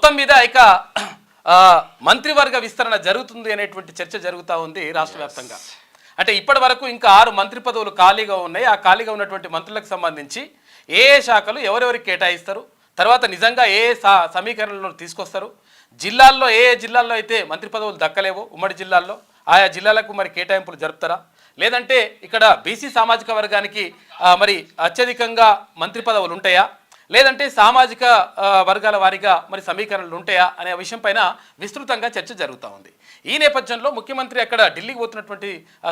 మొత్తం మీద ఇక మంత్రివర్గ విస్తరణ జరుగుతుంది అనేటువంటి చర్చ జరుగుతూ ఉంది రాష్ట్ర వ్యాప్తంగా. అంటే ఇప్పటి వరకు ఇంకా 6 మంత్రి పదవులు ఖాళీగా ఉన్నాయి. ఆ ఖాళీగా ఉన్నటువంటి మంత్రులకు సంబంధించి ఏ శాఖలు ఎవరెవరికి కేటాయిస్తారు, తర్వాత నిజంగా ఏ సమీకరణలను తీసుకొస్తారు, జిల్లాల్లో ఏ జిల్లాల్లో అయితే మంత్రి పదవులు దక్కలేవో ఉమ్మడి జిల్లాల్లో ఆయా జిల్లాలకు మరి కేటాయింపులు జరుపుతారా, లేదంటే ఇక్కడ బీసీ సామాజిక వర్గానికి మరి అత్యధికంగా మంత్రి పదవులు ఉంటాయా, లేదంటే సామాజిక వర్గాల వారీగా మరి సమీకరణలు ఉంటాయా అనే విషయం పైన విస్తృతంగా చర్చ జరుగుతూ ఉంది. ఈ నేపథ్యంలో ముఖ్యమంత్రి అక్కడ ఢిల్లీకి పోతున్నటువంటి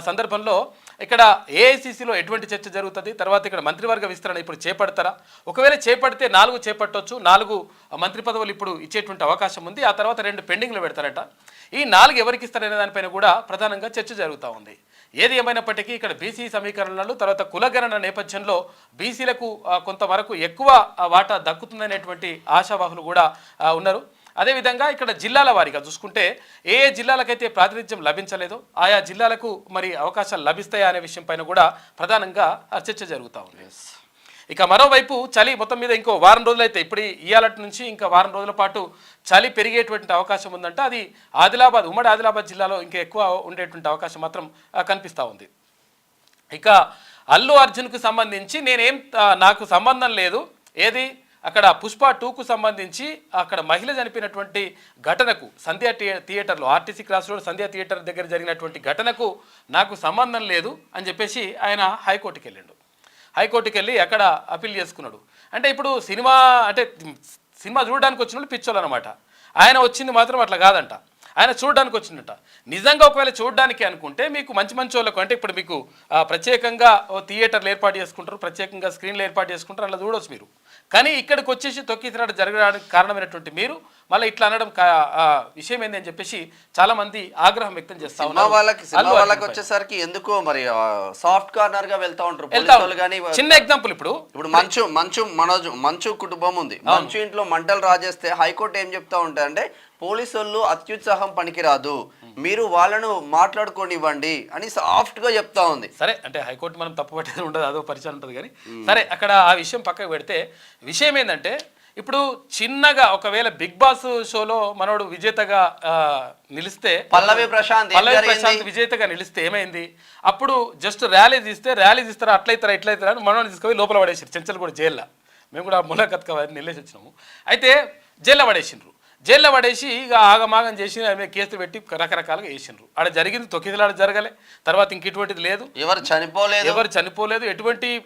సందర్భంలో ఇక్కడ ఏఐసిసిలో ఎటువంటి చర్చ జరుగుతుంది, తర్వాత ఇక్కడ మంత్రివర్గ విస్తరణ ఇప్పుడు చేపడతారా, ఒకవేళ చేపడితే 4 చేపట్టవచ్చు, 4 మంత్రి పదవులు ఇప్పుడు ఇచ్చేటువంటి అవకాశం ఉంది, ఆ తర్వాత 2 పెండింగ్లో పెడతారట. ఈ 4 ఎవరికి ఇస్తారనే దానిపైన కూడా ప్రధానంగా చర్చ జరుగుతూ ఉంది. ఏది ఏమైనప్పటికీ ఇక్కడ బీసీ సమీకరణలు తర్వాత కులగణన నేపథ్యంలో బీసీలకు కొంతవరకు ఎక్కువ వాటా దక్కుతుందనేటువంటి ఆశావాహులు కూడా ఉన్నారు. అదేవిధంగా ఇక్కడ జిల్లాల వారీగా చూసుకుంటే ఏ జిల్లాలకైతే ప్రాతినిధ్యం లభించలేదో ఆయా జిల్లాలకు మరి అవకాశాలు లభిస్తాయా అనే విషయం పైన కూడా ప్రధానంగా చర్చ జరుగుతూ ఉంది. ఇక మరోవైపు చలి మొత్తం మీద ఇంకో వారం రోజులు అయితే ఇప్పుడు ఇయాలటి నుంచి ఇంకా వారం రోజుల పాటు చలి పెరిగేటువంటి అవకాశం ఉందంట. అది ఉమ్మడి ఆదిలాబాద్ జిల్లాలో ఇంకా ఎక్కువ ఉండేటువంటి అవకాశం మాత్రం కనిపిస్తూ ఉంది. ఇక అల్లు అర్జున్కు సంబంధించి నాకు సంబంధం లేదు, ఏది అక్కడ పుష్ప 2కు సంబంధించి అక్కడ మహిళ చనిపోయినటువంటి ఘటనకు సంధ్యా థియేటర్లో ఆర్టీసీ క్రాస్ రోడ్ సంధ్యా థియేటర్ దగ్గర జరిగినటువంటి ఘటనకు నాకు సంబంధం లేదు అని చెప్పేసి ఆయన హైకోర్టుకి వెళ్ళి అక్కడ అప్పీల్ చేసుకున్నాడు. అంటే ఇప్పుడు సినిమా చూడడానికి వచ్చిన వాళ్ళు పిచ్చోళ్ళు అనమాట. ఆయన వచ్చింది మాత్రం అట్లా కాదంట, ఆయన చూడడానికి వచ్చిందట. నిజంగా ఒకవేళ చూడడానికి అనుకుంటే మీకు మంచి వాళ్ళకు అంటే ఇప్పుడు మీకు ప్రత్యేకంగా థియేటర్లు ఏర్పాటు చేసుకుంటారు, ప్రత్యేకంగా స్క్రీన్లు ఏర్పాటు చేసుకుంటారు, అలా చూడవచ్చు మీరు. కానీ ఇక్కడికి వచ్చేసి తొక్కిసలాట జరగడానికి కారణమైనటువంటి మీరు మళ్ళీ ఇట్లా అనడం విషయం ఏంది అని చెప్పేసి చాలా మంది ఆగ్రహం వ్యక్తం చేస్తా ఉన్నారు. వాళ్ళకి వచ్చేసరికి ఎందుకో మరి సాఫ్ట్ కార్నర్ గా వెళ్తా ఉంటారు. చిన్న ఎగ్జాంపుల్, ఇప్పుడు మంచు కుటుంబం ఉంది, మంచు ఇంట్లో మంటలు రాజేస్తే హైకోర్టు ఏం చెప్తా ఉంటారంటే పోలీసులు అత్యుత్సాహం పనికిరాదు, మీరు వాళ్ళను మాట్లాడుకోనివ్వండి అని సాఫ్ట్ గా చెప్తా ఉంది. సరే, అంటే హైకోర్టు మనం తప్పు పట్టేది ఉండదు, అదో పరిచయం ఉంటుంది. కానీ సరే, అక్కడ ఆ విషయం పక్కకు పెడితే విషయం ఏంటంటే ఇప్పుడు చిన్నగా ఒకవేళ బిగ్ బాస్ షోలో మనోడు విజేతగా నిలిస్తే పల్లవి ప్రశాంత్ విజేతగా నిలిస్తే ఏమైంది, అప్పుడు జస్ట్ ర్యాలీ తీస్తారా అట్లయితారా ఇట్లయితారా అని మనోడు తీసుకొని లోపల పడేసారు. చెంచల్ కూడా జైల్లో, మేము కూడా ములాఖత్ వెళ్ళేసి వచ్చినాము. అయితే జైల్లో పడేసి ఇక ఆగమాగం చేసి కేసు పెట్టి రకరకాలుగా వేసిండ్రు. ఆడ జరిగింది తొక్కిసలాట జరగలే, తర్వాత ఇంక ఇటువంటిది లేదు, ఎవరు చనిపోలేదు,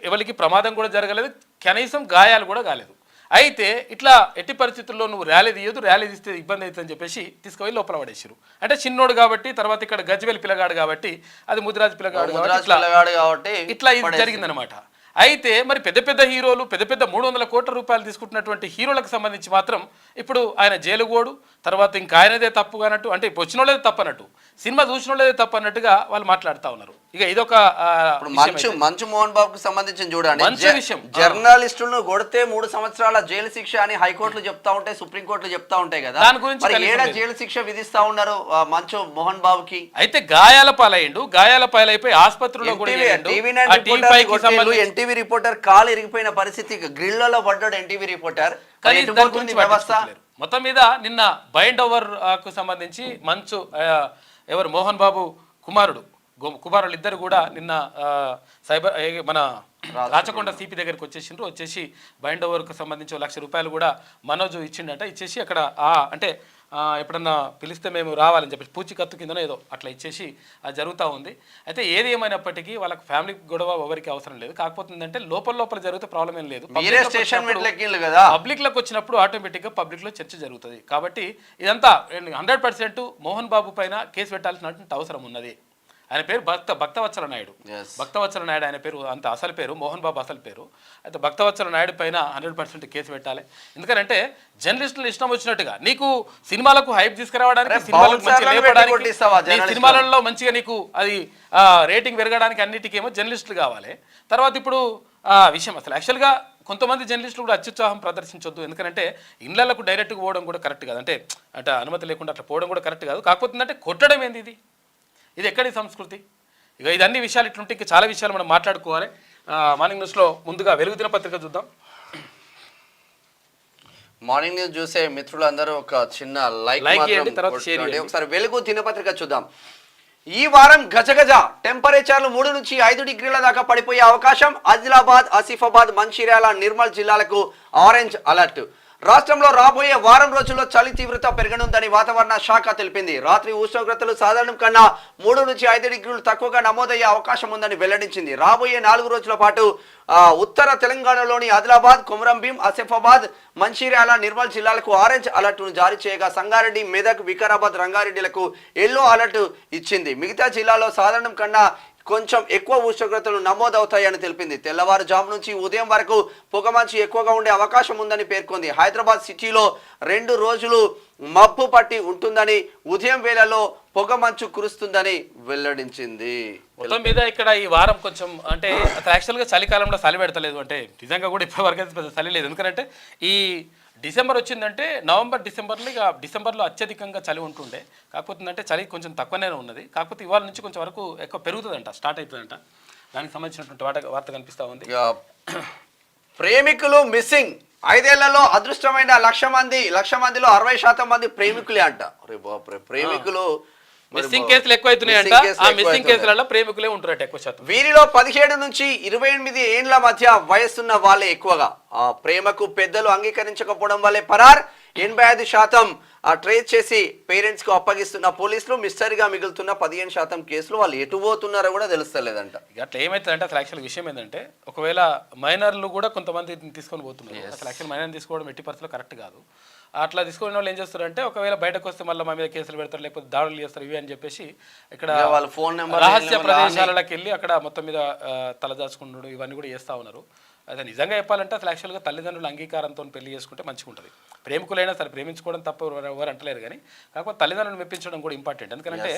ఎవరికి ప్రమాదం కూడా జరగలేదు, కనీసం గాయాలు కూడా కాలేదు. అయితే ఇట్లా ఎట్టి పరిస్థితుల్లో నువ్వు ర్యాలీ తీస్తే ఇబ్బంది అవుతుందని చెప్పేసి తీసుకుపోయి లోపల పడేసారు. అంటే చిన్నోడు కాబట్టి, తర్వాత ఇక్కడ గజ్వేల్ పిల్లగాడు కాబట్టి, అది ముదిరాజ్ పిల్లగాడు కాబట్టి ఇట్లా ఇది జరిగిందనమాట. అయితే మరి పెద్ద హీరోలు పెద్ద 300 కోట్ల రూపాయలు తీసుకుంటున్నటువంటి హీరోలకు సంబంధించి మాత్రం ఇప్పుడు ఆయన జైలుగోడు, తర్వాత ఇంకా ఆయనదే తప్పు అన్నట్టు, అంటే వచ్చిన వాళ్ళదే తప్పు అన్నట్టు, సినిమా చూసిన వాళ్ళదే తప్పు అన్నట్టుగా వాళ్ళు మాట్లాడుతూ ఉన్నారు. ఇక ఇదొక మంచు మోహన్ బాబుకు సంబంధించి చూడండి, జర్నలిస్టులను కొడితే 3 సంవత్సరాల జైలు శిక్ష అని హైకోర్టులు చెప్తా ఉంటాయి, సుప్రీంకోర్టులు చెప్తా ఉంటాయి కదా, దాని గురించి జైలు శిక్ష విధిస్తా ఉన్నారు మంచు మోహన్ బాబుకి. అయితే గాయాల పాలైపోయి ఆసుపత్రిలో ఎన్టీవీ రిపోర్టర్ కాలు ఇరిగిపోయిన పరిస్థితి, గ్రిల్లలో పడ్డాడు ఎన్టీవీ రిపోర్టర్. మొత్తం మీద నిన్న బైండ్ ఓవర్ కు సంబంధించి మంచు మోహన్ బాబు కుమారులు ఇద్దరు కూడా నిన్న మన రాచకొండ సిపి దగ్గరికి వచ్చేసి బైండ్ ఓవర్కు సంబంధించి 1 లక్ష రూపాయలు కూడా మనోజ్ ఇచ్చిండట. ఇచ్చేసి అక్కడ అంటే ఎప్పుడన్నా పిలిస్తే మేము రావాలని చెప్పేసి పూచికత్తు కిందనో ఏదో అట్లా ఇచ్చేసి అది జరుగుతూ ఉంది. అయితే ఏది ఏమైనప్పటికీ వాళ్ళకి ఫ్యామిలీ గొడవ ఎవరికి అవసరం లేదు, కాకపోతే ఏంటంటే లోపల జరిగితే ప్రాబ్లం ఏం లేదు. పబ్లిక్ లోకి వచ్చినప్పుడు ఆటోమేటిక్గా పబ్లిక్ లో చర్చ జరుగుతుంది. కాబట్టి ఇదంతా 100% మోహన్ బాబు పైన కేసు పెట్టాల్సినటువంటి అవసరం ఉన్నది. ఆయన పేరు భక్తవత్సల నాయుడు ఆయన పేరు అంత అసలు పేరు మోహన్ బాబు అసలు పేరు. అయితే భక్తవత్సల నాయుడు పైన 100% కేసు పెట్టాలి. ఎందుకంటే జర్నలిస్టులు ఇష్టం వచ్చినట్టుగా నీకు సినిమాలకు హైప్ తీసుకురావడానికి, సినిమాలలో మంచిగా నీకు అది రేటింగ్ పెరగడానికి అన్నిటికేమో జర్నలిస్టులు కావాలి. తర్వాత ఇప్పుడు విషయం అసలు యాక్చువల్గా కొంతమంది జర్నలిస్టులు కూడా అత్యుత్సాహం ప్రదర్శించొద్దు, ఎందుకంటే ఇళ్లకు డైరెక్ట్గా పోవడం కూడా కరెక్ట్ కాదు, అంటే అనుమతి లేకుండా అట్లా పోవడం కూడా కరెక్ట్ కాదు. కాకపోతే ఏంటంటే కొట్టడం ఏంది, ఇది ఎక్కడి సంస్కృతి? ఇక ఇదన్ని విషయాలు ఇట్లుంటే ఇంకా చాలా విషయాలు మనం మాట్లాడుకోవాలి. మార్నింగ్ న్యూస్లో ముందుగా వెలుగు దినపత్రిక చూద్దాం. మార్నింగ్ న్యూస్ చూసే మిత్రులందరూ ఒక చిన్న లైక్ చేయండి, తర్వాత షేర్ చేయండి. ఒకసారి వెలుగు దినపత్రిక చూద్దాం. ఈ వారం గజగజ టెంపరేచర్లు 3 నుంచి 5 డిగ్రీల దాకా పడిపోయే అవకాశం. ఆదిలాబాద్, ఆసిఫాబాద్, మంచిర్యాల, నిర్మల్ జిల్లాలకు ఆరెంజ్ అలర్ట్. రాష్ట్రంలో రాబోయే వారం రోజుల్లో చలి తీవ్రత పెరగనుందని వాతావరణ శాఖ తెలిపింది. రాత్రి ఉష్ణోగ్రతలు సాధారణం కన్నా 3 నుంచి 5 డిగ్రీలు తక్కువగా నమోదయ్యే అవకాశం ఉందని వెల్లడించింది. రాబోయే 4 రోజుల పాటు ఉత్తర తెలంగాణలోని ఆదిలాబాద్, కొమరంభీం, ఆసిఫాబాద్, మంచిర్యాల, నిర్మల్ జిల్లాలకు ఆరెంజ్ అలర్ట్ను జారీ చేయగా సంగారెడ్డి, మెదక్, వికారాబాద్, రంగారెడ్డిలకు ఎల్లో అలర్ట్ ఇచ్చింది. మిగతా జిల్లాలో సాధారణం కన్నా కొంచెం ఎక్కువ ఉష్ణోగ్రతలు నమోదవుతాయని తెలిపింది. తెల్లవారుజాము నుంచి ఉదయం వరకు పొగమంచు ఎక్కువగా ఉండే అవకాశం ఉందని పేర్కొంది. హైదరాబాద్ సిటీలో 2 రోజులు మబ్బు పట్టి ఉంటుందని, ఉదయం వేళలో పొగమంచు కురుస్తుందని వెల్లడించింది. మొత్తం మీద ఇక్కడ ఈ వారం కొంచెం అంటే యాక్చువల్గా చలికాలంలో చలి పెడతలేదు, అంటే నిజంగా కూడా ఇప్పటివరకు అయితే పెద్ద చలి లేదు. ఎందుకంటే ఈ డిసెంబర్ వచ్చిందంటే నవంబర్, డిసెంబర్లో ఇక డిసెంబర్లో అత్యధికంగా చలి ఉంటుండే. కాకపోతే అంటే చలి కొంచెం తక్కువనే ఉన్నది. కాకపోతే ఇవాళ నుంచి కొంచెం వరకు ఎక్కువ పెరుగుతుందంట, స్టార్ట్ అవుతుందంట. దానికి సంబంధించినటువంటి వార్త కనిపిస్తూ ఉంది. ప్రేమికులు మిస్సింగ్. 5 ఏళ్లలో అదృష్టమైన 1,00,000 మందిలో 60% మంది ప్రేమికులే అంట. ప్రేమికులు మిస్సింగ్ కేసులు ఎక్కువ అవుతున్నాయంట. ఆ మిస్సింగ్ కేసులలో ప్రేమికులే ఉంటారట ఎక్కువ శాతం. వీరిలో 17 నుంచి 28 ఏండ్ల మధ్య వయస్సున్న వాళ్ళే ఎక్కువగా. ఆ ప్రేమకు పెద్దలు అంగీకరించకపోవడం వల్లే పరార్. 85% ట్రేస్ చేసి పేరెంట్స్ కు అప్పగిస్తున్న పోలీసులు. మిస్టరీగా మిగులుతున్న 15% కేసులు వాళ్ళు ఎటు పోతున్నారో కూడా తెలుస్తలేదంట. అట్లా ఏమైతుందంటే అసలు యాక్చువల్ విషయం ఏంటంటే ఒకవేళ మైనర్లు కూడా కొంతమంది తీసుకొని పోతున్నారు. అసలు యాక్చువల్ మైనర్ తీసుకోవడం ఎట్టి పరిస్థితుల్లో కరెక్ట్ కాదు. అట్లా తీసుకునే వాళ్ళు ఏం చేస్తారంటే ఒకవేళ బయటకు వస్తే మళ్ళీ మా మీద కేసులు పెడతారు, లేకపోతే దాడులు చేస్తారు, ఇవి అని చెప్పేసి ఇక్కడ వాళ్ళ ఫోన్ నెంబర్, రహస్య ప్రదేశాలకు వెళ్ళి అక్కడ మొత్తం మీద తలదాచుకుంటాడు, ఇవన్నీ కూడా చేస్తూ ఉన్నారు. అదే నిజంగా చెప్పాలంటే అసలు యాక్చువల్గా తల్లిదండ్రుల అంగీకారంతో పెళ్లి చేసుకుంటే మంచిగా ఉంటుంది. ప్రేమికులైనా సరే ప్రేమించుకోవడం తప్ప ఎవరు అంటలేరు, కానీ కాకపోతే తల్లిదండ్రులను మెప్పించడం కూడా ఇంపార్టెంట్. ఎందుకంటే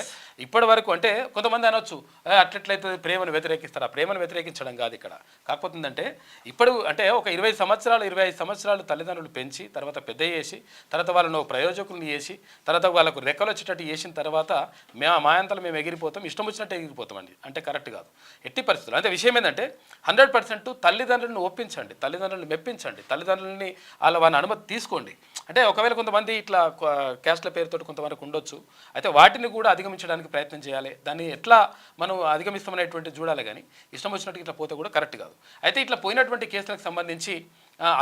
ఇప్పటి వరకు అంటే కొంతమంది అనొచ్చు అట్లట్లయితే ప్రేమను వ్యతిరేకిస్తారు. ఆ ప్రేమను వ్యతిరేకించడం కాదు ఇక్కడ. కాకపోతే ఏంటంటే ఇప్పుడు అంటే ఒక 20 సంవత్సరాలు 25 సంవత్సరాలు తల్లిదండ్రులు పెంచి తర్వాత పెద్ద చేసి తర్వాత వాళ్ళను ప్రయోజకులను చేసి తర్వాత వాళ్ళకు రెక్కలు వచ్చేటట్టు చేసిన తర్వాత మా అంతలో మేము ఎగిరిపోతాం, ఇష్టం వచ్చినట్టు ఎగిరిపోతామండి అంటే కరెక్ట్ కాదు ఎట్టి పరిస్థితులు. అంటే విషయం ఏంటంటే 100% తల్లిదండ్రులను ఒప్పించండి, తల్లిదండ్రులను మెప్పించండి, తల్లిదండ్రులని వాళ్ళ అనుమతి తీసుకోండి. అంటే ఒకవేళ కొంతమంది ఇట్లా క్యాస్ట్ల పేరుతో కొంతవరకు ఉండొచ్చు, అయితే వాటిని కూడా అధిగమించడానికి ప్రయత్నం చేయాలి. దాన్ని ఎట్లా మనం అధిగమిస్తామనేటువంటి చూడాలి, కానీ ఇష్టం వచ్చినట్టు ఇట్లా పోతే కూడా కరెక్ట్ కాదు. అయితే ఇట్లా పోయినటువంటి కేసులకు సంబంధించి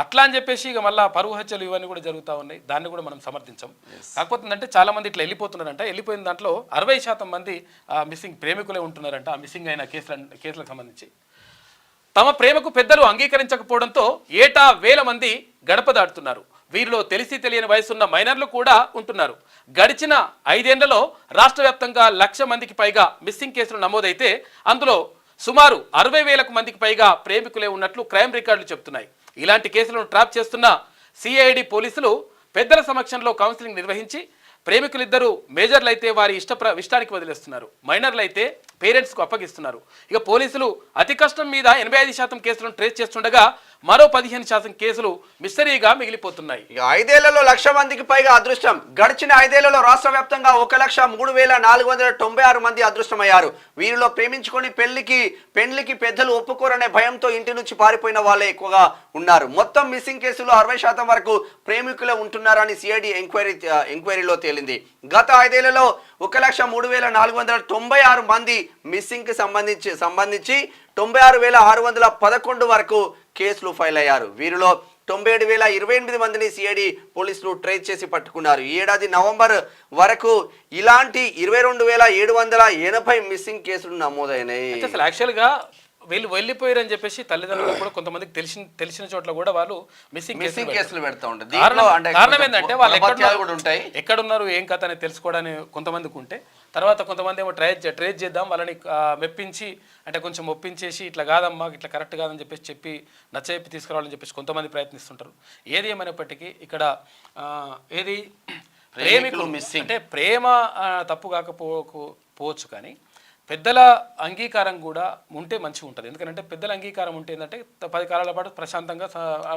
అట్లా అని చెప్పేసి ఇక మళ్ళీ పరువు హత్యలు ఇవన్నీ కూడా జరుగుతూ ఉన్నాయి. దాన్ని కూడా మనం సమర్థించాం. కాకపోతే అంటే చాలా మంది ఇట్లా వెళ్ళిపోతున్నారంట. వెళ్ళిపోయిన దాంట్లో 60% మంది మిస్సింగ్ ప్రేమికులే ఉంటున్నారంట. ఆ మిస్సింగ్ అయిన కేసులకు సంబంధించి తమ ప్రేమకు పెద్దలు అంగీకరించకపోవడంతో ఏటా 1000 మంది గడప దాటుతున్నారు. వీరిలో తెలిసి తెలియని వయసున్న మైనర్లు కూడా ఉంటున్నారు. గడిచిన 5 ఏళ్లలో రాష్ట్ర వ్యాప్తంగా 1,00,000 మందికి పైగా మిస్సింగ్ కేసులు నమోదైతే అందులో సుమారు 60,000 మందికి పైగా ప్రేమికులే ఉన్నట్లు క్రైమ్ రికార్డులు చెబుతున్నాయి. ఇలాంటి కేసులను ట్రాప్ చేస్తున్న సిఐడి పోలీసులు పెద్దల సమక్షంలో కౌన్సిలింగ్ నిర్వహించి ప్రేమికులిద్దరూ మేజర్లు అయితే వారి ఇష్టానికి వదిలేస్తున్నారు, మైనర్లు అయితే పేరెంట్స్కు అప్పగిస్తున్నారు. ఇక పోలీసులు అతి కష్టం మీద 85% కేసులను ట్రేస్ చేస్తుండగా మరో 15% కేసులు మిస్టరీగా మిగిలిపోతున్నాయి. 5 ఏళ్లలో 1,00,000 మందికి పైగా అదృష్టం. గడిచిన 5 ఏళ్లలో రాష్ట్ర వ్యాప్తంగా 1,03,496 మంది అదృష్టమయ్యారు. వీరిలో ప్రేమించుకొని పెళ్లికి పెద్దలు ఒప్పుకోరనే భయంతో ఇంటి నుంచి పారిపోయిన వాళ్ళే ఎక్కువగా ఉన్నారు. మొత్తం మిస్సింగ్ కేసులు 60% వరకు ప్రేమికులే ఉంటున్నారని సిఐడి ఎంక్వైరీలో తేలింది. గత 5 ఏళ్లలో 1,03,496 మంది మిస్సింగ్ కి సంబంధించి 96,611 వరకు కేసులు ఫైల్ అయ్యారు. వీరిలో 97,028 మందిని సిఐడి పోలీసులు ట్రేస్ చేసి పట్టుకున్నారు. ఈ ఏడాది నవంబర్ వరకు ఇలాంటి 22,780 మిస్సింగ్ కేసులు నమోదైనాయి. అసలు యాక్చువల్గా వీళ్ళు వెళ్ళిపోయారని చెప్పేసి తల్లిదండ్రులు కూడా కొంతమందికి తెలిసిన చోట్ల కూడా వాళ్ళు మిస్సింగ్ కేసులు పెడతా ఉంటారు. కారణం ఏంటంటే వాళ్ళు ఎక్కడున్నారు ఏం కథ అని తెలుసుకోవడానికి కొంతమందికి ఉంటే, తర్వాత కొంతమంది ఏమో ట్రేస్ చేద్దాం వాళ్ళని మెప్పించి అంటే కొంచెం ఒప్పించేసి ఇట్లా కాదమ్మా ఇట్లా కరెక్ట్ కాదని చెప్పి నచ్చజెప్పి తీసుకురావాలని చెప్పేసి కొంతమంది ప్రయత్నిస్తుంటారు. ఏది ఏమైనప్పటికీ ఇక్కడ ఏది ప్రేమికులు మిస్సింగ్ అంటే ప్రేమ తప్పు కాకపోవచ్చు, కానీ పెద్దల అంగీకారం కూడా ఉంటే మంచిగా ఉంటుంది. ఎందుకంటే పెద్దల అంగీకారం ఉంటే ఏంటంటే 10 కాలాల పాటు ప్రశాంతంగా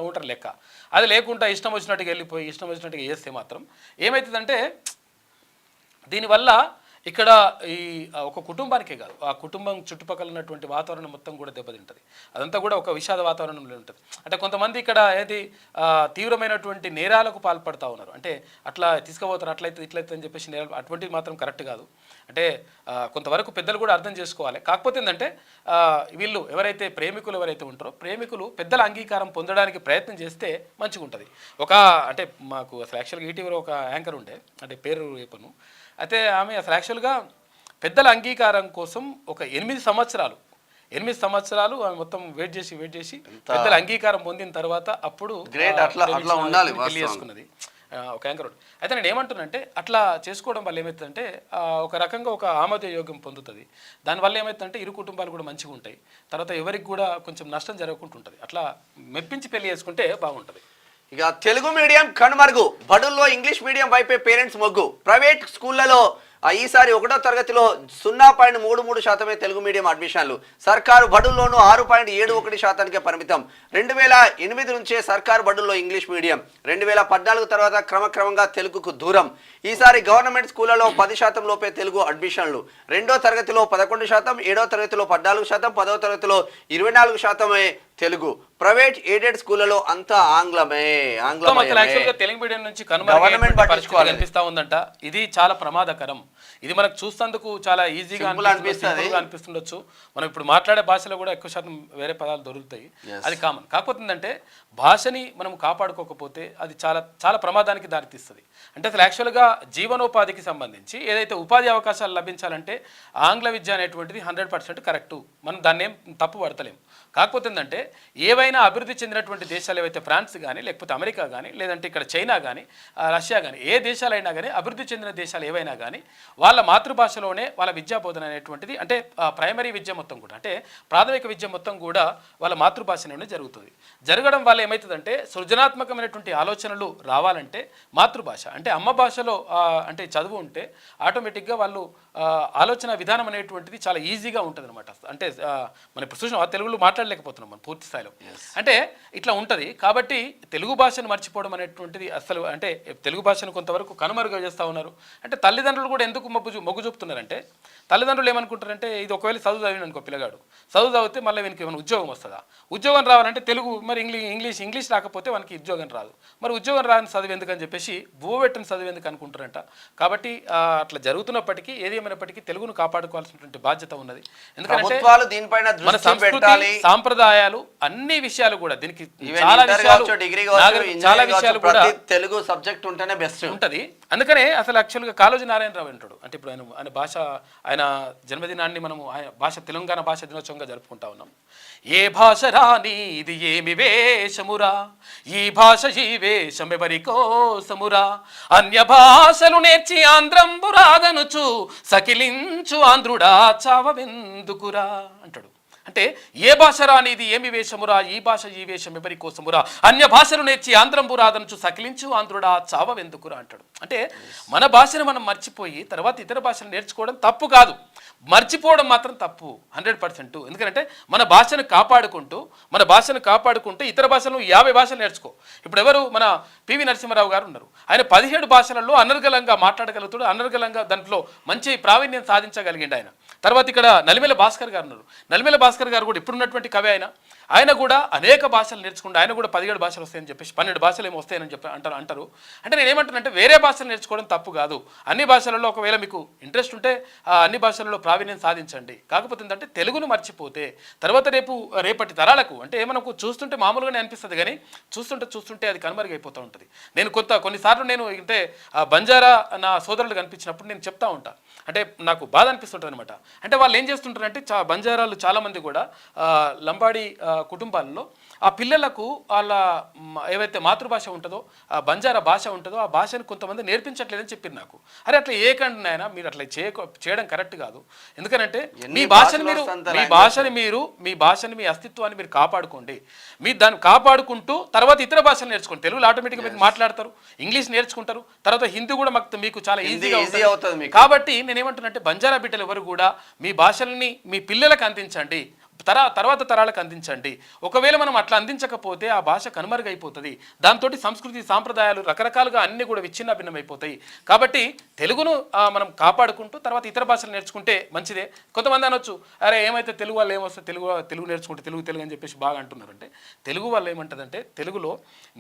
ఉంటారు లెక్క. అది లేకుండా ఇష్టం వచ్చినట్టుగా వెళ్ళిపోయి ఇష్టం వచ్చినట్టుగా చేస్తే మాత్రం ఏమవుతుందంటే దీనివల్ల ఇక్కడ ఈ ఒక కుటుంబానికే కాదు, ఆ కుటుంబం చుట్టుపక్కల ఉన్నటువంటి వాతావరణం మొత్తం కూడా దెబ్బతింటుంది. అదంతా కూడా ఒక విషాద వాతావరణంలో ఉంటుంది. అంటే కొంతమంది ఇక్కడ ఏది తీవ్రమైనటువంటి నేరాలకు పాల్పడతా ఉన్నారు. అంటే అట్లా తీసుకుపోతారు, అట్లయితే ఇట్లయితే అని చెప్పేసి నేరాలు, అటువంటిది మాత్రం కరెక్ట్ కాదు. అంటే కొంతవరకు పెద్దలు కూడా అర్థం చేసుకోవాలి. కాకపోతే ఏంటంటే వీళ్ళు ఎవరైతే ప్రేమికులు ఎవరైతే ఉంటారో ప్రేమికులు పెద్దల అంగీకారం పొందడానికి ప్రయత్నం చేస్తే మంచిగా ఉంటుంది. అంటే మాకు అసలు యాక్చువల్గా ఈటీవీలో ఒక యాంకర్ ఉండే, అంటే పేరు రేపను, అయితే ఆమె అసలు యాక్చువల్గా పెద్దల అంగీకారం కోసం ఒక 8 సంవత్సరాలు ఆమె మొత్తం వెయిట్ చేసి పెద్దల అంగీకారం పొందిన తర్వాత అప్పుడు పెళ్లి చేసుకున్నది ఒక యాంకర్. అయితే నేను ఏమంటున్నానంటే అట్లా చేసుకోవడం వల్ల ఏమవుతుందంటే ఒక రకంగా ఒక ఆమోదయోగ్యం పొందుతుంది. దానివల్ల ఏమవుతుందంటే ఇరు కుటుంబాలు కూడా మంచిగా ఉంటాయి. తర్వాత ఎవరికి కూడా కొంచెం నష్టం జరగకుండా ఉంటుంది. అట్లా మెప్పించి పెళ్లి చేసుకుంటే బాగుంటుంది. ఇక తెలుగు మీడియం కనుమరుగు, బడుల్లో ఇంగ్లీష్ మీడియం వైపే పేరెంట్స్ మొగ్గు. ప్రైవేట్ స్కూళ్లలో ఈసారి 1వ తరగతిలో 0.33% తెలుగు మీడియం అడ్మిషన్లు. సర్కారు బడుల్లోనూ 6.71%కే పరిమితం. 2008 నుంచే సర్కారు బడుల్లో ఇంగ్లీష్ మీడియం, 2014 తర్వాత క్రమక్రమంగా తెలుగుకు దూరం. ఈసారి గవర్నమెంట్ స్కూళ్లలో 10% లోపే తెలుగు అడ్మిషన్లు. 2వ తరగతిలో 11%, 7వ తరగతిలో 14%, 10వ తరగతిలో 24% తెలుగు. ప్రైవేట్ ఎయిడెడ్ స్కూళ్లలో అంతా ఆంగ్లమే. తెలుగు మీడియం నుంచి కనిపిస్తా ఉందంట. ఇది చాలా ప్రమాదకరం. ఇది మనకు చూస్తేందుకు చాలా ఈజీగా అనిపిస్తుండొచ్చు. మనం ఇప్పుడు మాట్లాడే భాషలో కూడా ఎక్కువ శాతం వేరే పదాలు దొరుకుతాయి, అది కామన్. కాకపోతే ఏంటంటే భాషని మనం కాపాడుకోకపోతే అది చాలా చాలా ప్రమాదానికి దారితీస్తుంది. అంటే అసలు యాక్చువల్గా జీవనోపాధికి సంబంధించి ఏదైతే ఉపాధి అవకాశాలు లభించాలంటే ఆంగ్ల విద్య అనేటువంటిది 100% కరెక్టు. మనం దాన్ని ఏం తప్పు పడతలేము. కాకపోతే ఏంటంటే ఏవైనా అభివృద్ధి చెందినటువంటి దేశాలు ఏవైతే ఫ్రాన్స్ కానీ, లేకపోతే అమెరికా కానీ, లేదంటే ఇక్కడ చైనా కానీ, రష్యా కానీ, ఏ దేశాలైనా కానీ, అభివృద్ధి చెందిన దేశాలు ఏవైనా కానీ వాళ్ళ మాతృభాషలోనే వాళ్ళ విద్యా బోధన అనేటువంటిది, అంటే ప్రైమరీ విద్య మొత్తం కూడా, అంటే ప్రాథమిక విద్య మొత్తం కూడా వాళ్ళ మాతృభాషలోనే జరుగుతుంది. జరగడం వల్ల ఏమవుతుందంటే సృజనాత్మకమైనటువంటి ఆలోచనలు రావాలంటే మాతృభాష అంటే అమ్మ భాషలో అంటే చదువు ఉంటే ఆటోమేటిక్గా వాళ్ళు ఆలోచన విధానం అనేటువంటిది చాలా ఈజీగా ఉంటుంది అనమాట. అంటే మనం ఇప్పుడు చూసిన తెలుగులో మాట్లాడలేకపోతున్నాం మనం పూర్తి స్థాయిలో. అంటే ఇట్లా ఉంటుంది. కాబట్టి తెలుగు భాషను మర్చిపోవడం అనేటువంటిది అసలు, అంటే తెలుగు భాషను కొంతవరకు కనుమరుగు చేస్తూ ఉన్నారు. అంటే తల్లిదండ్రులు కూడా ఎందుకు మొగ్గు చూపుతున్నారంటే తల్లిదండ్రులు ఏమనుకుంటారంటే ఇది ఒకవేళ చదువు చదివిన అనుకో పిల్లగాడు, చదువు చదివితే మళ్ళీ వీనికి ఏమైనా ఉద్యోగం వస్తుందా, ఉద్యోగం రావాలంటే తెలుగు, మరి ఇంగ్లీష్ రాకపోతే మనకి ఉద్యోగం రాదు, మరి ఉద్యోగం రాని చదువు ఎందుకని చెప్పేసి భూవెట్టిన చదువు ఎందుకు అనుకుంటారంట. కాబట్టి అట్లా జరుగుతున్నప్పటికీ ఏది ఏమైనప్పటికీ తెలుగును కాపాడుకోవాల్సినటువంటి బాధ్యత ఉన్నది. ఎందుకంటే మన సంస్కృతి సాంప్రదాయాలు అన్ని విషయాలు కూడా దీనికి చాలా విషయాలు కూడా తెలుగు సబ్జెక్ట్ ఉంటేనే బెస్ట్ ఉంటది. అందుకనే అసలు యాక్చువల్గా కాళోజీ నారాయణరావు అంటాడు. అంటే ఇప్పుడు ఆయన భాష, ఆయన జన్మదినాన్ని మనము తెలంగాణ భాష దినోత్సవంగా జరుపుకుంటా ఉన్నాం. ఏ భాష రాని ఇది ఏమి వేషమురా, ఈ భాష ఈ వేషమెవరి కోసమురా, అన్య భాషలు నేర్చి ఆంధ్రంబు రాదనుచు సకిలించు ఆంధ్రుడా చావెందుకురా అంటాడు. అంటే ఏ భాష రానిది ఏమి వేషమురా, ఈ భాష ఈ వేషం ఎవరి కోసమురా, అన్య భాషలు నేర్చి ఆంధ్రంబు రాదనుచు సకిలించు ఆంధ్రుడా చావెందుకురా అంటాడు. అంటే మన భాషను మనం మర్చిపోయి తర్వాత ఇతర భాషలు నేర్చుకోవడం తప్పు కాదు, మర్చిపోవడం మాత్రం తప్పు 100%. ఎందుకంటే మన భాషను కాపాడుకుంటూ ఇతర భాషలను 50 భాషలు నేర్చుకో. ఇప్పుడు ఎవరు మన పివి నరసింహారావు గారు ఉన్నారు, ఆయన 17 భాషలలో అనర్గళంగా మాట్లాడగలుగుతాడు, అనర్గళంగా దాంట్లో మంచి ప్రావీణ్యం సాధించగలిగిండు ఆయన. తర్వాత ఇక్కడ నలిమెల భాస్కర్ గారు ఉన్నారు. నలిమెల భాస్కర్ గారు కూడా ఇప్పుడున్నటువంటి కవి ఆయన కూడా అనేక భాషలు నేర్చుకుంటూ ఆయన కూడా 17 భాషలు వస్తాయని చెప్పేసి 12 భాషలు ఏమో వస్తాయని చెప్పి అంటారు. అంటే నేను ఏమంటానంటే వేరే భాషలు నేర్చుకోవడం తప్పు కాదు. అన్ని భాషలలో ఒకవేళ మీకు ఇంట్రెస్ట్ ఉంటే అన్ని భాషలలో ప్రావీణ్యం సాధించండి. కాకపోతే ఏంటంటే తెలుగును మర్చిపోతే తర్వాత రేపటి తరాలకు, అంటే మనకు చూస్తుంటే మామూలుగానే అనిపిస్తుంది కానీ చూస్తుంటే అది కనుమరుగైపోతూ ఉంటుంది. నేను కొన్నిసార్లు నేను అంటే బంజారా నా సోదరులు కనిపించినప్పుడు నేను చెప్తా ఉంటా, అంటే నాకు బాధ అనిపిస్తుంటుంది అనమాట. అంటే వాళ్ళు ఏం చేస్తుంటారంటే బంజారాలు చాలామంది కూడా లంబాడి కుటుంబాల్లో ఆ పిల్లలకు వాళ్ళ ఏవైతే మాతృభాష ఉంటుందో, ఆ బంజారా భాష ఉంటుందో ఆ భాషను కొంతమంది నేర్పించట్లేదని చెప్పారు నాకు. అరే అట్లా ఏకండి నాయన, మీరు అట్లా చేయడం కరెక్ట్ కాదు. ఎందుకంటే మీ భాషని మీ అస్తిత్వాన్ని మీరు కాపాడుకోండి. మీరు దాన్ని కాపాడుకుంటూ తర్వాత ఇతర భాషలు నేర్చుకోండి. తెలుగులో ఆటోమేటిక్గా మీరు మాట్లాడతారు, ఇంగ్లీష్ నేర్చుకుంటారు, తర్వాత హిందీ కూడా మీకు చాలా ఈజీగా అవుతుంది. కాబట్టి నేనేమంటున్నానంటే బంజారా బిడ్డలు ఎవరు కూడా మీ భాషల్ని మీ పిల్లలకు అందించండి. తర్వాత తరాలకు అందించండి. ఒకవేళ మనం అట్లా అందించకపోతే ఆ భాష కనుమరుగైపోతుంది. దాంతో సంస్కృతి సాంప్రదాయాలు రకరకాలుగా అన్ని కూడా విచ్ఛిన్న భిన్నమైపోతాయి. కాబట్టి తెలుగును మనం కాపాడుకుంటూ తర్వాత ఇతర భాషలు నేర్చుకుంటే మంచిదే. కొంతమంది అనొచ్చు, అరే ఏమైతే తెలుగు వాళ్ళు ఏమొస్తే తెలుగు నేర్చుకుంటే తెలుగు అని చెప్పేసి బాగా అంటున్నారంటే, తెలుగు వాళ్ళు ఏమంటుందంటే తెలుగులో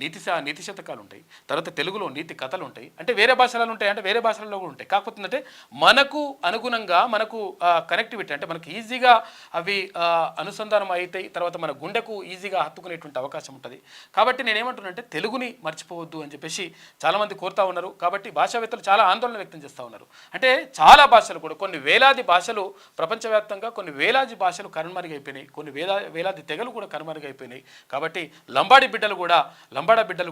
నీతి శతకాలు ఉంటాయి, తర్వాత తెలుగులో నీతి కథలు ఉంటాయి. అంటే వేరే భాషలలో ఉంటాయి, అంటే వేరే భాషలలో కూడా ఉంటాయి. కాకపోతే అంటే మనకు అనుగుణంగా మనకు కనెక్టివిటీ అంటే మనకు ఈజీగా అవి అనుసంధానం అవుతాయి. తర్వాత మన గుండెకు ఈజీగా హత్తుకునేటువంటి అవకాశం ఉంటుంది. కాబట్టి నేనేమంటున్నానంటే తెలుగుని మర్చిపోవద్దు అని చెప్పేసి చాలామంది కోరుతా ఉన్నారు. కాబట్టి భాషావేత్తలు చాలా ఆందోళన వ్యక్తం చేస్తూ ఉన్నారు. అంటే చాలా భాషలు కూడా కొన్ని వేలాది భాషలు ప్రపంచవ్యాప్తంగా కొన్ని వేలాది భాషలు కనుమరుగైపోయినాయి, కొన్ని వేలాది తెగలు కూడా కనుమరుగైపోయినాయి. కాబట్టి లంబాడా బిడ్డలు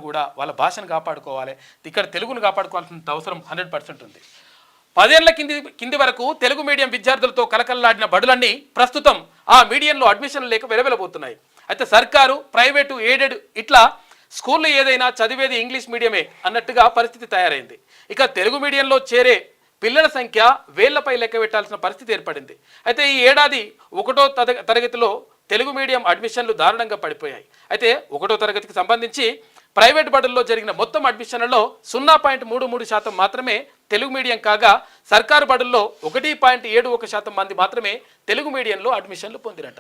కూడా వాళ్ళ భాషను కాపాడుకోవాలి. ఇక్కడ తెలుగును కాపాడుకోవాల్సిన అవసరం 100% ఉంది. 10 ఏళ్ల కింది వరకు తెలుగు మీడియం విద్యార్థులతో కలకలలాడిన బడులన్నీ ప్రస్తుతం ఆ మీడియంలో అడ్మిషన్లు లేక వెలవెలబోతున్నాయి. అయితే సర్కారు, ప్రైవేటు, ఎయిడెడ్ ఇట్లా స్కూల్లో ఏదైనా చదివేది ఇంగ్లీష్ మీడియమే అన్నట్టుగా పరిస్థితి తయారైంది. ఇక తెలుగు మీడియంలో చేరే పిల్లల సంఖ్య వేళ్లపై లెక్క పెట్టాల్సిన పరిస్థితి ఏర్పడింది. అయితే ఈ ఏడాది 1వ తరగతిలో తెలుగు మీడియం అడ్మిషన్లు దారుణంగా పడిపోయాయి. అయితే 1వ తరగతికి సంబంధించి ప్రైవేట్ బడుల్లో జరిగిన మొత్తం అడ్మిషన్లలో 0.33% మాత్రమే తెలుగు మీడియం కాగా సర్కారు బడుల్లో 1.71% మంది మాత్రమే తెలుగు మీడియంలో అడ్మిషన్లు పొందినట.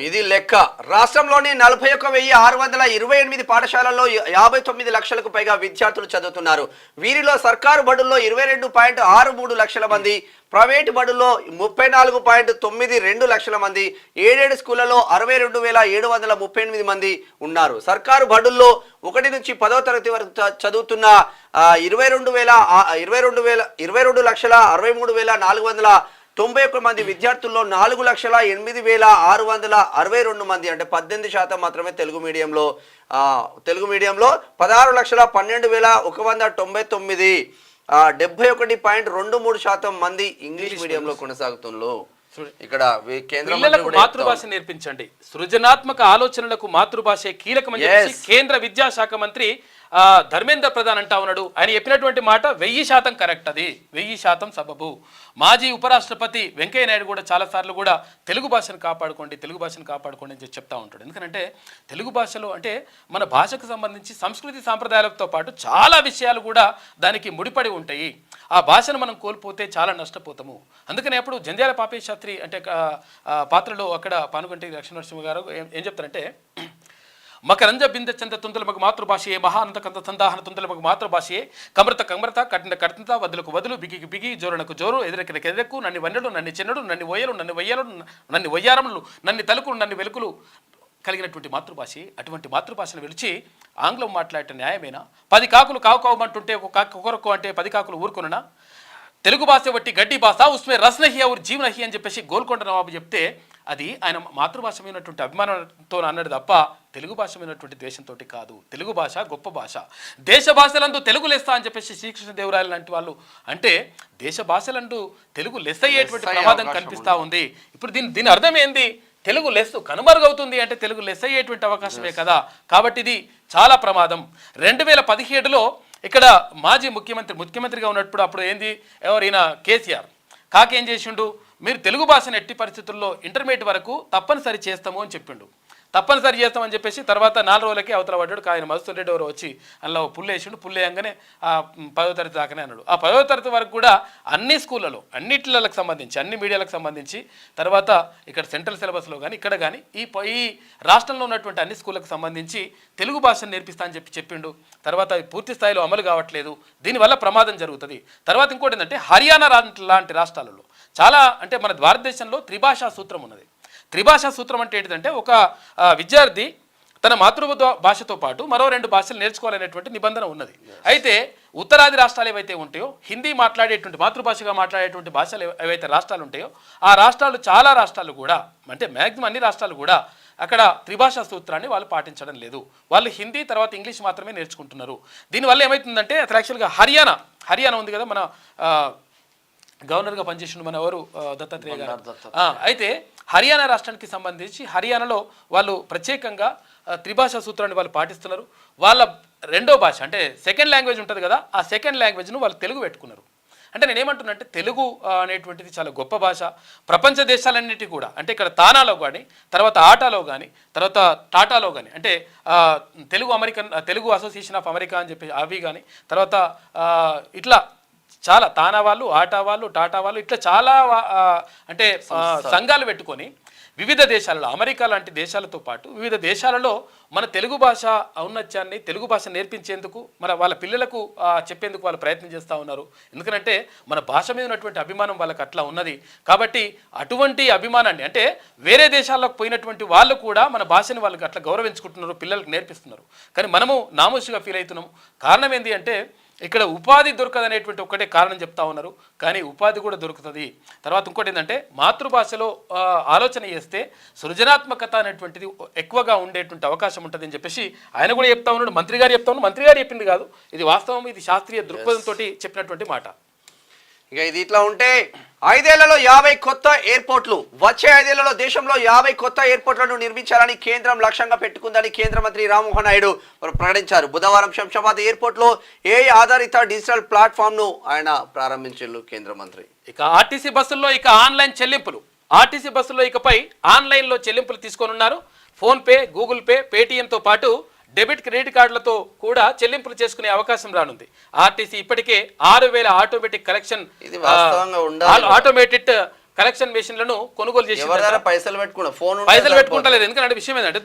ఇది లెక్క. రాష్ట్రంలోని 41,628 పాఠశాలల్లో 59 లక్షలకు పైగా విద్యార్థులు చదువుతున్నారు. వీరిలో సర్కారు బడుల్లో 22.63 లక్షల మంది, ప్రైవేటు బడుల్లో 34.92 లక్షల మంది, ఎయిడెడ్ స్కూళ్లలో 62,738 మంది ఉన్నారు. సర్కారు బడుల్లో 1 నుంచి 10వ తరగతి వరకు చదువుతున్న 22,63,491 మంది విద్యార్థుల్లో 4,08,662 మంది అంటే 18% మాత్రమే తెలుగు మీడియంలో 16,12,199 71.23% మంది ఇంగ్లీష్ మీడియంలో కొనసాగుతున్నారు. ఇక్కడ మాతృభాష నేర్పించండి, సృజనాత్మక ఆలోచనలకు మాతృభాషే కీలకమని చెప్పి కేంద్ర విద్యాశాఖ మంత్రి ధర్మేంద్ర ప్రధాన్ అంటా ఉన్నాడు. ఆయన చెప్పినటువంటి మాట 1000% కరెక్ట్, అది 1000% సబబు. మాజీ ఉపరాష్ట్రపతి వెంకయ్య నాయుడు కూడా చాలాసార్లు కూడా తెలుగు భాషను కాపాడుకోండి అని చెప్తా ఉంటాడు. ఎందుకంటే తెలుగు భాషలో అంటే మన భాషకు సంబంధించి సంస్కృతి సాంప్రదాయాలతో పాటు చాలా విషయాలు కూడా దానికి ముడిపడి ఉంటాయి. ఆ భాషను మనం కోల్పోతే చాలా నష్టపోతాము. అందుకని అప్పుడు జంధ్యాల పాపయ్య శాస్త్రి అంటే పాత్రలో అక్కడ పానుగంటి లక్ష్మీనరసింహ గారు ఏం చెప్తారంటే, మకరంజ బింద చంద తుందలమగు మాతృభాషయే, మహానంద కంద సందాహన తుందలమగు మాతృభాషయే, కమృత కఠిన వదులకు వదులు, బిగికి బిగి, జోరునకు జోరు, ఎదురెక్కు, నన్ను వన్నెడు, నన్ను చిన్నడు, నన్ను వయ్యలు, నన్ను వయ్యారములు, నన్ను తలుకులు, నన్ను వెలుకులు కలిగినటువంటి మాతృభాష. అటువంటి మాతృభాషను విలిచి ఆంగ్లం మాట్లాడటం న్యాయమేనా? 10 కాకులు కావుకావమంటుంటే ఒకరొక్క అంటే 10 కాకులు ఊరుకొననా? తెలుగు భాష బట్టి గడ్డి భాష, ఉస్మే రస్నహి ఔర్ జీవనహి అని చెప్పేసి గోల్కొండ నవాబు చెప్తే అది ఆయన మాతృభాష మీదటువంటి అభిమానంతో అన్నాడు తప్ప తెలుగు భాష మీదటువంటి ద్వేషంతో కాదు. తెలుగు భాష గొప్ప భాష, దేశ భాషలందు తెలుగు లెస్స అని చెప్పేసి శ్రీకృష్ణదేవరాయలు లాంటి వాళ్ళు అంటే దేశ భాషలందు తెలుగు లెస్ అయ్యేటువంటి ప్రమాదం కనిపిస్తూ ఉంది. ఇప్పుడు దీని అర్థం ఏంది? తెలుగు లెస్ కనుమరుగవుతుంది అంటే తెలుగు లెస్ అయ్యేటువంటి అవకాశమే కదా. కాబట్టి ఇది చాలా ప్రమాదం. 2017లో ఇక్కడ మాజీ ముఖ్యమంత్రిగా ఉన్నప్పుడు అప్పుడు ఏంది ఎవరైన కేసీఆర్ కాకేం చేసిండు, మీరు తెలుగు భాషను ఎట్టి పరిస్థితుల్లో ఇంటర్మీడియట్ వరకు తప్పనిసరి చేస్తాము అని చెప్పిండు. తప్పనిసరి చేస్తామని చెప్పేసి తర్వాత 4 రోజులకే అవతల పడ్డాడు. ఆయన మధుసూదన్ రెడ్డి ఎవరు వచ్చి అందులో పుల్లేసిండు. పుల్లేయంగానే 10వ తరగతి దాకానే అన్నాడు. ఆ 10వ తరగతి వరకు కూడా అన్ని స్కూళ్ళలో అన్నిట్లకు సంబంధించి అన్ని మీడియాలకు సంబంధించి తర్వాత ఇక్కడ సెంట్రల్ సిలబస్లో కానీ ఇక్కడ కానీ ఈ రాష్ట్రంలో ఉన్నటువంటి అన్ని స్కూళ్ళకు సంబంధించి తెలుగు భాషను నేర్పిస్తా అని చెప్పిండు. తర్వాత పూర్తి స్థాయిలో అమలు కావట్లేదు. దీనివల్ల ప్రమాదం జరుగుతుంది. తర్వాత ఇంకోటి ఏంటంటే హర్యానా లాంటి రాష్ట్రాలలో చాలా అంటే మన భారతదేశంలో త్రిభాషా సూత్రం ఉన్నది. త్రిభాషా సూత్రం అంటే ఏంటంటే ఒక విద్యార్థి తన మాతృభాషతో పాటు మరో 2 భాషలు నేర్చుకోవాలనేటువంటి నిబంధన ఉన్నది. అయితే ఉత్తరాది రాష్ట్రాలు ఏవైతే ఉంటాయో హిందీ మాట్లాడేటువంటి మాతృభాషగా మాట్లాడేటువంటి భాషలు ఏవైతే రాష్ట్రాలు ఉంటాయో ఆ రాష్ట్రాలు చాలా రాష్ట్రాలు కూడా అంటే మ్యాక్సిమం అన్ని రాష్ట్రాలు కూడా అక్కడ త్రిభాషా సూత్రాన్ని వాళ్ళు పాటించడం లేదు. వాళ్ళు హిందీ తర్వాత ఇంగ్లీష్ మాత్రమే నేర్చుకుంటున్నారు. దీనివల్ల ఏమవుతుందంటే అసలు యాక్చువల్గా హర్యానా ఉంది కదా, మన గవర్నర్గా పనిచేసిన మన ఎవరు దత్తాత్రేయ గారు. అయితే హర్యానా రాష్ట్రానికి సంబంధించి హర్యానాలో వాళ్ళు ప్రత్యేకంగా త్రిభాషా సూత్రాన్ని వాళ్ళు పాటిస్తున్నారు. వాళ్ళ 2వ భాష అంటే సెకండ్ లాంగ్వేజ్ ఉంటుంది కదా, ఆ సెకండ్ లాంగ్వేజ్ను వాళ్ళు తెలుగు పెట్టుకున్నారు. అంటే నేనేమంటున్నా అంటే తెలుగు అనేటువంటిది చాలా గొప్ప భాష. ప్రపంచ దేశాలన్నిటి కూడా అంటే ఇక్కడ తానాలో కానీ, తర్వాత ఆటాలో కానీ, తర్వాత టాటాలో కానీ, అంటే తెలుగు అసోసియేషన్ ఆఫ్ అమెరికా అని చెప్పి అవి కానీ, తర్వాత ఇట్లా చాలా తానా వాళ్ళు, ఆటా వాళ్ళు, టాటా వాళ్ళు, ఇట్లా చాలా అంటే సంఘాలు పెట్టుకొని వివిధ దేశాలలో, అమెరికా లాంటి దేశాలతో పాటు వివిధ దేశాలలో మన తెలుగు భాష ఔన్నత్యాన్ని, తెలుగు భాష నేర్పించేందుకు, మన వాళ్ళ పిల్లలకు చెప్పేందుకు వాళ్ళు ప్రయత్నం చేస్తూ ఉన్నారు. ఎందుకంటే మన భాష మీద ఉన్నటువంటి అభిమానం వాళ్ళకి అట్లా ఉన్నది. కాబట్టి అటువంటి అభిమానాన్ని అంటే వేరే దేశాలకు పోయినటువంటి వాళ్ళు కూడా మన భాషని వాళ్ళకి అట్లా గౌరవించుకుంటున్నారు, పిల్లలకు నేర్పిస్తున్నారు. కానీ మనము నామోషిగా ఫీల్ అవుతున్నాము. కారణం ఏంటి అంటే ఇక్కడ ఉపాధి దొరకదనేటువంటి ఒక్కటే కారణం చెప్తా ఉన్నారు. కానీ ఉపాధి కూడా దొరుకుతుంది. తర్వాత ఇంకోటి ఏంటంటే మాతృభాషలో ఆలోచన చేస్తే సృజనాత్మకత అనేటువంటిది ఎక్కువగా ఉండేటువంటి అవకాశం ఉంటుంది అని చెప్పేసి ఆయన కూడా చెప్తా ఉన్నాడు. మంత్రి గారు చెప్తా ఉన్నారు. మంత్రి గారు చెప్పింది కాదు, ఇది వాస్తవం, ఇది శాస్త్రీయ దృక్పథంతో చెప్పినటువంటి మాట. ఇక ఇది ఇట్లా ఉంటే 5 ఏళ్లలో 50 కొత్త ఎయిర్పోర్ట్లు, వచ్చే 5 ఏళ్లలో దేశంలో 50 కొత్త ఎయిర్పోర్ట్లను నిర్మించాలని కేంద్రం లక్ష్యంగా పెట్టుకుందని కేంద్ర మంత్రి రామ్మోహన్ నాయుడు ప్రకటించారు. బుధవారం శంషాబాద్ ఎయిర్పోర్ట్ లో AI ఆధారిత డిజిటల్ ప్లాట్ఫామ్ ను ఆయన ప్రారంభించారు కేంద్ర మంత్రి. ఇక ఆర్టీసీ బస్సుల్లో ఇక ఆన్లైన్ చెల్లింపులు, ఆర్టీసీ బస్సుల్లో ఇకపై ఆన్లైన్లో చెల్లింపులు తీసుకొని ఉన్నారు. ఫోన్పే, గూగుల్ పే, పేటీఎంతో పాటు డెబిట్ క్రెడిట్ కార్డులతో కూడా చెల్లింపులు చేసుకునే అవకాశం రానుంది. ఆర్టీసీ ఇప్పటికే 6000 ఆటోమేటిక్ కలెక్షన్ ఆటోమేటెడ్ కలెక్షన్ మెషిన్లను కొనుగోలు చేసి పైసలు పెట్టుకుంటలేదు. ఎందుకంటే విషయం ఏంటంటే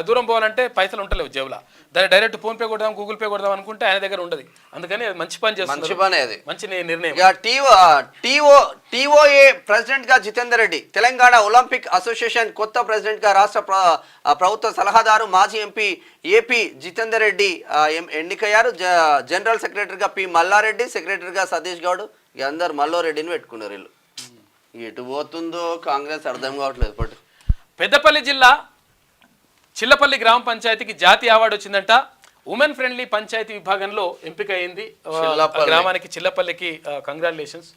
దూరం పోవాలంటే పైసలు ఉంటలేవు జేబులా. దాన్ని డైరెక్ట్ ఫోన్ పే కొడదాం, గూగుల్ పే కొడదాం అనుకుంటే ఆయన దగ్గర ఉండదు. అందుకని అది మంచి పని చేస్తుంది, మంచి నిర్ణయం. TOA ప్రెసిడెంట్ గా జితేందర్ రెడ్డి, తెలంగాణ ఒలింపిక్ అసోసియేషన్ కొత్త ప్రెసిడెంట్ గా రాష్ట్ర ప్రభుత్వ సలహాదారు మాజీ ఎంపీ ఏపీ జితేందర్ రెడ్డి ఎన్నికయ్యారు. జనరల్ సెక్రటరీగా పి మల్లారెడ్డి, సెక్రటరీగా సతీష్ గౌడ్, అందరు మల్లారెడ్డిని పెట్టుకున్నారు. వీళ్ళు ఎటు పోతుందో కాంగ్రెస్ అర్థం కావట్లేదు. పెద్దపల్లి జిల్లా చిల్లపల్లి గ్రామ పంచాయతీకి జాతీయ అవార్డు వచ్చిందంట. ఉమెన్ ఫ్రెండ్లీ పంచాయతీ విభాగంలో ఎంపిక అయింది. గ్రామానికి చిల్లపల్లికి కంగ్రాచులేషన్స్.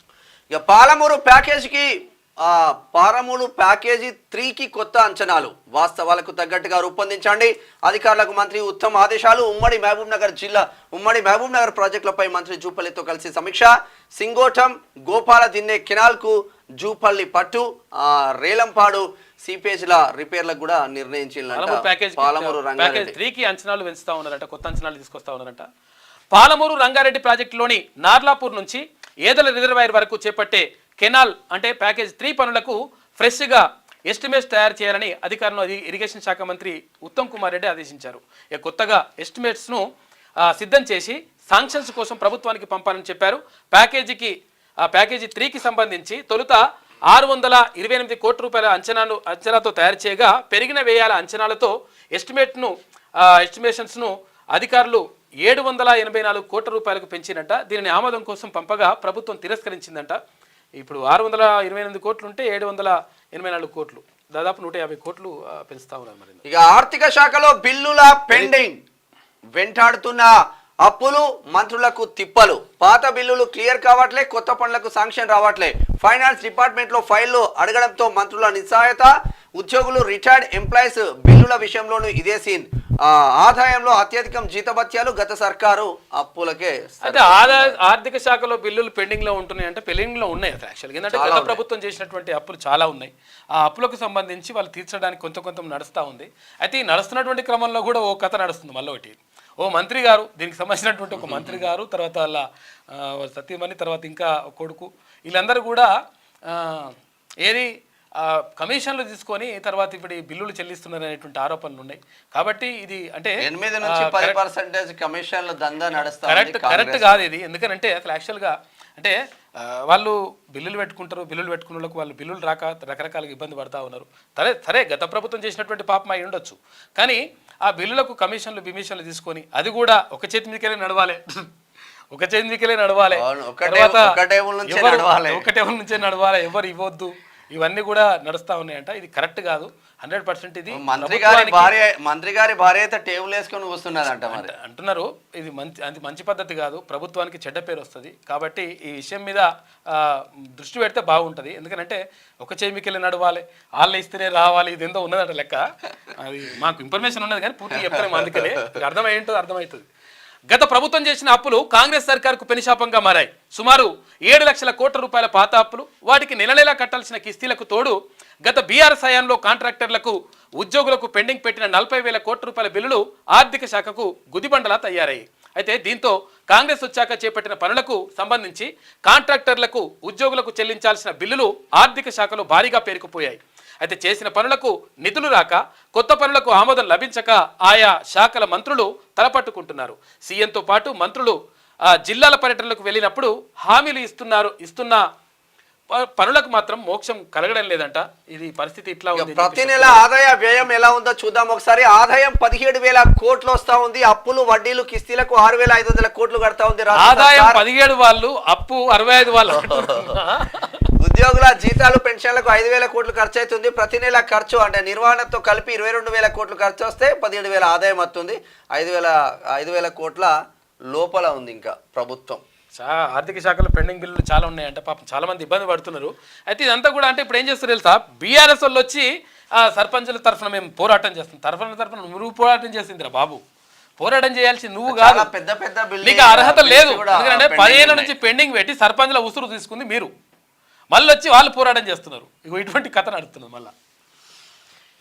ఇక పాలమూరు ప్యాకేజీ 3కి కొత్త అంచనాలు, వాస్తవాలకు తగ్గట్టుగా రూపొందించండి. అధికారులకు మంత్రి ఉత్తమ్ ఆదేశాలు. ఉమ్మడి మహబూబ్ నగర్ ప్రాజెక్టులపై మంత్రి జూపల్లితో కలిసి సమీక్ష. సింగోటం గోపాల దిన్నే కెనాల్ కు జూపల్లి పట్టు, రేలంపాడు సీపేజ్ల రిపేర్లకు కూడా నిర్ణయించారు. పాలమూరు రంగారెడ్డి 3కి అంచనాలు పెంచుతా ఉన్నారట, కొత్త అంచనాలు తీసుకొస్తా ఉన్నారట. పాలమూరు రంగారెడ్డి ప్రాజెక్టులోని నార్లాపూర్ నుంచి ఏదల రిజర్వాయర్ వరకు చేపట్టే కెనాల్ అంటే ప్యాకేజ్ 3 పనులకు ఫ్రెష్గా ఎస్టిమేట్స్ తయారు చేయాలని అధికారులను ఇరిగేషన్ శాఖ మంత్రి ఉత్తమ్ కుమార్ రెడ్డి ఆదేశించారు. ఇక కొత్తగా ఎస్టిమేట్స్ను సిద్ధం చేసి శాంక్షన్స్ కోసం ప్రభుత్వానికి పంపాలని చెప్పారు. ప్యాకేజీ 3కి సంబంధించి తొలుత 628 కోట్ల రూపాయల అంచనాతో తయారు చేయగా పెరిగిన వ్యయాల అంచనాలతో ఎస్టిమేషన్స్ను అధికారులు 784 కోట్ల రూపాయలకు పెంచినట్ట. దీనిని ఆమోదం కోసం పంపగా ప్రభుత్వం తిరస్కరించిందంట. ఇప్పుడు 628 కోట్లు ఉంటే 784 కోట్లు, దాదాపు 150 కోట్లు పెంచుతా ఉన్నారు. మరి ఇక ఆర్థిక శాఖలో బిల్లుల పెండింగ్, వెంటాడుతున్న అప్పులు, మంత్రులకు తిప్పలు. పాత బిల్లులు క్లియర్ కావట్లే, కొత్త పనులకు శాంక్షన్ రావట్లే. ఫైనాన్స్ డిపార్ట్మెంట్ లో ఫైళ్లు అడగడంతో మంత్రుల నిస్సహాయత. ఉద్యోగులు, రిటైర్డ్ ఎంప్లాయీస్ బిల్లుల విషయంలోనూ ఇదే సీన్. ఆదాయంలో అత్యధికం జీతభత్యాలు, గత సర్కారు అప్పులకే. అయితే ఆర్థిక శాఖలో బిల్లులు పెండింగ్ లో ఉంటున్నాయి అంటే పెండింగ్ లో ఉన్నాయి. యాక్చువల్గా ఏంటంటే గత ప్రభుత్వం చేసినటువంటి అప్పులు చాలా ఉన్నాయి. ఆ అప్పులకు సంబంధించి వాళ్ళు తీర్చడానికి కొంత నడుస్తూ ఉంది. అయితే ఈ నడుస్తున్నటువంటి క్రమంలో కూడా ఓ కథ నడుస్తుంది. మళ్ళీ ఒకటి, ఓ మంత్రి గారు, దీనికి సంబంధించినటువంటి ఒక మంత్రి గారు, తర్వాత వాళ్ళ సతీమణి, తర్వాత ఇంకా కొడుకు, వీళ్ళందరూ కూడా కమిషన్లు తీసుకొని తర్వాత ఇప్పుడు ఈ బిల్లులు చెల్లిస్తున్నారు అనేటువంటి ఆరోపణలు ఉన్నాయి. కాబట్టి ఇది అంటే 8 నుంచి 10% కమిషన్ల దందా నడుస్తుంది. కరెక్ట్ కాదు ఇది. ఎందుకంటే అసలు యాక్చువల్గా అంటే వాళ్ళు బిల్లులు పెట్టుకుంటారు, బిల్లులు పెట్టుకున్న వాళ్ళకు వాళ్ళు బిల్లులు రాక రకరకాలుగా ఇబ్బంది పడతా ఉన్నారు. సరే గత ప్రభుత్వం చేసినటువంటి పాపం అయి ఉండొచ్చు. కానీ ఆ బిల్లులకు కమిషన్లు తీసుకొని అది కూడా ఒక చేతి మీదకెళ్ళి నడవాలి, ఒక చేతి మీదకెళ్ళి నడవాలి, ఒక టేబుల్ నుంచే నడవాలి, ఎవరు ఇవ్వద్దు, ఇవన్నీ కూడా నడుస్తా ఉన్నాయంట. ఇది కరెక్ట్ కాదు, 100% ఇది. మంత్రి గారి భార్య అయితే టేబుల్ వేసుకొని కూర్చున్నదంట అంటున్నారు. ఇది మంచి పద్ధతి కాదు, ప్రభుత్వానికి చెడ్డ పేరు వస్తుంది. కాబట్టి ఈ విషయం మీద దృష్టి పెడితే బాగుంటుంది. ఎందుకంటే ఒక చేమికెళ్ళి నడవాలి, వాళ్ళు ఇస్తేనే రావాలి, ఇది ఎంతో ఉన్నదంట లెక్క. అది మాకు ఇన్ఫర్మేషన్ ఉన్నది కానీ పూర్తిగా చెప్తాను, అందుకనే అర్థమవుతుంది. గత ప్రభుత్వం చేసిన అప్పులు కాంగ్రెస్ సర్కార్కు పెనుశాపంగా మారాయి. సుమారు 7 లక్షల కోట్ల రూపాయల పాత అప్పులు, వాటికి నెల నెలా కట్టాల్సిన కిస్తీలకు తోడు గత బీఆర్ఎస్ హయాంలో కాంట్రాక్టర్లకు ఉద్యోగులకు పెండింగ్ పెట్టిన 40,000 కోట్ల రూపాయల బిల్లులు ఆర్థిక శాఖకు గుదిబండలా తయారయ్యాయి. అయితే దీంతో కాంగ్రెస్ వచ్చాక చేపట్టిన పనులకు సంబంధించి కాంట్రాక్టర్లకు ఉద్యోగులకు చెల్లించాల్సిన బిల్లులు ఆర్థిక శాఖలో భారీగా పేరుకుపోయాయి. అయితే చేసిన పనులకు నిధులు రాక కొత్త పనులకు ఆమోదం లభించక ఆయా శాఖల మంత్రులు తలపట్టుకుంటున్నారు. సీఎంతో పాటు మంత్రులు జిల్లాల పర్యటనలకు వెళ్ళినప్పుడు హామీలు ఇస్తున్న పనులకు మాత్రం మోక్షం కలగడం లేదంట. ఇది పరిస్థితి ఇట్లా ఉంది. ప్రతి నెల ఆదాయ వ్యయం ఎలా ఉందో చూద్దాం ఒకసారి. ఆదాయం 17,000 కోట్లు వస్తా ఉంది, అప్పులు వడ్డీలు కిస్తీలకు 6,500 కోట్లు కడతా ఉంది. ఆదాయం 17 వాళ్ళు, అప్పు 65 వాళ్ళు. ఉద్యోగుల జీతాలు పెన్షన్లకు 5,000 కోట్లు ఖర్చు అవుతుంది. ప్రతి నెల ఖర్చు అంటే నిర్వహణతో కలిపి 22,000 కోట్లు ఖర్చు వస్తే 17,000 ఆదాయం వస్తుంది. 5,000 కోట్ల లోపల ఉంది ఇంకా ప్రభుత్వం. ఆర్థిక శాఖలో పెండింగ్ బిల్లులు చాలా ఉన్నాయంట. పాపం చాలా మంది ఇబ్బంది పడుతున్నారు. అయితే ఇదంతా కూడా అంటే ఇప్పుడు ఏం చేస్తారు తెలుసా, బీఆర్ఎస్ వాళ్ళు వచ్చి సర్పంచుల తరఫున మేము పోరాటం చేస్తాం. తరఫున నువ్వు పోరాటం చేసిందిరా బాబు, పోరాటం చేయాల్సి నువ్వు కాదు, పెద్ద పెద్ద నీకు అర్హత లేదు. ఎందుకంటే 10 ఏళ్ల నుంచి పెండింగ్ పెట్టి సర్పంచుల ఉసురు తీసుకుంది మీరు, మళ్ళీ వచ్చి వాళ్ళు పోరాటం చేస్తున్నారు. ఇగో ఇటువంటి కథ నడుస్తున్నారు మళ్ళీ.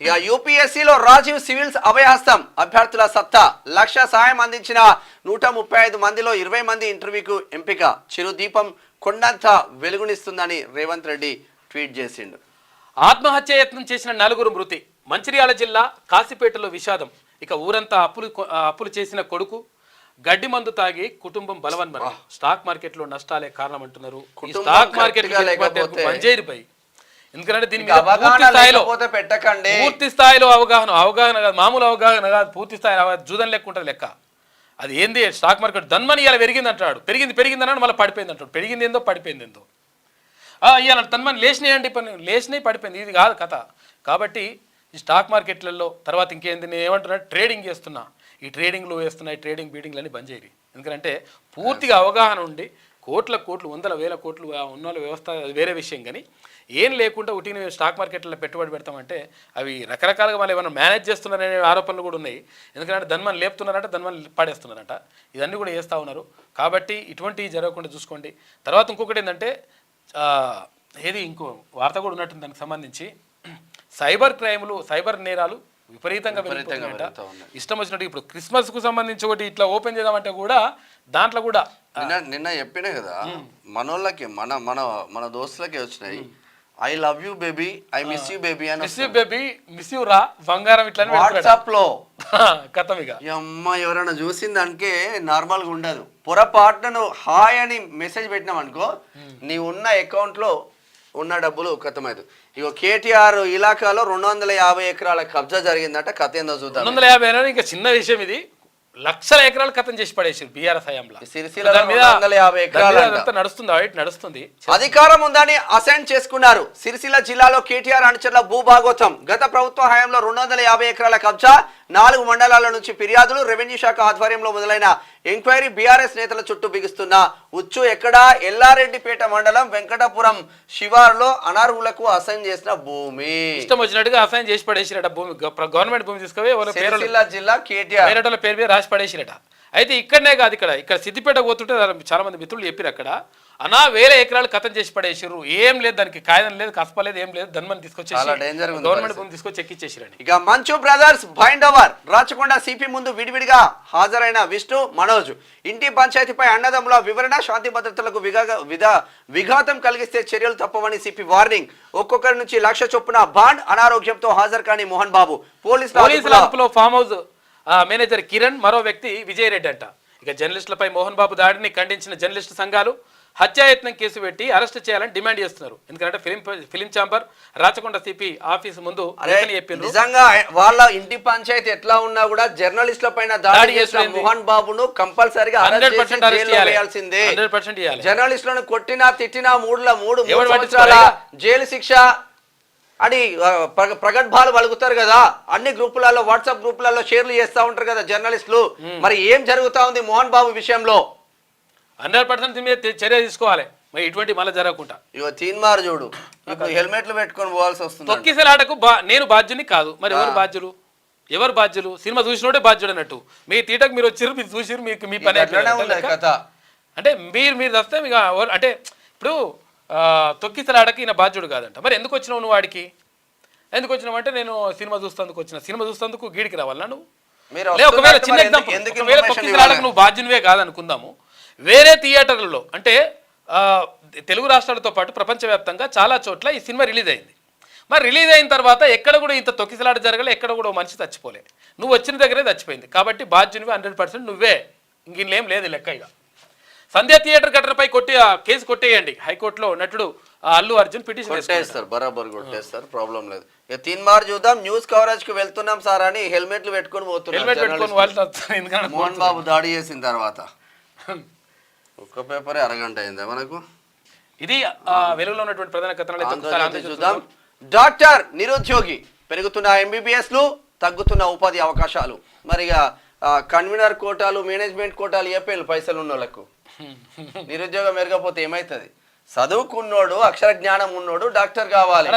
ఇక యూపీఎస్సీలో రాజీవ్ సివిల్స్ అభయహస్తం, అభ్యర్థుల సత్తా. 1,00,000 సాయం అందించిన 135 మందిలో 20 మంది ఇంటర్వ్యూకు ఎంపిక. చిరుదీపం కొండంత వెలుగునిస్తుందని రేవంత్ రెడ్డి ట్వీట్ చేసిండు. ఆత్మహత్య యత్నం చేసిన 4 మృతి. మంచిర్యాల జిల్లా కాశీపేటలో విషాదం. ఇక ఊరంతా అప్పులు చేసిన కొడుకు గడ్డి మందు తాగి కుటుంబం బలవన్మరణం. స్టాక్ మార్కెట్లో నష్టాలే కారణం అంటున్నారు. స్టాక్ మార్కెట్ బంజేరిపై, ఎందుకంటే దీని మీద పూర్తి స్థాయిలో అవగాహన కాదు, మామూలు అవగాహన కాదు, పూర్తి స్థాయి జూదం లెక్కుంటుంది లెక్క. అది ఏంది స్టాక్ మార్కెట్ ధన్మని ఇలా పెరిగింది అంటాడు, పెరిగింది అన్నాడు, మళ్ళీ పడిపోయింది అంటాడు. పెరిగింది ఏందో పడిపోయింది ఏందో. ఇవాళ ధన్మని లేచినాయండి, లేచినాయి పడిపోయింది, ఇది కాదు కథ. కాబట్టి ఈ స్టాక్ మార్కెట్లలో తర్వాత ఇంకేంది, నేను ఏమంటున్నా ట్రేడింగ్ చేస్తున్నా, ఈ ట్రేడింగ్లు వేస్తున్నా, ఈ ట్రేడింగ్ బీటింగ్లు అన్నీ బంద్ చేయరు. ఎందుకంటే పూర్తిగా అవగాహన ఉండి కోట్ల కోట్లు 100,000 కోట్లు ఉన్న వ్యవస్థ వేరే విషయం. కానీ ఏం లేకుండా ఉట్టిని స్టాక్ మార్కెట్లో పెట్టుబడి పెడతామంటే అవి రకరకాలుగా వాళ్ళు ఏమైనా మేనేజ్ చేస్తున్నారనే ఆరోపణలు కూడా ఉన్నాయి. ఎందుకంటే ధన్మని లేపుతున్నారంట, ధన్మని పడేస్తున్నారంట, ఇవన్నీ కూడా చేస్తూ ఉన్నారు. కాబట్టి ఇటువంటివి జరగకుండా చూసుకోండి. తర్వాత ఇంకొకటి ఏంటంటే ఇంకో వార్త కూడా ఉన్నట్టుంది దానికి సంబంధించి. సైబర్ క్రైములు, సైబర్ నేరాలు విపరీతంగా ఇష్టం వచ్చినట్టు. ఇప్పుడు క్రిస్మస్ కు సంబంధించి ఒకటి ఇట్లా ఓపెన్ చేద్దామంటే కూడా దాంట్లో కూడా నిన్న చెప్పినా కదా, మనోళ్ళకి మన దోస్తులకి వచ్చినాయి, I love you baby, I miss you baby అని. Miss you baby, miss you రా బంగారం, ఇట్లా వాట్సాప్ లో కథం. ఇక అమ్మ ఎవరైనా చూసిన దానికే నార్మల్ గా ఉండదు. పొరపాటును హాయ్ అని మెసేజ్ పెట్టినాం అనుకో, నీ ఉన్న అకౌంట్ లో ఉన్న డబ్బులు కథమైదు. ఇగో కేటీఆర్ ఇలాకాలో 250 ఎకరాల కబ్జా జరిగిందట. కథ ఏందో చూద్దాం. 250 ఇంకా చిన్న విషయం, ఇది లక్షల ఎకరాలు కథం చేసి పడేసారు బీఆర్ఎస్ హయాంలో. నడుస్తుంది. అధికారం ఉందని అసైన్ చేసుకున్నారు. సిరిసిల్ల జిల్లాలో కేటీఆర్ అనుచరుల భూభాగోత్వం. గత ప్రభుత్వ హయాంలో 250 ఎకరాల కబ్జా, 4 మండలాల నుంచి ఫిర్యాదులు. రెవెన్యూ శాఖ ఆధ్వర్యంలో మొదలైన ఎంక్వైరీ. బీఆర్ఎస్ నేతల చుట్టూ బిగుస్తున్న ఉచ్చు ఎక్కడా? ఎల్లారెడ్డిపేట మండలం వెంకటపురం శివారులో అనర్హులకు అసైన్ చేసిన భూమి. ఇష్టం వచ్చినట్టుగా అసైన్ చేసి పడేసిరట భూమి. గవర్నమెంట్ భూమి తీసుకుపోయి సిరిసిల్ల జిల్లా కేటీఆర్ పేరు మీద రాసి పడేసిరట. అయితే ఇక్కడనే కాదు, ఇక్కడ సిద్దిపేట పోతుంటే చాలా మంది మిత్రులు చెప్పారు, అక్కడ వేల ఎకరాలు కథం చేసి పడేసారు. ఏం లేదు, దానికి కాగితం లేదు, కసపలేదు, ఏం లేదు. ధన్మని తీసుకొచ్చేసి గవర్నమెంట్ భూమి తీసుకొచ్చి ఎక్కిచ్చేసిరండి. ఇక మంచు brothers bind over. Rachakonda CP ముందు విడివిడిగా హాజరైన విష్ణు, మనోజ్. ఇంటి పంచాయతీపై అన్నదమ్ముల వివరణ. శాంతి భద్రతలకు విఘాతం కలిగిస్తే చర్యలు తప్పవని సిపి వార్నింగ్. ఒక్కొక్కరి నుంచి 1,00,000 చొప్పున బాండ్. అనారోగ్యంతో హాజరు కాని మోహన్ బాబు. పోలీసుల అదుపులో ఫామ్ హౌస్ మేనేజర్ కిరణ్, మరో వ్యక్తి విజయ్ రెడ్డి అంట. ఇక జర్నలిస్టులపై మోహన్ బాబు దాడిని ఖండించిన జర్నలిస్టు సంఘాలు హత్యాయత్నం కేసు పెట్టి అరెస్ట్ చేయాలని డిమాండ్ చేస్తున్నారు. ఎందుకంటే film chamber Rachakonda CP office ముందు నిజంగా వాళ్ళ ఇంటి పంచాయతీ ఎట్లా ఉన్నా కూడా జర్నలిస్టుల పైన దాడి చేసిన మోహన్ బాబును కంపల్సరీగా 100% జర్నలిస్టులను కొట్టినా తిట్టినా 3 సంవత్సరాల జైలు శిక్ష అని ప్రగల్భాలు పలుకుతారు కదా. అన్ని గ్రూపులలో, వాట్సాప్ గ్రూపులలో షేర్లు చేస్తూ ఉంటారు కదా జర్నలిస్టులు. మరి ఏం జరుగుతా ఉంది మోహన్ బాబు విషయంలో? 100% మీద చర్య తీసుకోవాలి, మరి ఇటువంటి మళ్ళీ జరగకుండా. ఇగో తీన్మార్ చూడు, ఇప్పుడు హెల్మెట్లు పెట్టుకొని పోవాల్సి వస్తుంది. తొక్కిసలాటకు నేను బాధ్యుని కాదు, మరి ఎవరు బాధ్యులు? సినిమా చూసినోడే బాధ్యుడు అన్నట్టు. మీ తీటకు మీరు వచ్చారు, మీరు చూసారు, మీకు మీ పని కథ అంటే మీరు వస్తే మీకు అంటే ఇప్పుడు తొక్కిసలాడకి ఈయన బాధ్యుడు కాదంట. మరి ఎందుకు వచ్చినావు నువ్వు వాడికి? ఎందుకు వచ్చినావు అంటే నేను సినిమా చూస్తేందుకు వచ్చిన. సినిమా చూస్తేందుకు గీడికి రావాలా నువ్వు? ఒకవేళ చిన్న ఎగ్జాంపుల్, ఒకవేళ తొక్కిసలాడకు నువ్వు బాధ్యునివే కాదనుకుందాము, వేరే థియేటర్లలో అంటే తెలుగు రాష్ట్రాలతో పాటు ప్రపంచవ్యాప్తంగా చాలా చోట్ల ఈ సినిమా రిలీజ్ అయింది. మరి రిలీజ్ అయిన తర్వాత ఎక్కడ కూడా ఇంత తొక్కిసలాట జరగలే, ఎక్కడ కూడా మనిషి చచ్చిపోలే. నువ్వు వచ్చిన దగ్గరే చచ్చిపోయింది కాబట్టి బాధ్యునివి 100% నువ్వే, ఇంకేం లేదు లెక్క. ఇక సంధ్య థియేటర్ ఘటనపై కేసు కొట్టేయండి. హైకోర్టులో నటుడు అల్లు అర్జున్ పిటిషన్ కొట్టేస్తారు, బరాబర్ కొట్టేస్తారు, ప్రాబ్లం లేదు. ఇక తీన్మార్ చూద్దాం. న్యూస్ కవరేజ్ కి వెళ్తున్నాం సార్ అని హెల్మెట్లు పెట్టుకొని పోతున్నారు. మోహన్ బాబు దాడి చేసిన తర్వాత ఒక్క పేపరే అరగంట అయిందా మనకు? ఇది వెలుగులో ఉన్నటువంటి ప్రధాన కథనాలు చూద్దాం. డాక్టర్ నిరుద్యోగి, పెరుగుతున్న MBBS లు, తగ్గుతున్న ఉపాధి అవకాశాలు. మరిగా కన్వీనర్ కోటాలు, మేనేజ్మెంట్ కోటాలు ఏపీలు పైసలు ఉన్న వాళ్ళకు నిరుద్యోగం మెరగపోతే ఏమైతుంది? చదువుకున్నోడు, అక్షర జ్ఞానం ఉన్నోడు డాక్టర్ కావాలి,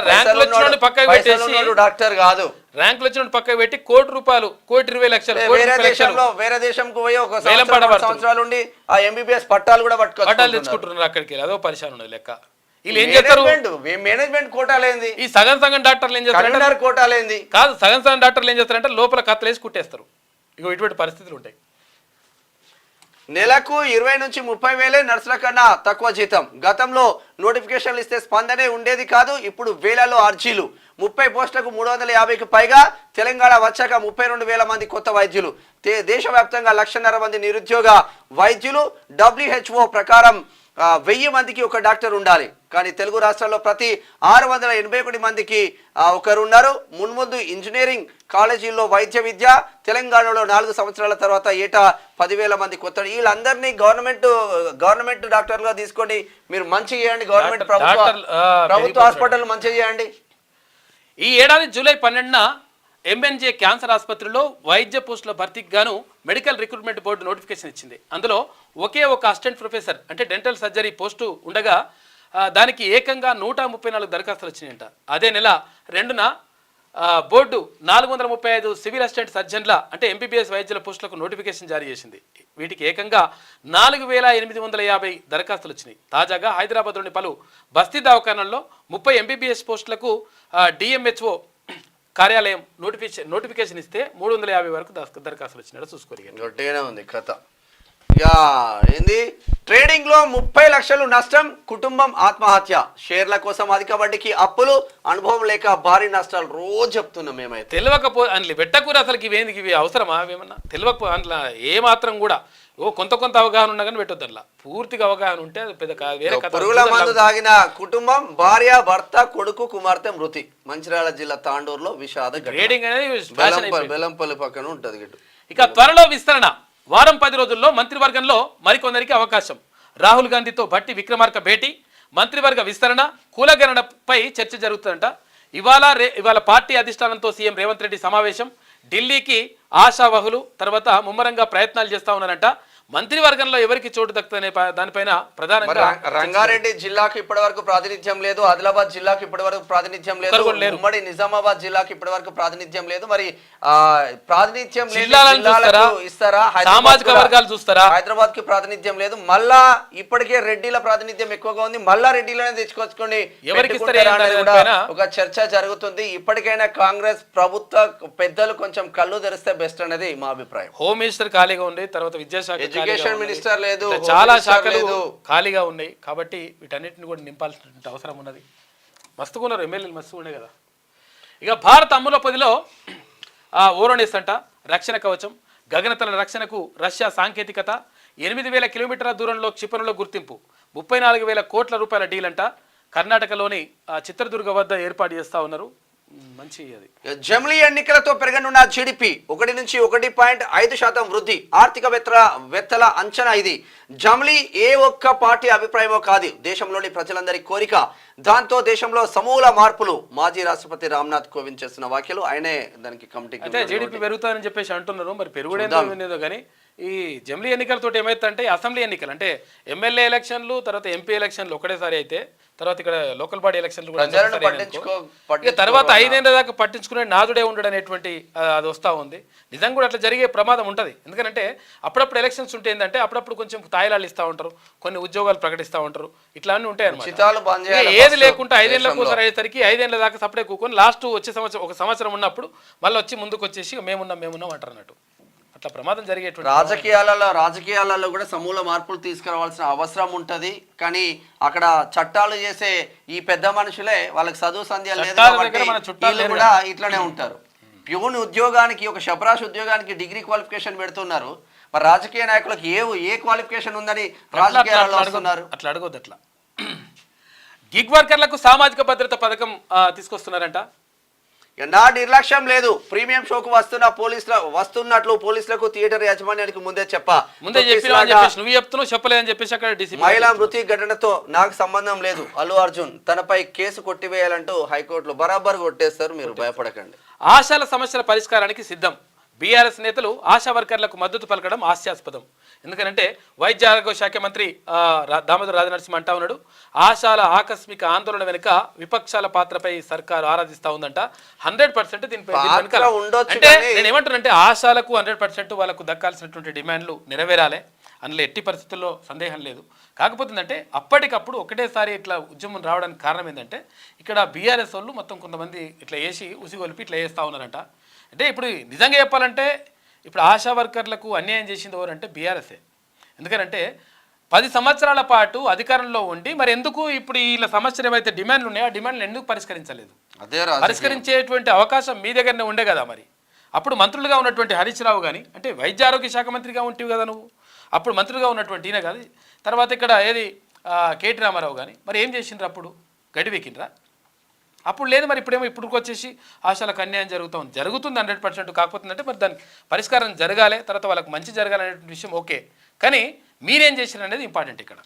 డాక్టర్ కాదు. ర్యాంకులు వచ్చిన పక్క పెట్టి ₹1,00,00,000, ₹1,20,00,000 వేరే దేశంకి పోయి ఒక సంవత్సరాలు ఉండి ఆ MBBS పట్టాలు కూడా పట్టాలు తెచ్చుకుంటున్నారు అక్కడికి. అదో పరిశాన్ ఉన్నది లెక్క. వీళ్ళు ఏం చేస్తారు? మేనేజ్మెంట్ కోటాలేంది, ఈ సగం డాక్టర్లు ఏం చేస్తారు? కోటాలేంది కాదు, సగం డాక్టర్లు ఏం చేస్తారంటే లోపల కత్తలేసి కుట్టేస్తారు. ఇగో ఇటువంటి పరిస్థితులు ఉంటాయి. నెలకు 20 నుంచి 30 వేలే నర్సుల కన్నా తక్కువ జీతం. గతంలో నోటిఫికేషన్లు ఇస్తే స్పందనే ఉండేది కాదు, ఇప్పుడు వేలలో అర్జీలు. 30 పోస్టులకు 350కి పైగా. తెలంగాణ వచ్చాక 32,000 మంది కొత్త వైద్యులు. దేశవ్యాప్తంగా 1,50,000 మంది నిరుద్యోగ వైద్యులు. WHO ప్రకారం 1000 మందికి ఒక డాక్టర్ ఉండాలి. కానీ తెలుగు రాష్ట్రాల్లో ప్రతి 681 మందికి ఒకరు ఉన్నారు. మున్ముందు ఇంజనీరింగ్ కాలేజీల్లో వైద్య విద్య. తెలంగాణలో 4 సంవత్సరాల తర్వాత ఏటా 10,000 మంది కొత్త. వీళ్ళందరినీ గవర్నమెంట్ డాక్టర్లుగా తీసుకొని మీరు మంచి చేయండి. గవర్నమెంట్ ప్రభుత్వ హాస్పిటల్ మంచి చేయండి. ఈ ఏడాది జూలై 12న MNJ క్యాన్సర్ ఆసుపత్రిలో వైద్య పోస్టుల భర్తీకి గాను మెడికల్ రిక్రూట్మెంట్ బోర్డు నోటిఫికేషన్ ఇచ్చింది. అందులో ఒకే ఒక అసిస్టెంట్ ప్రొఫెసర్ అంటే డెంటల్ సర్జరీ పోస్టు ఉండగా దానికి ఏకంగా 134 దరఖాస్తులు వచ్చినాయంట. అదే నెల 2న బోర్డు 435 సివిల్ అసిస్టెంట్ సర్జన్ల అంటే MBBS వైద్యుల పోస్టులకు నోటిఫికేషన్ జారీ చేసింది. వీటికి ఏకంగా 4,850 దరఖాస్తులు వచ్చినాయి. తాజాగా హైదరాబాద్లోని పలు బస్తీ దవాఖానాల్లో 30 MBBS పోస్టులకు DMHO కార్యాలయం నోటిఫికేషన్ ఇస్తే 350 వరకు దరఖాస్తులు వచ్చినట్టు చూసుకోవాలి. ఉంది కథ. ఇక ఏంది? ట్రేడింగ్ లో 30 లక్షలు నష్టం, కుటుంబం ఆత్మహత్య. షేర్ల కోసం అధిక వడ్డీకి అప్పులు, అనుభవం లేక భారీ నష్టాలు. రోజు చెప్తున్నాం మేమైతే. తెలియకపో అందులో పెట్టకూర అసలు ఇవి అవసరమా? ఏమన్నా తెలియకపో అందులో ఏ మాత్రం కూడా కొంత అవగాహన ఉన్నా కానీ పెట్టొద్దు. అందులో పూర్తిగా అవగాహన ఉంటే పెద్ద వేరే పురుగుల మందు తాగిన కుటుంబం, భార్య, భర్త, కొడుకు, కుమార్తె మృతి. మంచిర్యాల జిల్లా తాండూరులో విషాద. ట్రేడింగ్ అనేది బెల్లంపల్లి పక్కన ఉంటది. ఇక త్వరలో విస్తరణ. వారం 10 రోజుల్లో మంత్రివర్గంలో మరికొందరికి అవకాశం. రాహుల్ గాంధీతో భట్టి విక్రమార్క భేటీ, మంత్రివర్గ విస్తరణ, కులగణనపై చర్చ జరుగుతుందంట. ఇవాళ పార్టీ అధిష్టానంతో సీఎం రేవంత్ రెడ్డి సమావేశం. ఢిల్లీకి ఆశావహులు తర్వాత ముమ్మరంగా ప్రయత్నాలు చేస్తా ఉన్నారంట. మంత్రివర్గంలో ఎవరికి చోటు దక్కుతుందనే దానిపైన ప్రధానంగా రంగారెడ్డి జిల్లాకు ఇప్పటి వరకు ప్రాతినిధ్యం లేదు, ఆదిలాబాద్ జిల్లాకు ఇప్పటి వరకు ప్రాతినిధ్యం లేదు, ఉమ్మడి నిజామాబాద్ జిల్లాకు ఇప్పటి వరకు ప్రాతినిధ్యం లేదు. మరి ప్రాతినిధ్యం ఇస్తారా? సామాజిక వర్గాలు చూస్తారా? హైదరాబాద్ కి ప్రాతినిధ్యం లేదు. మళ్ళా ఇప్పటికే రెడ్డిల ప్రాతినిధ్యం ఎక్కువగా ఉంది, మళ్ళా రెడ్డిలోనే తెచ్చుకొచ్చుకోండి ఎవరికి ఒక చర్చ జరుగుతుంది. ఇప్పటికైనా కాంగ్రెస్ ప్రభుత్వ పెద్దలు కొంచెం కళ్ళు తెరిస్తే బెస్ట్ అనేది మా అభిప్రాయం. హోమ్ మినిస్టర్ ఖాళీగా ఉంది, తర్వాత విద్యాశాఖ, ఎడ్యుకేషన్ మినిస్టర్ లేదు, చాలా శాఖలు ఖాళీగా ఉన్నాయి. కాబట్టి వీటన్నిటిని కూడా నింపాల్సిన అవసరం ఉన్నది. మస్తుగా ఉన్నారు ఎమ్మెల్యేలు, మస్తుగా ఉన్నాయి కదా. ఇక భారత్ అమ్ముల పొదిలో ఓరోనెస్ అంట, రక్షణ కవచం, గగనతల రక్షణకు రష్యా సాంకేతికత, 8,000 కిలోమీటర్ల దూరంలో క్షిపణుల గుర్తింపు, 34,000 కోట్ల రూపాయల డీల్ అంట. కర్ణాటకలోని చిత్రదుర్గ వద్ద ఏర్పాటు చేస్తా ఉన్నారు. మంచి అది. జమిలీ ఎన్నికలతో పెరగనున్న GDP 1 నుంచి 1.5% వృద్ధి. ఆర్థికవేత్తల అంచనా ఇది. జమిలీ ఏ ఒక్క పార్టీ అభిప్రాయమో కాదు, దేశంలోని ప్రజలందరి కోరిక. దాంతో దేశంలో సమూల మార్పులు. మాజీ రాష్ట్రపతి రామ్నాథ్ కోవింద్ చేస్తున్న వ్యాఖ్యలు. ఆయనే దానికి కమిటీ GDP పెరుగుతారని చెప్పేసి అంటున్నారు. మరి పెరుగుడేదో కానీ ఈ జమిలీ ఎన్నికలతో ఏమైతుందంటే అసెంబ్లీ ఎన్నికలు అంటే ఎమ్మెల్యే ఎలక్షన్లు తర్వాత ఎంపీ ఎలక్షన్లు ఒకటేసారి అయితే తర్వాత ఇక్కడ లోకల్ బాడీ ఎలక్షన్లు కూడా ఇక తర్వాత 5 ఏళ్ల దాకా పట్టించుకునే నాదుడే ఉండడు అనేటువంటి అది వస్తూ ఉంది. నిజంగా కూడా అట్లా జరిగే ప్రమాదం ఉంటుంది. ఎందుకంటే అప్పుడప్పుడు ఎలక్షన్స్ ఉంటే ఏంటంటే అప్పుడప్పుడు కొంచెం తాయిలాలు ఇస్తూ ఉంటారు, కొన్ని ఉద్యోగాలు ప్రకటిస్తూ ఉంటారు, ఇట్లా అన్నీ ఉంటాయి అన్నమాట. ఏది లేకుండా 5 ఏళ్ళకు ఒకసారి అయ్యేసరికి 5 ఏళ్ల దాకా సపరేట్ కూకొని లాస్ట్ వచ్చే సంవత్సరం ఒక సంవత్సరం ఉన్నప్పుడు మళ్ళీ వచ్చి ముందుకు వచ్చేసి మేమున్నాం అంటారు అన్నట్టు. అట్లా ప్రమాదం జరిగేటువంటి రాజకీయాలలో కూడా సమూల మార్పులు తీసుకురావాల్సిన అవసరం ఉంటది. కానీ అక్కడ చట్టాలు చేసే ఈ పెద్ద మనుషులే వాళ్ళకి చదువు సంధ్య లేదు కాబట్టి కూడా ఇట్లానే ఉంటారు. ప్యూన్ ఉద్యోగానికి ఒక శబరాష్ ఉద్యోగానికి డిగ్రీ క్వాలిఫికేషన్ పెడుతున్నారు. మరి రాజకీయ నాయకులకు ఏ క్వాలిఫికేషన్ ఉందని రాజకీయాలలో వస్తున్నారు. అట్లా అడగొద్దు. అట్లా గిగ్ వర్కర్లకు సామాజిక భద్రత పథకం తీసుకొస్తున్నారంట. నా నిర్లక్ష్యం లేదు. ప్రీమియం షోకు వస్తున్నట్లు పోలీసులకు థియేటర్ యాజమాన్యానికి ముందే నువ్వు చెప్తున్నావు చెప్పలేదని చెప్పేసి అక్కడ మహిళా మృతి ఘటనతో నాకు సంబంధం లేదు. అల్లు అర్జున్ తనపై కేసు కొట్టివేయాలంటూ హైకోర్టులో బరాబర్ కొట్టేస్తారు. మీరు భయపడకండి. ఆశాల సమస్యల పరిష్కారానికి సిద్ధం. బీఆర్ఎస్ నేతలు ఆశా వర్కర్లకు మద్దతు పలకడం హాస్యాస్పదం. ఎందుకంటే వైద్య ఆరోగ్య శాఖ మంత్రి దామోదర రాజనరసింహ అంటా ఉన్నాడు, ఆశాల ఆకస్మిక ఆందోళన వెనుక విపక్షాల పాత్రపై సర్కారు ఆరాధిస్తూ ఉందంట. 100% దీనిపై అంటే నేను ఏమంటానంటే ఆశాలకు 100% వాళ్ళకు దక్కాల్సినటువంటి డిమాండ్లు నెరవేరాలి, అందులో ఎట్టి పరిస్థితుల్లో సందేహం లేదు. కాకపోతే ఏంటంటే అప్పటికప్పుడు ఒకటేసారి ఇట్లా ఉద్యమం రావడానికి కారణం ఏంటంటే ఇక్కడ బీఆర్ఎస్ వాళ్ళు మొత్తం కొంతమంది ఇట్లా వేసి ఉసిగొలిపి ఇట్లా వేస్తూ ఉన్నారంట. అంటే ఇప్పుడు నిజంగా చెప్పాలంటే ఇప్పుడు ఆశా వర్కర్లకు అన్యాయం చేసింది ఎవరంటే బీఆర్ఎస్ఏ. ఎందుకంటే 10 సంవత్సరాల పాటు అధికారంలో ఉండి మరి ఎందుకు ఇప్పుడు వీళ్ళ సమస్యలు ఏవైతే డిమాండ్లు ఉన్నాయో ఆ డిమాండ్లు ఎందుకు పరిష్కరించలేదు? పరిష్కరించేటువంటి అవకాశం మీ దగ్గరనే ఉండే కదా. మరి అప్పుడు మంత్రులుగా ఉన్నటువంటి హరీష్ రావు కానీ అంటే వైద్య ఆరోగ్య శాఖ మంత్రిగా ఉంటివి కదా నువ్వు, అప్పుడు మంత్రులుగా ఉన్నటువంటి ఈయన కాదు. తర్వాత ఇక్కడ ఏది కేటీ రామారావు కానీ మరి ఏం చేసిండ్రు? అప్పుడు గడివెక్కిండ్రా? అప్పుడు లేదు. మరి ఇప్పుడేమో ఇప్పుడుకి వచ్చేసి ఆశలకు అన్యాయం జరుగుతుంది 100%. కాకపోతే అంటే మరి దానికి పరిష్కారం జరగాలి, తర్వాత వాళ్ళకి మంచి జరగాలనే విషయం ఓకే, కానీ మీరేం చేశారు అనేది ఇంపార్టెంట్ ఇక్కడ.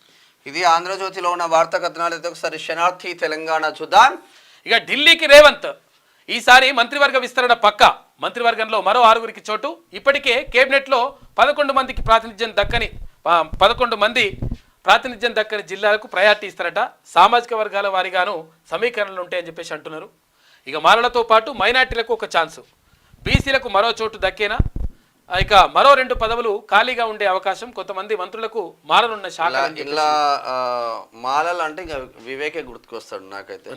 ఇది ఆంధ్రజ్యోతిలో ఉన్న వార్తా కథనాలు. ఒకసారి శనార్థి తెలంగాణ చూద్దాం. ఇక ఢిల్లీకి రేవంత్ ఈసారి మంత్రివర్గ విస్తరణ పక్క. మంత్రివర్గంలో మరో 6గురికి చోటు. ఇప్పటికే కేబినెట్లో 11 మందికి ప్రాతినిధ్యం దక్కని 11 మంది ప్రాతినిధ్యం దక్కని జిల్లాలకు ప్రయారిటీ ఇస్తారట. సామాజిక వర్గాల వారిగాను సమీకరణలు ఉంటాయని చెప్పేసి అంటున్నారు. ఇక మాలలతో పాటు మైనార్టీలకు ఒక ఛాన్సు, బీసీలకు మరో చోటు దక్కేనా? ఇక మరో 2 పదవులు ఖాళీగా ఉండే అవకాశం. కొంతమంది మంత్రులకు మాలనున్న శాఖ. ఇలా మాలలు అంటే ఇంకా వివేకే గుర్తుకొస్తాడు నాకైతే.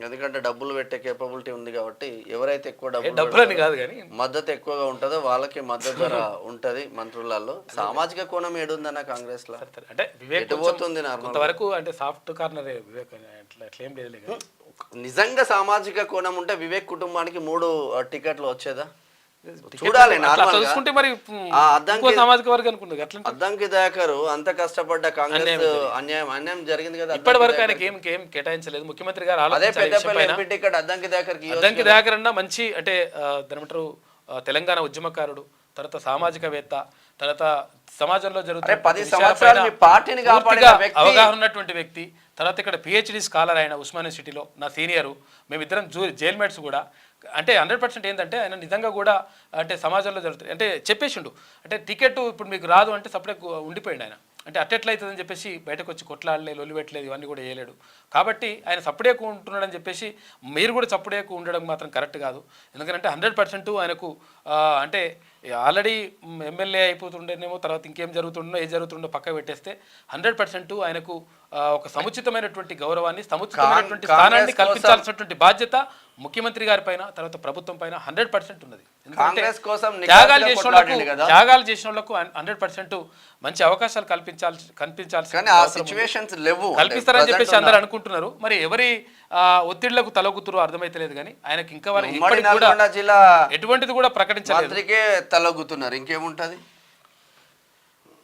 ఎందుకంటే డబ్బులు పెట్టే కేపబిలిటీ ఉంది కాబట్టి ఎవరైతే ఎక్కువ డబ్బులని కాదు కానీ మద్దతు ఎక్కువగా ఉంటుందో వాళ్ళకి మద్దతు ధర ఉంటది మంత్రులలో. సామాజిక కోణం ఏడుందన్న కాంగ్రెస్ లో అంటే వివేక్ పోతుంది కొంతవరకు అంటే సాఫ్ట్ కార్నర్ వివేక్ అట్లా ఏం లేదు. నిజంగా సామాజిక కోణం ఉంటే వివేక్ కుటుంబానికి 3 టికెట్లు వచ్చేదా? చూడాలి. అద్దంకి దయాకర్ అంత కష్టపడ్డ కాంగ్రెస్ అన్యాయం జరిగింది కదా. ఇప్పటి వరకు ఆయనకి ఏం కేటాయించలేదు ముఖ్యమంత్రి గారు. అద్దంకి దయాకర్ అన్న మంచి అంటే దానిమంటారు తెలంగాణ ఉద్యమకారుడు, తర్వాత సామాజికవేత్త, తర్వాత సమాజంలో జరుగుతున్న అవగాహన ఉన్నటువంటి వ్యక్తి, తర్వాత ఇక్కడ PhD స్కాలర్ ఆయన ఉస్మానియా యూనివర్సిటీలో నా సీనియరు, మేమిద్దరం జైల్మేట్స్ కూడా. అంటే 100% ఏంటంటే ఆయన నిజంగా కూడా అంటే సమాజంలో జరుగుతుంది అంటే చెప్పేసిండు. అంటే టికెట్ ఇప్పుడు మీకు రాదు అంటే సపరేట్ ఉండిపోయింది ఆయన. అంటే అట్టెట్లయితుందని చెప్పేసి బయటకు వచ్చి కొట్లాడలేదు, లొల్లిపెట్టలేదు, ఇవన్నీ కూడా చేయలేడు. కాబట్టి ఆయన చప్పుడేకు ఉంటున్నాడని చెప్పేసి మీరు కూడా చప్పుడేకు ఉండడం మాత్రం కరెక్ట్ కాదు. ఎందుకంటే 100% ఆయనకు అంటే ఆల్రెడీ ఎమ్మెల్యే అయిపోతుండేనేమో, తర్వాత ఇంకేం జరుగుతుండో ఏ జరుగుతుండో పక్క పెట్టేస్తే 100% ఆయనకు ఒక సముచితమైనటువంటి గౌరవాన్ని, సముచితమైనటువంటి స్థానాన్ని కల్పించాల్సినటువంటి బాధ్యత ముఖ్యమంత్రి గారి పైన, తర్వాత ప్రభుత్వం పైన 100% ఉన్నది. త్యాగాలు చేసిన వాళ్ళకు 100% మంచి అవకాశాలు కల్పిస్తారని చెప్పేసి అందరూ అనుకుంటున్నారు. మరి ఎవరి ఒత్తిళ్లకు తలొగ్గుతురో అర్థమైతలేదు కానీ ఆయనకి ఇంకా ఎటువంటిది కూడా ప్రకటించలేదు. తలొగ్గుతున్నారు ఇంకేముంటది.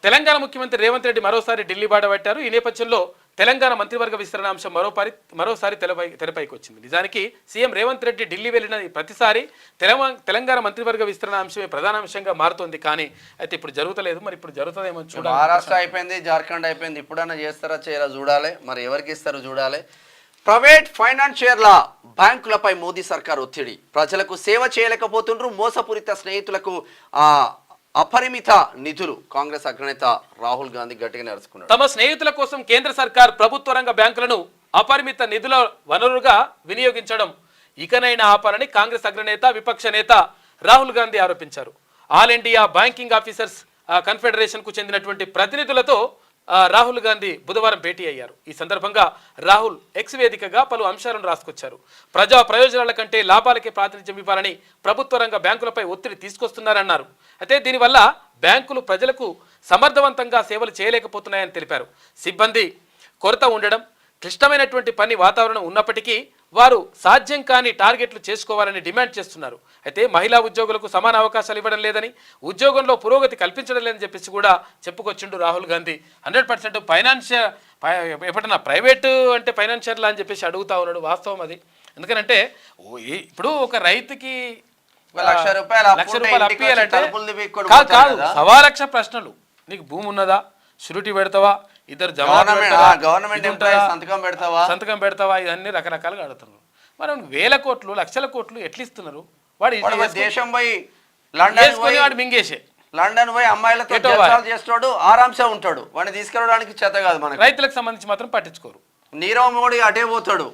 తెలంగాణ ముఖ్యమంత్రి రేవంత్ రెడ్డి మరోసారి ఢిల్లీ బాట పట్టారు. ఈ నేపథ్యంలో తెలంగాణ మంత్రివర్గ విస్తరణ అంశం మరోసారి తెరపైకి వచ్చింది. నిజానికి సీఎం రేవంత్ రెడ్డి ఢిల్లీ వెళ్ళిన ప్రతిసారి తెలంగాణ మంత్రివర్గ విస్తరణ అంశమే ప్రధాన అంశంగా మారుతోంది. కానీ అయితే ఇప్పుడు జరుగుతలేదు. మరి ఇప్పుడు జరుగుతుందేమో చూడాలి. మహారాష్ట్ర అయిపోయింది, జార్ఖండ్ అయిపోయింది, ఇప్పుడన్నా చేస్తారా చేయరా చూడాలి. మరి ఎవరికి ఇస్తారో చూడాలి. ప్రైవేట్ ఫైనాన్షియర్ల బ్యాంకులపై మోదీ సర్కార్ ఒత్తిడి. ప్రజలకు సేవ చేయలేకపోతుండ్రు, మోసపూరిత స్నేహితులకు అపరిమిత నిధులు కాంగ్రెస్ అగ్రనేత రాహుల్ గాంధీ గట్టిగా నడుచుకున్నారు. తమ స్నేహితుల కోసం కేంద్ర సర్కార్ ప్రభుత్వ రంగ బ్యాంకులను అపరిమిత నిధుల వనరుగా వినియోగించడం ఇకనైనా ఆపాలని కాంగ్రెస్ అగ్రనేత విపక్ష నేత రాహుల్ గాంధీ ఆరోపించారు. All India banking officers confederation కు చెందినటువంటి ప్రతినిధులతో రాహుల్ గాంధీ బుధవారం భేటీ అయ్యారు. ఈ సందర్భంగా రాహుల్ ఎక్స్ వేదికగా పలు అంశాలను రాసుకొచ్చారు. ప్రజా ప్రయోజనాల కంటే లాభాలకే ప్రాతినిధ్యం ఇవ్వాలని ప్రభుత్వ రంగ బ్యాంకులపై ఒత్తిడి తీసుకొస్తున్నారన్నారు. అయితే దీనివల్ల బ్యాంకులు ప్రజలకు సమర్థవంతంగా సేవలు చేయలేకపోతున్నాయని తెలిపారు. సిబ్బంది కొరత ఉండడం, క్లిష్టమైనటువంటి పని వాతావరణం ఉన్నప్పటికీ వారు సాధ్యం కాని టార్గెట్లు చేసుకోవాలని డిమాండ్ చేస్తున్నారు. అయితే మహిళా ఉద్యోగులకు సమాన అవకాశాలు ఇవ్వడం లేదని, ఉద్యోగంలో పురోగతి కల్పించడం లేదని చెప్పేసి కూడా చెప్పుకొచ్చిండు రాహుల్ గాంధీ. 100% ఫైనాన్షియల్ ఎప్పుడన్నా ప్రైవేటు అంటే ఫైనాన్షియల్ అని చెప్పేసి అడుగుతా ఉన్నాడు. వాస్తవం అది. ఎందుకంటే ఇప్పుడు ఒక రైతుకి ₹1,00,000 అప్పియాలంటే కాదు, 1,00,000 ప్రశ్నలు. నీకు భూమి ఉన్నదా, షూరిటీ పెడతావా, ఇద్దరు సంతకం పెడతావా, ఇవన్నీ రకరకాలుగా అడుగుతున్నారు. మనం వేల కోట్లు లక్షల కోట్లు ఎట్లా ఇస్తున్నారు? వాడు దేశం పోయి వాడు మింగేసే లండన్ పోయి అమ్మాయిలతో జల్సాలు చేస్తాడు, ఆరాంసే ఉంటాడు. వాడిని తీసుకెళ్ళడానికి చేత కాదు. మనకి రైతులకు సంబంధించి మాత్రం పట్టించుకోరు. నీరవ్ మోడీ అటే పోతాడు,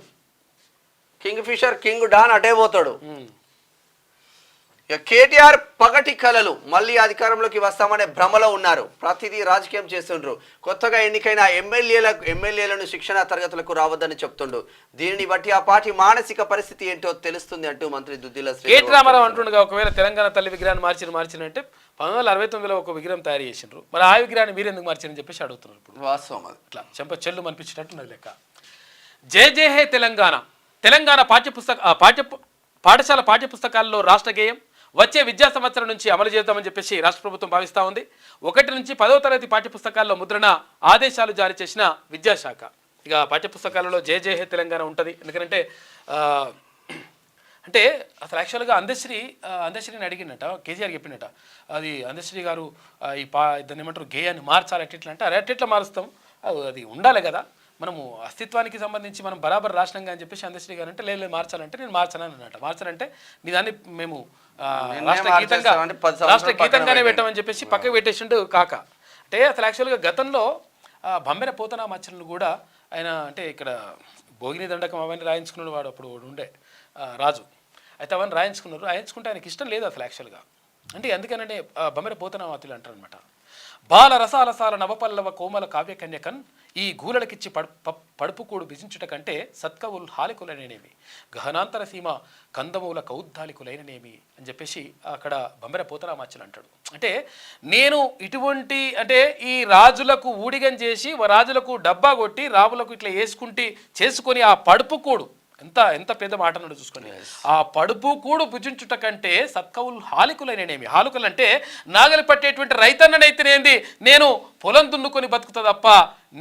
కింగ్ ఫిషర్ కింగ్ డాన్ అటే పోతాడు. కేటీఆర్ పగటి కలలు మళ్ళీ అధికారంలోకి వస్తామనే భ్రమలో ఉన్నారు. ప్రతిదీ రాజకీయం చేస్తుండ్రు. కొత్తగా ఎన్నికైన ఎమ్మెల్యేలను శిక్షణ తరగతులకు రావద్దని చెప్తుండు. దీనిని బట్టి ఆ పార్టీ మానసిక పరిస్థితి ఏంటో తెలుస్తుంది అంటూ మంత్రి దుద్దిల కేటీ రామారావు అంటుండగా, ఒకవేళ తెలంగాణ తల్లి విగ్రహాన్ని మార్చినంటే 1969లో ఒక విగ్రహం తయారు చేసిండ్రు, మరి ఆ విగ్రహాన్ని మీరు ఎందుకు మార్చారని చెప్పేసి అడుగుతున్నారు. ఇప్పుడు వాస్తవం అది. ఇట్లా చెంప చెల్లు అనిపించేటట్టున్నది లెక్క. జై జై హే తెలంగాణ. తెలంగాణ పాఠశాల పాఠ్యపుస్తకాల్లో రాష్ట్ర గేయం వచ్చే విద్యా సంవత్సరం నుంచి అమలు చేద్దామని చెప్పేసి రాష్ట్ర ప్రభుత్వం భావిస్తూ ఉంది. 1 నుంచి 10వ తరగతి పాఠ్యపుస్తకాల్లో ముద్రణ ఆదేశాలు జారీ చేసిన విద్యాశాఖ. ఇక పాఠ్యపుస్తకాలలో జై జై హే తెలంగాణ ఉంటుంది. ఎందుకంటే అంటే అసలు యాక్చువల్గా అందశ్రీని అడిగినట్ట, కేసీఆర్ చెప్పినట్ట, అది అందశ్రీ గారు దాన్ని ఏమంటారు, గేయాన్ని మార్చాలి ఎట్లా అంటే, అరే ఎట్లా మారుస్తాం, అది ఉండాలి కదా, మనము అస్తిత్వానికి సంబంధించి మనం బరాబర్ రాష్ట్రంగా అని చెప్పేసి అందశ్రీ గారు అంటే, లేదు మార్చాలంటే నేను మార్చానని అన్నట్ట. మార్చాలంటే నీ దాన్ని మేము రాష్ట్ర గీతంగానే పెట్టామని చెప్పేసి పక్కకు పెట్టేసిండు కాక. అంటే అసలు యాక్చువల్గా గతంలో బమ్మెర పోతనామాచలను కూడా ఆయన అంటే ఇక్కడ భోగిని దండకం అవన్నీ రాయించుకున్నాడు. వాడు అప్పుడు ఉండే రాజు. అయితే అవన్నీ రాయించుకుంటే ఆయనకి ఇష్టం లేదు అసలు యాక్చువల్గా. అంటే ఎందుకనంటే బమ్మెర పోతనామాతులు అంటారు అనమాట. బాల రసాలసాల నవపల్లవ కోమల కావ్యకన్యకన్ ఈ గూలలకిచ్చి పడుపుకూడు బిజించుట కంటే సత్కవులు హాలికులైననేమి, గహనాంతర సీమ కందమూల కౌద్ధాలికులైననేమి అని చెప్పేసి అక్కడ బమ్మెర పోతనామాచలు అంటాడు. అంటే నేను ఇటువంటి అంటే ఈ రాజులకు ఊడిగం చేసి రాజులకు డబ్బా కొట్టి రావులకు ఇట్లా చేసుకొని ఆ పడుపుకూడు ఎంత పెద్ద మాట అన్నాడు చూసుకోండి. ఆ పడుపు కూడు భుజించుట కంటే సత్కవులు హాలికులైననేమి. హాలికులు అంటే నాగలి పట్టేటువంటి రైతన్ననైతేనేంది, నేను పొలం దున్నుకొని బతుకుతా తప్ప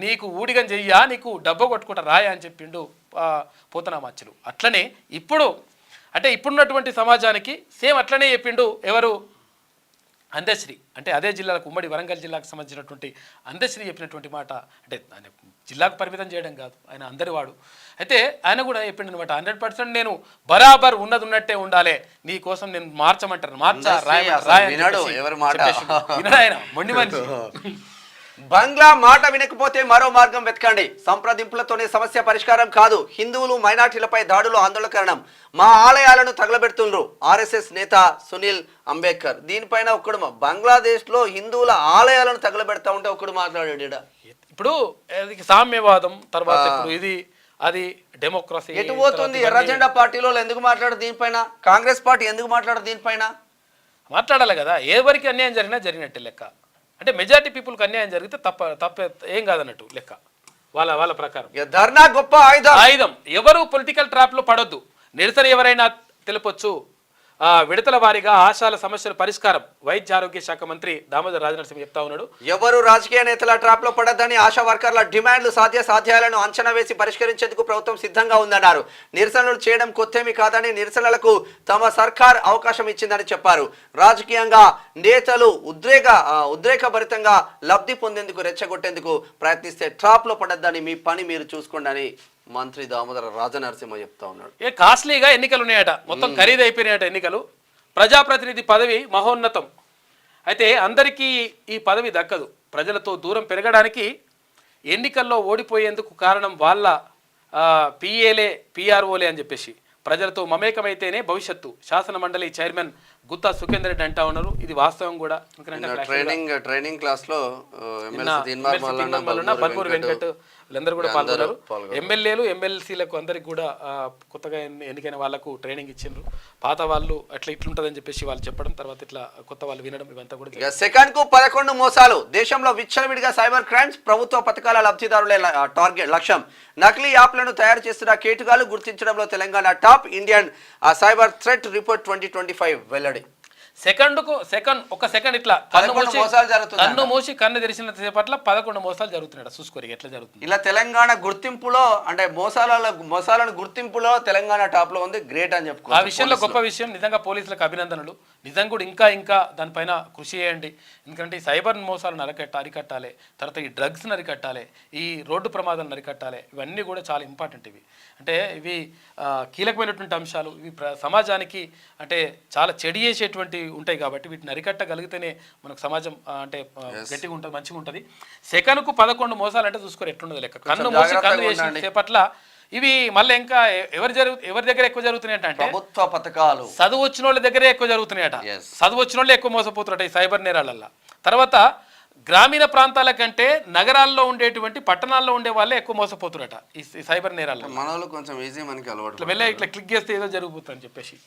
నీకు ఊడిగం చెయ్యా, నీకు డబ్బ కొట్టుకుంటా రాయా అని చెప్పిండు పోతనామాచ్యులు. అట్లనే ఇప్పుడున్నటువంటి సమాజానికి సేమ్ అట్లనే చెప్పిండు ఎవరు, అందశ్రీ. అంటే అదే జిల్లాలకు, ఉమ్మడి వరంగల్ జిల్లాకు సంబంధించినటువంటి అందశ్రీ చెప్పినటువంటి మాట. అంటే ఆయన జిల్లాకు పరిమితం చేయడం కాదు, ఆయన అందరివాడు. అయితే ఆయన కూడా చెప్పిండు అనమాట, 100% నేను బరాబర్ ఉన్నట్టే ఉండాలి, నీ కోసం నేను మార్చమంటారు, ఆయన మొండి మనిషి. బంగ్లా మాట వినకపోతే మరో మార్గం వెతకండి. సంప్రదింపులతోనే సమస్య పరిష్కారం కాదు. హిందువులు మైనార్టీలపై దాడులు ఆందోళనకరణం. మా ఆలయాలను తగలబెడుతుండ్రు ఆర్ఎస్ఎస్ నేత సునీల్ అంబేద్కర్. దీనిపైన ఒకడు బంగ్లాదేశ్ లో హిందువుల ఆలయాలను తగలబెడతా ఉంటే ఒకడు మాట్లాడాడు. ఇప్పుడు సామ్యవాదం తర్వాత ఇప్పుడు ఇది అది డెమోక్రసీ ఎటు పోతుంది? ఎర్రజెండా పార్టీలో ఎందుకు మాట్లాడదు దీనిపైన? కాంగ్రెస్ పార్టీ ఎందుకు మాట్లాడదు దీనిపైన? మాట్లాడాలి కదా. ఎవరికి అన్యాయం జరిగినట్టే లెక్క. అంటే మెజారిటీ పీపుల్కి అన్యాయం జరిగితే తప్ప ఏం కాదన్నట్టు లెక్క వాళ్ళ ప్రకారం. ధర్నా గొప్ప ఆయుధం. ఎవరు పొలిటికల్ ట్రాప్ లో పడొద్దు. నిరసన ఎవరైనా తెలపొచ్చు. విడతల వారీగా ఆశాల సమస్యల పరిష్కారం వైద్య ఆరోగ్య శాఖ మంత్రి దామోదర్ రాజనరసింహ చెప్తా ఉన్నాడు. ఎవరు రాజకీయ నేతల ట్రాప్ లో పడద్దని ఆశా వర్కర్ల డిమాండ్లు సాధ్యాలను అంచనా వేసి పరిష్కరించేందుకు ప్రభుత్వం సిద్ధంగా ఉందన్నారు. నిరసనలు చేయడం కొత్తేమీ కాదని, నిరసనలకు తమ సర్కార్ అవకాశం ఇచ్చిందని చెప్పారు. రాజకీయంగా నేతలు ఉద్రేకభరితంగా లబ్ధి పొందేందుకు రెచ్చగొట్టేందుకు ప్రయత్నిస్తే ట్రాప్ లో పడద్దని, మీ పని మీరు చూసుకోండి అని మంత్రి దామోదర రాజనరసింహ చెప్తా ఉన్నాడు. కాస్ట్లీగా ఎన్నికలు ఉన్నాయట, మొత్తం ఖరీదు అయిపోయినాయట ఎన్నికలు. ప్రజాప్రతినిధి పదవి మహోన్నతం. అయితే అందరికీ ఈ పదవి దక్కదు. ప్రజలతో దూరం పెరగడానికి ఎన్నికల్లో ఓడిపోయేందుకు కారణం వాళ్ళ పిఏలే పిఆర్ఓలే అని చెప్పేసి ప్రజలతో మమేకమైతేనే భవిష్యత్తు శాసన మండలి చైర్మన్ గుత్తా సుఖేందర్ రెడ్డి అంటా ఉన్నారు. ఇది వాస్తవం కూడా. ట్రైనింగ్ క్లాస్ లో బన్మూరు వెంకట్ వీళ్ళందరూ కూడా పాల్గొన్నారు. ఎమ్మెల్యేలు ఎమ్మెల్సీలకు అందరికి కూడా కొత్తగా ఎన్నికైన వాళ్ళకు ట్రైనింగ్ ఇచ్చిండ్రు. పాత వాళ్ళు అట్లా ఇట్లుంటదని చెప్పేసి వాళ్ళు చెప్పడం, తర్వాత ఇట్లా కొత్త వాళ్ళు వినడం, ఇవంతా కూడా. సెకండ్ కు 11 మోసాలు. దేశంలో విచ్చలవిడిగా సైబర్ క్రైమ్స్. ప్రభుత్వ పథకాల లబ్ధిదారులే టార్గెట్ లక్ష్యం. నకిలీ యాప్లను తయారు చేస్తున్న కేటుగాలు గుర్తించడంలో Telangana top. Indian cyber threat report 2025 వెల్లడి. సెకండ్ ఒక సెకండ్ ఇట్లా కన్ను మూసి కన్ను తెరిచిన సేపట్ల 11 మోసాలు జరుగుతున్నాయి. చూసుకోరు ఎట్లా జరుగుతుంది. ఇలా తెలంగాణ గుర్తింపులో అంటే మోసాలను గుర్తింపులో తెలంగాణ టాప్ లో ఉంది. గ్రేట్ అని చెప్పుకో. ఆ విషయంలో గొప్ప విషయం. నిజంగా పోలీసులకు అభినందనలు. నిజంగా కూడా ఇంకా దానిపైన కృషి చేయండి. ఎందుకంటే ఈ సైబర్ మోసాలను అరికట్టాలి. తర్వాత ఈ డ్రగ్స్ని అరికట్టాలి, ఈ రోడ్డు ప్రమాదాలను అరికట్టాలి. ఇవన్నీ కూడా చాలా ఇంపార్టెంట్. ఇవి ఇవి కీలకమైనటువంటి అంశాలు. ఇవి సమాజానికి అంటే చాలా చెడు చేసేటువంటి ఉంటాయి కాబట్టి వీటిని అరికట్టగలిగితేనే మనకు సమాజం అంటే గట్టిగా ఉంటుంది, మంచిగా ఉంటుంది. సెకనుకు 11 మోసాలు అంటే చూసుకోరు ఎట్లుండదు లెక్క. కన్ను మూసి కన్ను వేసిన సేపట్ల ఇవి మళ్ళీ ఇంకా ఎవరి దగ్గర ఎక్కువ జరుగుతున్నాయి అంటే ప్రభుత్వ పథకాలు చదువు వచ్చిన వాళ్ళ దగ్గరే ఎక్కువ జరుగుతున్నాయట. చదువు వచ్చిన వాళ్ళే ఎక్కువ మోసపోతున్నారట ఈ సైబర్ నేరాలల్లో. తర్వాత గ్రామీణ ప్రాంతాల కంటే నగరాల్లో ఉండేటువంటి పట్టణాల్లో ఉండే వాళ్ళే ఎక్కువ మోసపోతున్నారట ఈ సైబర్ నేరాల్లో. మనలో కొంచెం ఈజీ మనకి అలవాటు. వెళ్ళే ఇట్లా క్లిక్ చేస్తే ఏదో జరుగుతుందని చెప్పేసి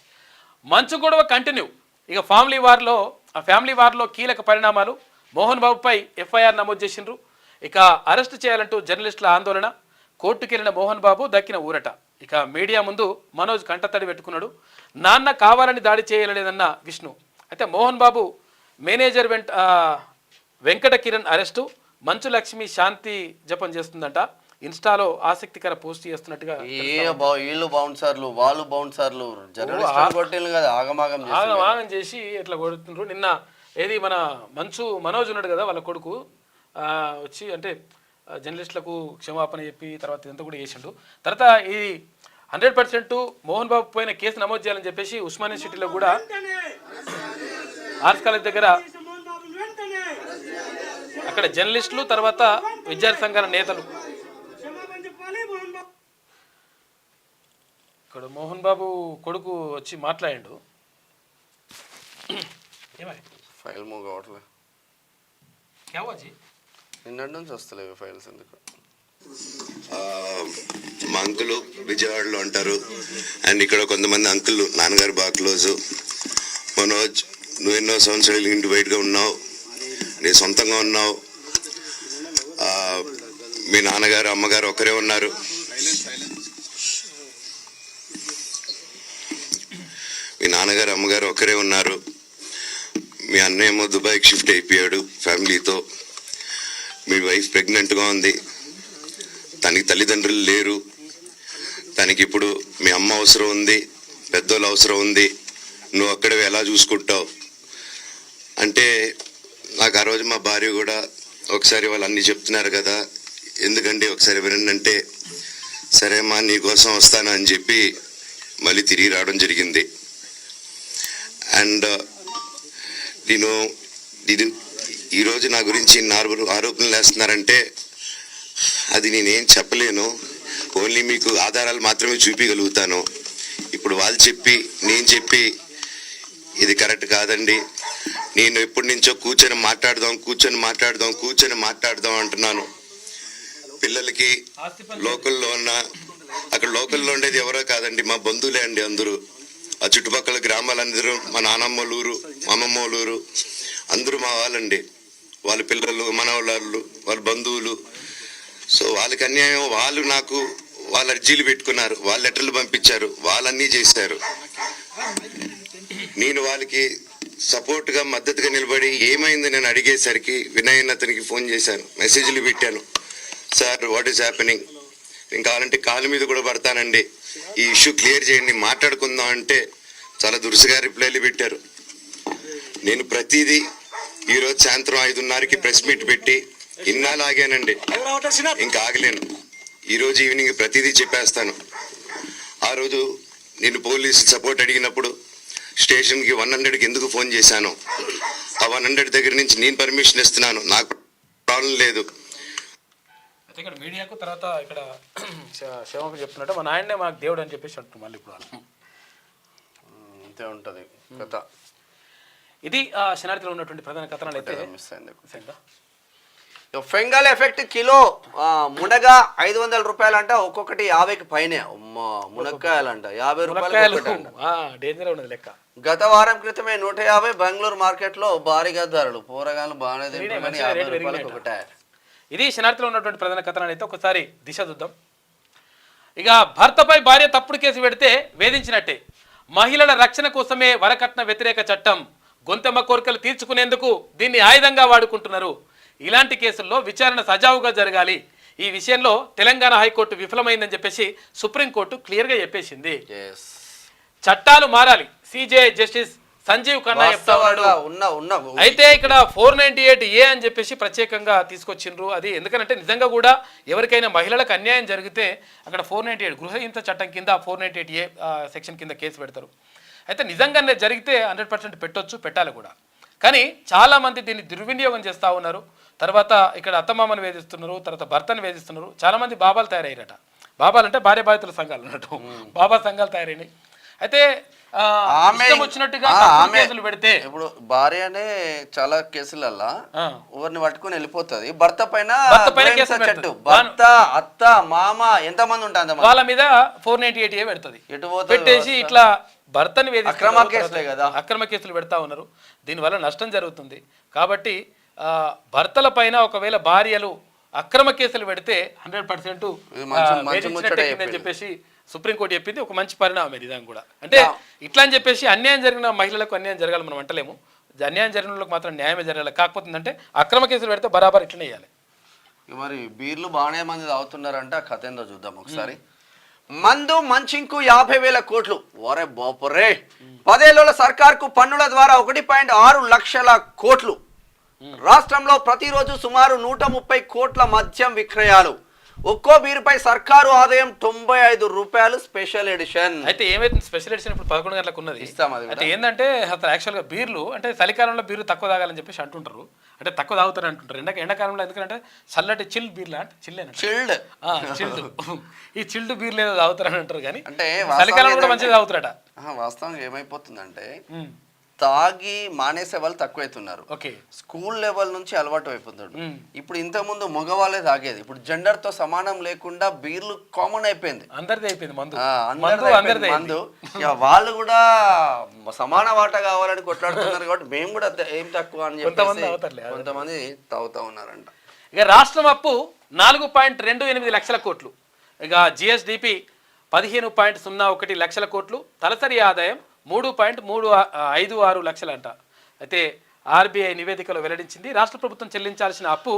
మంచు గొడవ కంటిన్యూ. ఇక ఫ్యామిలీ వార్లో కీలక పరిణామాలు. మోహన్ బాబుపై ఎఫ్ఐఆర్ నమోదు చేసిండ్రు. ఇక అరెస్టు చేయాలంటూ జర్నలిస్టుల ఆందోళన. కోర్టుకెళ్లిన మోహన్ బాబు దక్కిన ఊరట. ఇక మీడియా ముందు మనోజ్ కంటతడి పెట్టుకున్నాడు. నాన్న కావాలని దాడి చేయలేదన్న విష్ణు. అయితే మోహన్ బాబు మేనేజర్ వెంకట కిరణ్ అరెస్టు. మంచు లక్ష్మి శాంతి జపం చేస్తుందంట. ఇన్స్టాలో ఆసక్తికర పోస్ట్ చేస్తున్నట్టుగా. వీళ్ళు బౌన్సర్లు వాళ్ళు బౌన్సర్లు ఆగమాగం చేసి ఇట్లా కొడుతుండ్రు. నిన్న ఏది మన మనోజ్ ఉన్నాడు కదా, వాళ్ళ కొడుకు వచ్చి అంటే జర్నలిస్టులకు క్షమాపణ చెప్పి తర్వాత ఇదంతా కూడా చేసిండు. తర్వాత ఈ 100% మోహన్ బాబు పైన కేసు నమోదు చేయాలని చెప్పేసి ఉస్మానియా సిటీలో కూడా ఆర్ట్స్ కాలేజ్ దగ్గర అక్కడ జర్నలిస్టులు తర్వాత విద్యార్థి సంఘాల నేతలు ఇక్కడ మోహన్ బాబు కొడుకు వచ్చి మాట్లాడిండు. ఫైల్ మూవ్ కావట్లే, నిన్నటి నుంచి వస్తలేవు ఫైల్స్ ఎందుకు. మా అంకులు విజయవాడలో ఉంటారు. అండ్ ఇక్కడ కొంతమంది అంకులు నాన్నగారు బాగా క్లోజు. మనోజ్, నువ్వు ఎన్నో సంవత్సరాలు ఇంటి బయటగా ఉన్నావు, నీ సొంతంగా ఉన్నావు. మీ నాన్నగారు అమ్మగారు ఒకరే ఉన్నారు. మీ అన్న ఏమో దుబాయ్కి షిఫ్ట్ అయిపోయాడు ఫ్యామిలీతో. మీ వైఫ్ ప్రెగ్నెంట్గా ఉంది. తనకి తల్లిదండ్రులు లేరు. తనకి ఇప్పుడు మీ అమ్మ అవసరం ఉంది, పెద్దోళ్ళు అవసరం ఉంది. నువ్వు అక్కడే ఎలా చూసుకుంటావు అంటే నాకు ఆ రోజు మా భార్య కూడా ఒకసారి వాళ్ళు అన్నీ చెప్తున్నారు కదా, ఎందుకంటే ఒకసారి వినండి అంటే సరే అమ్మా నీకోసం వస్తాను అని చెప్పి మళ్ళీ తిరిగి రావడం జరిగింది. అండ్ నేను ఈరోజు నా గురించి ఆరోపణలు వేస్తున్నారంటే అది నేనేం చెప్పలేను. ఓన్లీ మీకు ఆధారాలు మాత్రమే చూపించగలుగుతాను. ఇప్పుడు వాళ్ళు చెప్పి నేను చెప్పి ఇది కరెక్ట్ కాదండి, నేను ఎప్పటి నుంచో కూర్చొని మాట్లాడదాం అంటున్నాను. పిల్లలకి లోకల్లో అక్కడ లోకల్లో ఉండేది ఎవరో కాదండి, మా బంధువులే అండి అందరూ. ఆ చుట్టుపక్కల గ్రామాలందరూ మా నానమ్మలూరు, మా అమ్మమ్మలూరు అందరూ మా వాళ్ళండి. వాళ్ళ పిల్లలు, మనవాళ్ళు, వాళ్ళ బంధువులు. సో వాళ్ళకి అన్యాయం, వాళ్ళు నాకు వాళ్ళ అర్జీలు పెట్టుకున్నారు, వాళ్ళ లెటర్లు పంపించారు, వాళ్ళన్నీ చేశారు. నేను వాళ్ళకి సపోర్ట్గా మద్దతుగా నిలబడి ఏమైంది నేను అడిగేసరికి వినయన్ అతనికి ఫోన్ చేశాను, మెసేజ్లు పెట్టాను. సార్ వాట్ ఈస్ హ్యాపెనింగ్, నేను కావాలంటే కాలు మీద కూడా పడతానండి, ఈ ఇష్యూ క్లియర్ చేయండి, మాట్లాడుకుందాం అంటే చాలా దురుసుగా రిప్లైలు పెట్టారు. నేను ప్రతిదీ ఈరోజు సాయంత్రం 5:30కి ప్రెస్ మీట్ పెట్టి ఇన్నాళ్ళు ఆగానండి, ఇంకా ఆగలేను. ఈరోజు ఈవినింగ్ ప్రతిదీ చెప్పేస్తాను. ఆ రోజు నేను పోలీసు సపోర్ట్ అడిగినప్పుడు స్టేషన్కి 100కి ఎందుకు ఫోన్ చేశాను, ఆ 100 దగ్గర నుంచి నేను పర్మిషన్ ఇస్తున్నాను, నాకు ప్రాబ్లం లేదు. అయితే ఇక్కడ మీడియాకు తర్వాత ఇక్కడ శివకు చెప్తున్నట్టు మా నాయనే మాకు దేవుడు అని చెప్పేసి అంటున్నారు మళ్ళీ ఇప్పుడు అంతే ఉంటుంది కథ. ఇది శనార్థిలో ఉన్నటువంటి ప్రధాన కథనాలు అయితే మిస్ అయింది. ఫెంగల్ ఎఫెక్ట్ కిలో మునగ 500 రూపాయలు అంట, ఒక్కొక్కటి 50కి పైనే. మునక్కాయలంట 50 రూపాయలు డేంజర్ ఉన్నది లెక్క. గత వారం క్రితమే 150 బెంగళూరు మార్కెట్ లో భారీగా ధరలు. పోరగాలు బాగానే తింటామని 50 రూపాయలకు ఒకటే. ఇది శనార్థిలో ఉన్నటువంటి ప్రధాన కథనాలు అయితే ఒకసారి దిశ చూద్దాం. ఇక భర్తపై భార్య తప్పుడు కేసు పెడితే వేధించినట్టే. మహిళల రక్షణ కోసమే వరకట్న వ్యతిరేక చట్టం. గొంతెమ్మ కోరికలు తీర్చుకునేందుకు దీన్ని ఆయుధంగా వాడుకుంటున్నారు. ఇలాంటి కేసుల్లో విచారణ సజావుగా జరగాలి. ఈ విషయంలో తెలంగాణ హైకోర్టు విఫలమైందని చెప్పేసి సుప్రీంకోర్టు క్లియర్గా చెప్పేసింది. చట్టాలు మారాలి. సిజే జస్టిస్ సంజీవ్ ఖన్నా చెప్తాడు. అయితే ఇక్కడ 498A అని చెప్పేసి ప్రత్యేకంగా తీసుకొచ్చిండ్రు. అది ఎందుకంటే నిజంగా కూడా ఎవరికైనా మహిళలకు అన్యాయం జరిగితే అక్కడ 498 గృహహింస చట్టం కింద 498A సెక్షన్ కింద కేసు పెడతారు. అయితే నిజంగానే జరిగితే 100% పెట్టొచ్చు, పెట్టాలి కూడా. కానీ చాలామంది దీన్ని దుర్వినియోగం చేస్తూ ఉన్నారు. తర్వాత ఇక్కడ అత్తమామను వేధిస్తున్నారు, తర్వాత భర్తను వేధిస్తున్నారు. చాలామంది బాబాలు తయారయ్యారట. బాబాలు అంటే భార్య బాధితుల సంఘాలు అన్నట్టు బాబా సంఘాలు తయారైనాయి. అయితే వచ్చినట్టుగా కేసులు పెడితే ఇప్పుడు భార్యనే చాలా కేసులల్లా ఎవరిని పట్టుకుని వెళ్ళిపోతుంది. భర్త పైన చెట్టు భర్త అత్త మామ ఎంతమంది ఉంటుంది వాళ్ళ మీద 498A పెడుతుంది. పెట్టేసి ఇట్లా భర్తని అక్రమ కేసులే కదా, అక్రమ కేసులు పెడతా ఉన్నారు. దీనివల్ల నష్టం జరుగుతుంది. కాబట్టి భర్తల పైన ఒకవేళ భార్యలు అక్రమ కేసులు పెడితే 100% అని చెప్పేసి సుప్రీంకోర్టు చెప్పింది. ఒక మంచి పరిణామం ఇది కూడా. అంటే ఇట్లా అని చెప్పేసి అన్యాయం జరిగిన మహిళలకు అన్యాయం జరగాలి మనం అంటలేము. అన్యాయం జరిగిన వాళ్ళకి మాత్రం న్యాయమే జరగాలి. కాకపోతే అంటే అక్రమ కేసులు పెడితే బరాబర్ ఇట్లనే వేయాలి. మరి బీర్లు బాగానే మంది తాగుతున్నారంటే ఆ కథ ఏందో చూద్దాం ఒకసారి. మందు మంచింకు 50,000 కోట్లు. ఒరే బాపురే, 10 ఏళ్ల సర్కార్కు పన్నుల ద్వారా 1.6 లక్షల కోట్లు. రాష్ట్రంలో ప్రతిరోజు సుమారు 130 కోట్ల మద్యం విక్రయాలు. ఒక్కో బీరుపై సర్కారు ఆదాయం 95 రూపాయలు. Special edition. అయితే ఏమైతుంది స్పెషల్ ఎడిషన్ ఇప్పుడు 11 గంటలకు ఉన్నది. ఇస్తాం. అయితే ఏంటంటే అసలు యాక్చువల్గా బీర్లు అంటే చలికాలంలో బీర్లు తక్కువ తాగాలని చెప్పేసి అంటుంటారు. అంటే తక్కువ తాగుతారు అంటుంటారు. ఎండాకాలంలో ఎందుకంటే చల్లటి చిల్ బీర్లు అంటే చిల్డ్ ఈ చిల్డ్ బీర్లు ఏదో తాగుతారని అంటారు. కానీ అంటే చలికాలంలో కూడా మంచిగా తాగుతారట. వాస్తవంగా ఏమైపోతుందంటే తాగి మానేసే వాళ్ళు తక్కువైతున్నారు. స్కూల్ లెవెల్ నుంచి అలవాటు అయిపోతాడు. ఇప్పుడు ఇంత ముందు మగవాళ్ళే తాగేది, ఇప్పుడు జెండర్ తో సమానం లేకుండా బీర్లు కామన్ అయిపోయింది. అందరిది అయిపోయింది మందు. వాళ్ళు కూడా సమాన వాటా కావాలని కొట్లాడుతున్నారు. కాబట్టి మేము కూడా ఏం తక్కువ అని చెప్పి కొంతమంది తాగుతా ఉన్నారంట. ఇక రాష్ట్రం అప్పు 4.28 లక్షల కోట్లు. ఇక జిఎస్డిపి 15.01 లక్షల కోట్లు. తలసరి ఆదాయం 3.356 లక్షలంట. అయితే ఆర్బీఐ నివేదికలో వెల్లడించింది. రాష్ట్ర ప్రభుత్వం చెల్లించాల్సిన అప్పు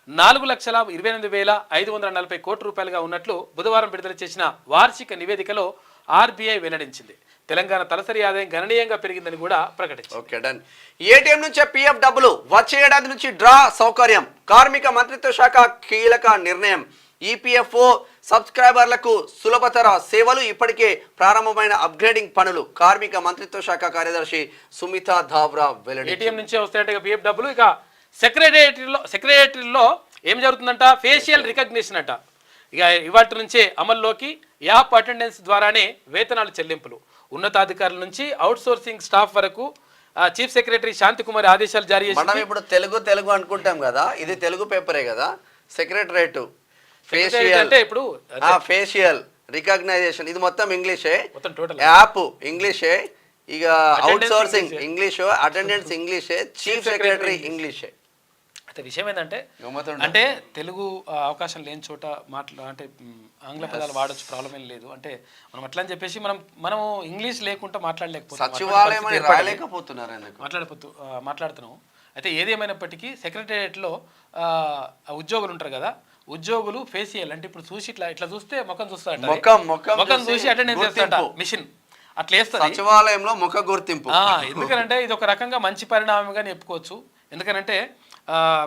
4,28,540 కోట్ల రూపాయలుగా ఉన్నట్లు బుధవారం విడుదల చేసిన వార్షిక నివేదికలో ఆర్బీఐ వెల్లడించింది. తెలంగాణ తలసరి ఆదాయం గణనీయంగా పెరిగిందని కూడా ప్రకటించింది. Okay done. ఏటీఎం నుంచే పీఎఫ్ డబ్బులు వచ్చే ఏడాది నుంచి డ్రా సౌకర్యం. కార్మిక మంత్రిత్వ శాఖ కీలక నిర్ణయం. ఈపీఎఫ్ఓ సబ్స్క్రైబర్లకు సులభతర సేవలు. ఇప్పటికే ప్రారంభమైన అప్గ్రేడింగ్ పనులు. కార్మిక మంత్రిత్వ శాఖ కార్యదర్శి సుమిత ధావ్రా వెల్లడి. ఏటీఎం నుంచే వస్తాయంటే పిఎఫ్ డబ్బులు. ఇక సెక్రటరీలో ఏం జరుగుతుందంట, ఫేషియల్ రికగ్నిషన్ అంట. ఇక ఇవాటి నుంచే అమల్లోకి. యాప్ అటెండెన్స్ ద్వారానే వేతనాలు చెల్లింపులు. ఉన్నతాధికారుల నుంచి అవుట్ సోర్సింగ్ స్టాఫ్ వరకు చీఫ్ సెక్రటరీ శాంతికుమారి ఆదేశాలు జారీ చేసి. మనం ఇప్పుడు తెలుగు అనుకుంటాం కదా, ఇది తెలుగు పేపరే కదా. సెక్రటరేట్ ఫేషియల్ రికగ్నైజేషన్ ఇది మొత్తం ఇంగ్లీషే. యాప్ ఇంగ్లీషే. ఇక అవుట్ సోర్సింగ్ ఇంగ్లీషు, అటెండెన్స్ ఇంగ్లీషే, చీఫ్ సెక్రటరీ ఇంగ్లీషే. అయితే విషయం ఏంటంటే అంటే తెలుగు అవకాశం లేని చోట అంటే ఆంగ్ల పదాలు వాడచ్చు, ప్రాబ్లం ఏం లేదు. అంటే మనం అట్లా అని చెప్పేసి మనం ఇంగ్లీష్ లేకుండా మాట్లాడుతున్నాం. అయితే ఏదేమైనప్పటికీ సెక్రటేరియట్లో ఉద్యోగులు ఉంటారు కదా, ఉద్యోగులు ఫేషియల్ అంటే ఇప్పుడు చూసి ఇట్లా చూస్తే ముఖం చూస్తారంట. ముఖం చూసి అటెండెన్స్ చేస్తారంట మిషన్. అట్లా వేస్తుంది సచివాలయంలో ముఖ గుర్తింపు. ఎందుకంటే ఇది ఒక రకంగా మంచి పరిణామంగా చెప్పుకోవచ్చు. ఎందుకనంటే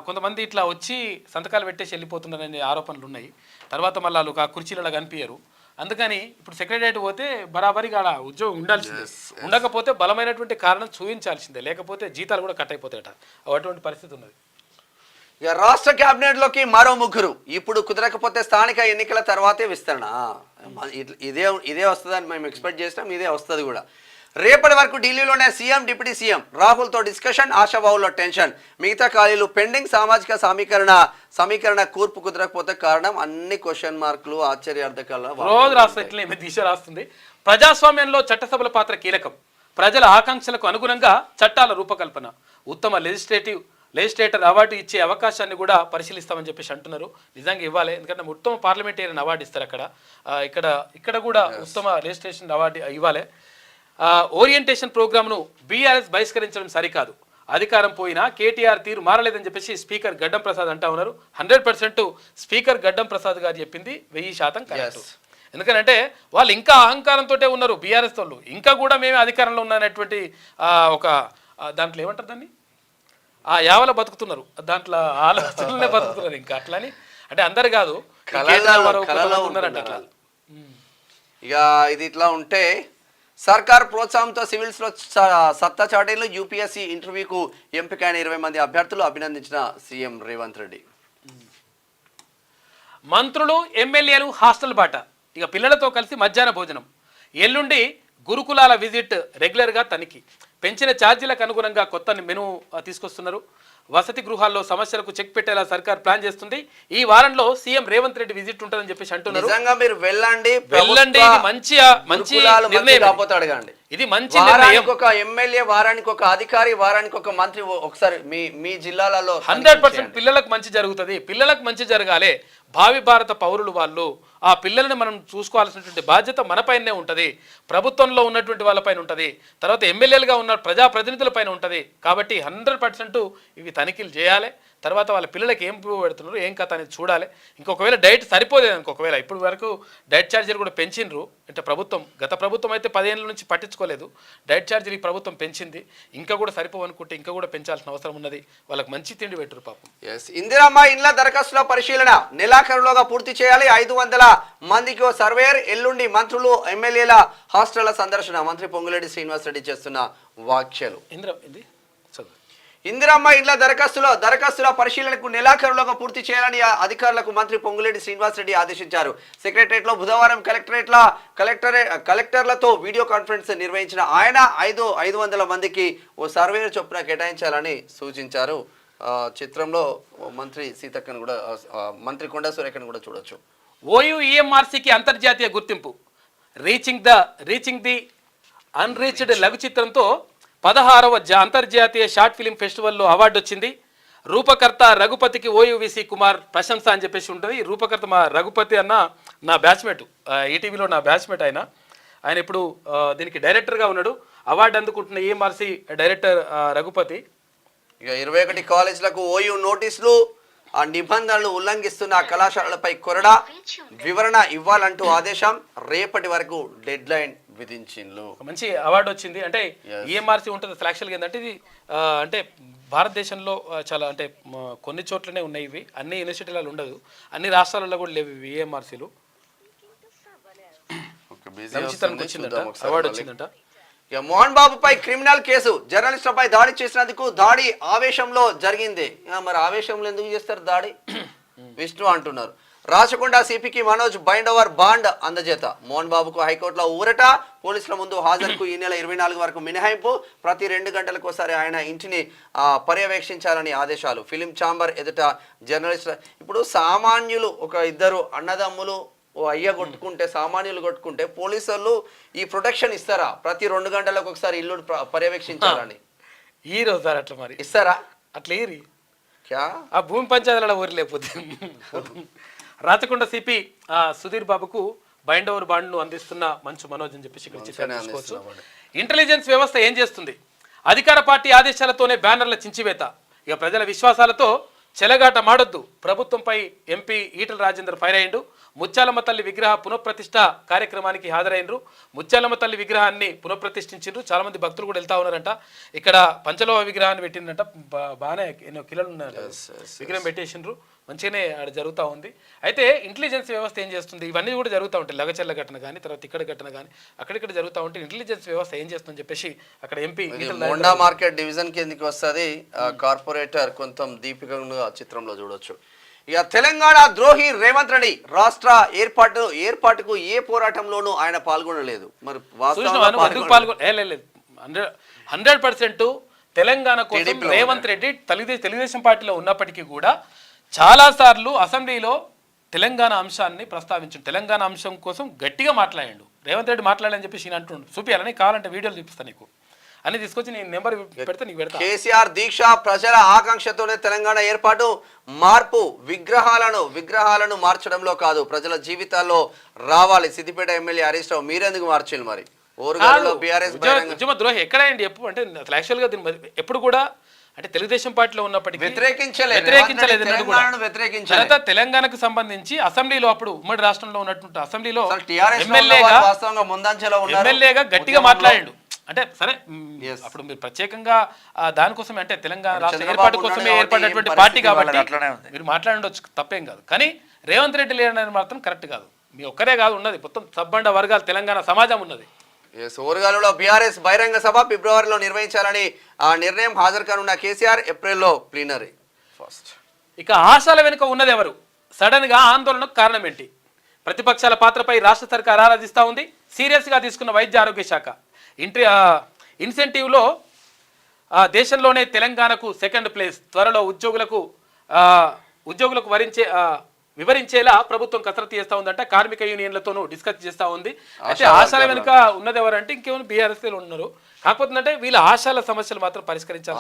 కొంతమంది ఇట్లా వచ్చి సంతకాలు పెట్టేసి వెళ్ళిపోతున్నారనే ఆరోపణలు ఉన్నాయి. తర్వాత మళ్ళీ వాళ్ళు ఆ కుర్చీలలో కనిపించరు. అందుకని ఇప్పుడు సెక్రటరియట్ పోతే బరాబరిగా ఆడ ఉద్యోగం ఉండాల్సిందే, ఉండకపోతే బలమైనటువంటి కారణం చూపించాల్సిందే, లేకపోతే జీతాలు కూడా కట్ అయిపోతాయట. అటువంటి పరిస్థితి ఉన్నది. ఇక రాష్ట్ర కేబినెట్ లోకి మరో ముగ్గురు. ఇప్పుడు కుదరకపోతే స్థానిక ఎన్నికల తర్వాతే విస్తరణ. ఇదే వస్తుందని మేము ఎక్స్పెక్ట్ చేసినాం, ఇదే వస్తుంది కూడా. రేపటి వరకు ఢిల్లీలోనే సీఎం డిప్యూటీ సీఎం రాహుల్తో డిస్కషన్, ఆశాబాబులో టెన్షన్, మిగతా ఖాళీలు పెండింగ్, సామాజిక సమీకరణ కూర్పు కుదరకపోతే కారణం అన్ని క్వశ్చన్ మార్కులు, ఆశ్చర్యార్థకాల రోజు రాష్ట్ర దిశ రాస్తుంది. ప్రజాస్వామ్యంలో చట్టసభల పాత్ర కీలకం, ప్రజల ఆకాంక్షలకు అనుగుణంగా చట్టాల రూపకల్పన, ఉత్తమ లెజిస్లేటర్ అవార్డు ఇచ్చే అవకాశాన్ని కూడా పరిశీలిస్తామని చెప్పేసి అంటున్నారు. నిజంగా ఇవ్వాలి, ఎందుకంటే ఉత్తమ పార్లమెంటేరియన్ అవార్డు ఇస్తారు అక్కడ. ఇక్కడ కూడా ఉత్తమ లెజిస్లేషన్ అవార్డు ఇవ్వాలి. ఓరియంటేషన్ ప్రోగ్రామ్ను బీఆర్ఎస్ బహిష్కరించడం సరికాదు, అధికారం పోయినా కేటీఆర్ తీరు మారలేదని చెప్పేసి స్పీకర్ గడ్డం ప్రసాద్ అంటా ఉన్నారు. 100% స్పీకర్ గడ్డం ప్రసాద్ గారు చెప్పింది 1000% కరెక్ట్. ఎందుకంటే వాళ్ళు ఇంకా అహంకారంతో ఉన్నారు బీఆర్ఎస్ వాళ్ళు, ఇంకా కూడా మేమే అధికారంలో ఉన్నటువంటి ఒక దాంట్లో ఏమంటారు దాన్ని, ఆ యావల బతుకుతున్నారు, దాంట్లో ఆలోచనలే బతుకుతున్నారు ఇంకా. అట్లని అంటే అందరు కాదు, ఉన్నారంట అట్లా. ఇక ఇది ఇట్లా ఉంటే సర్కార్ ప్రోత్సాహంతో సివిల్స్లో సత్తా చాటీలు, యూపీఎస్సీ ఇంటర్వ్యూకు ఎంపికైన 20 మంది అభ్యర్థులు అభినందించిన సీఎం రేవంత్ రెడ్డి. మంత్రులు ఎమ్మెల్యేలు హాస్టల్ బాట, ఇక పిల్లలతో కలిసి మధ్యాహ్న భోజనం. ఎల్లుండి గురుకులాల విజిట్, రెగ్యులర్గా తనిఖీ, పెంచిన ఛార్జీలకు అనుగుణంగా కొత్త మెనూ తీసుకొస్తున్నారు. వసతి గృహాల్లో సమస్యలకు చెక్ పెట్టేలా సర్కార్ ప్లాన్ చేస్తుంది. ఈ వారంలో సీఎం రేవంత్ రెడ్డి విజిట్ ఉంటుందని చెప్పేసి అంటున్నారు. నిజంగా మీరు వెళ్ళండి, ఇది మంచి నిర్ణయం. ఇది మంచి నిర్ణయం. ఒక ఎమ్మెల్యే వారానికి ఒక అధికారి, వారానికి ఒక మంత్రి ఒకసారి మీ జిల్లాలలో 100% పిల్లలకు మంచి జరుగుతుంది. పిల్లలకు మంచి జరగాలి. భావి భారత పౌరులు వాళ్ళు, ఆ పిల్లల్ని మనం చూసుకోవాల్సినటువంటి బాధ్యత మనపైనే ఉంటుంది, ప్రభుత్వంలో ఉన్నటువంటి వాళ్ళపైన ఉంటుంది, తర్వాత ఎమ్మెల్యేలుగా ఉన్న ప్రజాప్రతినిధుల పైన ఉంటుంది. కాబట్టి 100% ఇవి తనిఖీలు చేయాలి. తర్వాత వాళ్ళ పిల్లలకి ఏం పెడుతున్నారు, ఏం కథ అనేది చూడాలి. ఇంకొకవేళ డైట్ సరిపోలేదు అనుకోవేళ, ఇప్పుడు వరకు డైట్ ఛార్జీలు కూడా పెంచిండ్రు. అంటే గత ప్రభుత్వం అయితే 10 ఏళ్ళ నుంచి పట్టించుకోలేదు, డైట్ ఛార్జీలు ఈ ప్రభుత్వం పెంచింది. ఇంకా కూడా సరిపోవనుకుంటే ఇంకా కూడా పెంచాల్సిన అవసరం ఉన్నది. వాళ్ళకి మంచి తిండి పెట్టరు పాపం. ఇందిరమ్మ ఇండ్ల దరఖాస్తుల పరిశీలన నెలాఖరులోగా పూర్తి చేయాలి. 500 మందికి సర్వేయర్. ఎల్లుండి మంత్రులు ఎమ్మెల్యేల హాస్టళ్ల సందర్శన. మంత్రి పొంగులేటి శ్రీనివాసరెడ్డి చేస్తున్న వ్యాఖ్యలు. ఇందిరమ్మ ఇండ్ల దరఖాస్తుల పరిశీలనకు నెలాఖరులోగా పూర్తి చేయాలని అధికారులకు మంత్రి పొంగులేటి శ్రీనివాసరెడ్డి ఆదేశించారు. సెక్రటరియట్లో బుధవారం కలెక్టర్లతో వీడియో కాన్ఫరెన్స్ నిర్వహించిన ఆయన 500 మందికి ఓ సర్వేయర్ చొప్పున కేటాయించాలని సూచించారు. చిత్రంలో మంత్రి సీతక్కను కూడా, మంత్రి కొండా సురేఖను కూడా చూడొచ్చు. OUEMRCకి అంతర్జాతీయ గుర్తింపు. రీచింగ్ ది అన్రీచ్డ్ లఘు చిత్రంతో 16వ అంతర్జాతీయ షార్ట్ ఫిలిం ఫెస్టివల్లో అవార్డు వచ్చింది. రూపకర్త రఘుపతికి OUVC కుమార్ ప్రశంస అని చెప్పేసి ఉంటుంది. రూపకర్త మా రఘుపతి అన్న నా బ్యాచ్మేట్, ఈటీవీలో నా బ్యాచ్మేట్. ఆయన ఇప్పుడు దీనికి డైరెక్టర్గా ఉన్నాడు. అవార్డు అందుకుంటున్న EMRC డైరెక్టర్ రఘుపతి. ఇక 21 కాలేజీలకు OU నోటీసులు, ఆ నిబంధనలు ఉల్లంఘిస్తున్న కళాశాలలపై కొరడా వివరణ ఇవ్వాలంటూ ఆదేశం. రేపటి వరకు డెడ్ లైన్ విధించిండ్రు. మంచి అవార్డు వచ్చింది. అంటే EMRC ఉంటుంది అసలు. యాక్చువల్గా ఏంటంటే ఇది అంటే భారతదేశంలో చాలా అంటే కొన్ని చోట్లనే ఉన్నాయి ఇవి, అన్ని యూనివర్సిటీలలో ఉండదు, అన్ని రాష్ట్రాలలో కూడా లేవు ఇవి EMRCలు. అవార్డు వచ్చిందంట. మోహన్ బాబుపై క్రిమినల్ కేసు. జర్నలిస్టులపై దాడి చేసినందుకు దాడి ఆవేశంలో జరిగింది. మరి ఆవేశంలో ఎందుకు చేస్తారు దాడి? విష్ణు అంటున్నారు. రాచకొండ సిపికి మనోజ్ బైండోవర్ బాండ్ అందజేత. మోహన్ బాబుకు హైకోర్టులో ఊరట. పోలీసుల ముందు హాజరుకు ఈ నెల 24 వరకు మినహాయింపు. ప్రతి 2 గంటలకు ఒకసారి ఆయన ఇంటిని పర్యవేక్షించాలని ఆదేశాలు. ఫిలిం ఛాంబర్ ఎదుట జర్నలిస్టుల. ఇప్పుడు సామాన్యులు, ఒక 2 అన్నదమ్ములు ఓ అయ్య కొట్టుకుంటే, సామాన్యులు కొట్టుకుంటే పోలీసులు ఈ ప్రొటెక్షన్ ఇస్తారా? ప్రతి 2 గంటలకు ఒకసారి ఇల్లు పర్యవేక్షించాలని ఈ రోజు అట్లా మరి ఇస్తారా? అట్లా ఏరి ఆ భూమి పంచాయతీల ఊరి లేకపోతే. రాచకొండ సిపి సుధీర్ బాబుకు బైండోవర్ బాండ్ను అందిస్తున్న మంచు మనోజ్ అని చెప్పేసి ఇక్కడ చూసుకోవచ్చు. ఇంటెలిజెన్స్ వ్యవస్థ ఏం చేస్తుంది? అధికార పార్టీ ఆదేశాలతోనే బ్యానర్ల చించివేత. ఇక ప్రజల విశ్వాసాలతో చెలగాట మాడొద్దు. ప్రభుత్వంపై ఎంపీ ఈటల రాజేందర్ ఫైర్ అయ్యిండు. ముత్యాలమ్మ తల్లి విగ్రహ పునఃప్రతిష్ఠ కార్యక్రమానికి హాజరైనరు. ముత్యాలమ్మ తల్లి విగ్రహాన్ని పునఃప్రతిష్ఠించారు. చాలా మంది భక్తులు కూడా వెళ్తా ఉన్నారంట. ఇక్కడ పంచలోహ విగ్రహాన్ని పెట్టిందంట. బాగానే ఎన్నో కిలోలు ఉన్నారు, విగ్రహం పెట్టేసిండ్రు. మంచిగానే ఆడ జరుగుతూ ఉంది. అయితే ఇంటెలిజెన్స్ వ్యవస్థ ఏం చేస్తుంది, ఇవన్నీ కూడా జరుగుతూ ఉంటాయి, లగచర్ల ఘటన కానీ తర్వాత ఇక్కడ ఘటన కానీ అక్కడిక్కడ జరుగుతూ ఉంటే ఇంటెలిజెన్స్ వ్యవస్థ ఏం చేస్తుందని చెప్పేసి అక్కడ ఎంపీ మోండా మార్కెట్ డివిజన్ కిందకి వస్తుంది. కార్పొరేటర్ కొంచెం దీపికంగా చిత్రంలో చూడొచ్చు. ఇక తెలంగాణ ద్రోహి రేవంత్ రెడ్డి రాష్ట్ర ఏర్పాటుకు ఏ పోరాటంలోనూ ఆయన పాల్గొనలేదు. మరి 100% తెలంగాణ కోసం రేవంత్ రెడ్డి తెలుగుదేశం పార్టీలో ఉన్నప్పటికీ కూడా చాలా సార్లు అసెంబ్లీలో తెలంగాణ అంశాన్ని ప్రస్తావించండి, తెలంగాణ అంశం కోసం గట్టిగా మాట్లాడాడు రేవంత్ రెడ్డి. మాట్లాడాలని చెప్పేసి నేను అంటుండు, చూపియాలని కావాలంటే వీడియోలు చూపిస్తాను నీకు అని తీసుకొచ్చి నేను నెంబర్ పెడితే నీకు పెడతా. కేసీఆర్ దీక్ష ప్రజల ఆకాంక్షతోనే తెలంగాణ ఏర్పాటు, మార్పు విగ్రహాలను మార్చడంలో కాదు ప్రజల జీవితాల్లో రావాలి. సిద్దిపేట ఎమ్మెల్యే హరీష్ రావు మీరెందుకు మార్చింది మరి? ఉద్యమ ద్రోహి ఎక్కడైంది ఎప్పుడు అంటే యాక్చువల్గా ఎప్పుడు కూడా అంటే తెలుగుదేశం పార్టీలో ఉన్నప్పటికీ వ్యతిరేకించలేదు. తర్వాత తెలంగాణకు సంబంధించి అసెంబ్లీలో అప్పుడు ఉమ్మడి రాష్ట్రంలో ఉన్నటువంటి అసెంబ్లీలో ఎమ్మెల్యేగా గట్టిగా మాట్లాడాడు. అంటే సరే అప్పుడు మీరు ప్రత్యేకంగా దానికోసం అంటే తెలంగాణ రాష్ట్ర ఏర్పాటు కోసమే ఏర్పడినటువంటి పార్టీ కాబట్టి మీరు మాట్లాడవచ్చు, తప్పేం కాదు. కానీ రేవంత్ రెడ్డి లేడనేది మాత్రం కరెక్ట్ కాదు. మీ ఒక్కరే కాదు ఉన్నది, మొత్తం సబ్బండ వర్గాలు తెలంగాణ సమాజం ఉన్నది. ఓరుగాలులో బీఆర్ఎస్ బహిరంగ సభ ఫిబ్రవరిలో నిర్వహించాలని ఆ నిర్ణయం హాజరు కానున్న కేసీఆర్ ఏప్రిల్లో ప్లీనరీ ఫస్ట్. ఇక ఆశాల వెనుక ఉన్నది ఎవరు? సడన్ గా ఆందోళనకు కారణం ఏంటి? ప్రతిపక్షాల పాత్రపై రాష్ట్ర సర్కార్ ఆరాధిస్తూ ఉంది. సీరియస్ గా తీసుకున్న వైద్య ఆరోగ్య శాఖ ఇన్సెంటివ్లో దేశంలోనే తెలంగాణకు సెకండ్ ప్లేస్. త్వరలో ఉద్యోగులకు వివరించేలా ప్రభుత్వం కసరత్తు చేస్తూ ఉందంట. కార్మిక యూనియన్లతోనూ డిస్కస్ చేస్తూ ఉంది. అయితే ఆశాల వెనుక ఉన్నది ఎవరంటే ఇంకేమైనా బీఆర్ఎస్ ఉన్నారు. కాకపోతే వీళ్ళ ఆశాల సమస్యలు మాత్రం పరిష్కరించాలి.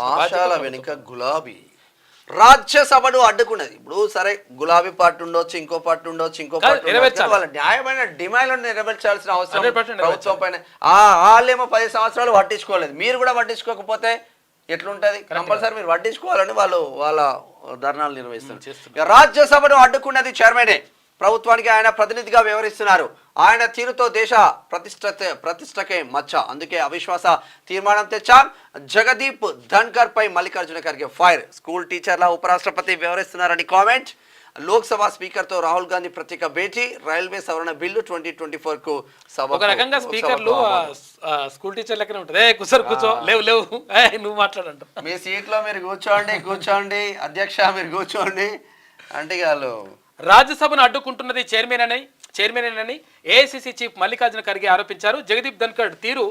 గులాబీ రాజ్యసభను అడ్డుకున్నది. ఇప్పుడు సరే గులాబీ పార్టీ ఉండొచ్చు, ఇంకో పార్టీ ఉండొచ్చు, ఇంకో పార్టీ వాళ్ళ న్యాయమైన డిమాండ్లను నెరవేర్చాల్సిన అవసరం ప్రభుత్వం పైన. వాళ్ళేమో 10 సంవత్సరాలు పట్టించుకోలేదు, మీరు కూడా పట్టించుకోకపోతే ఎట్లుంటది? కంపల్సరీ మీరు పట్టించుకోవాలని వాళ్ళ ధర్నాలు నిర్వహిస్తున్నారు. రాజ్యసభను అడ్డుకున్నది చైర్మనే. ప్రభుత్వానికి ఆయన ప్రతినిధిగా వ్యవహరిస్తున్నారు. ఆయన తీరుతో దేశ ప్రతిష్టకే మచ్చ. అందుకే అవిశ్వాస తీర్మానం తెచ్చాం. జగదీప్ ధన్కర్ పై మల్లికార్జున ఖర్గే ఫైర్. స్కూల్ టీచర్ల ఉపరాష్ట్రపతి వ్యవహరిస్తున్నారని కామెంట్. లోక్సభ స్పీకర్ తో రాహుల్ గాంధీ ప్రత్యేక భేటీ. రైల్వే సవరణ బిల్లు 2024 కు ఒక రకంగా స్పీకర్లు స్కూల్ టీచర్ లెక్కనే ఉంటుంది. కూర్చో లేవు నువ్వు మాట్లాడంట, మీ సీట్ లో మీరు కూర్చోండి అధ్యక్ష మీరు కూర్చోండి అంటే వాళ్ళు రాజ్యసభను అడ్డుకుంటున్నది chairman AICC chief Mallikarjuna Kharge ఆరోపించారు. జగదీప్ ధన్కర్ తీరు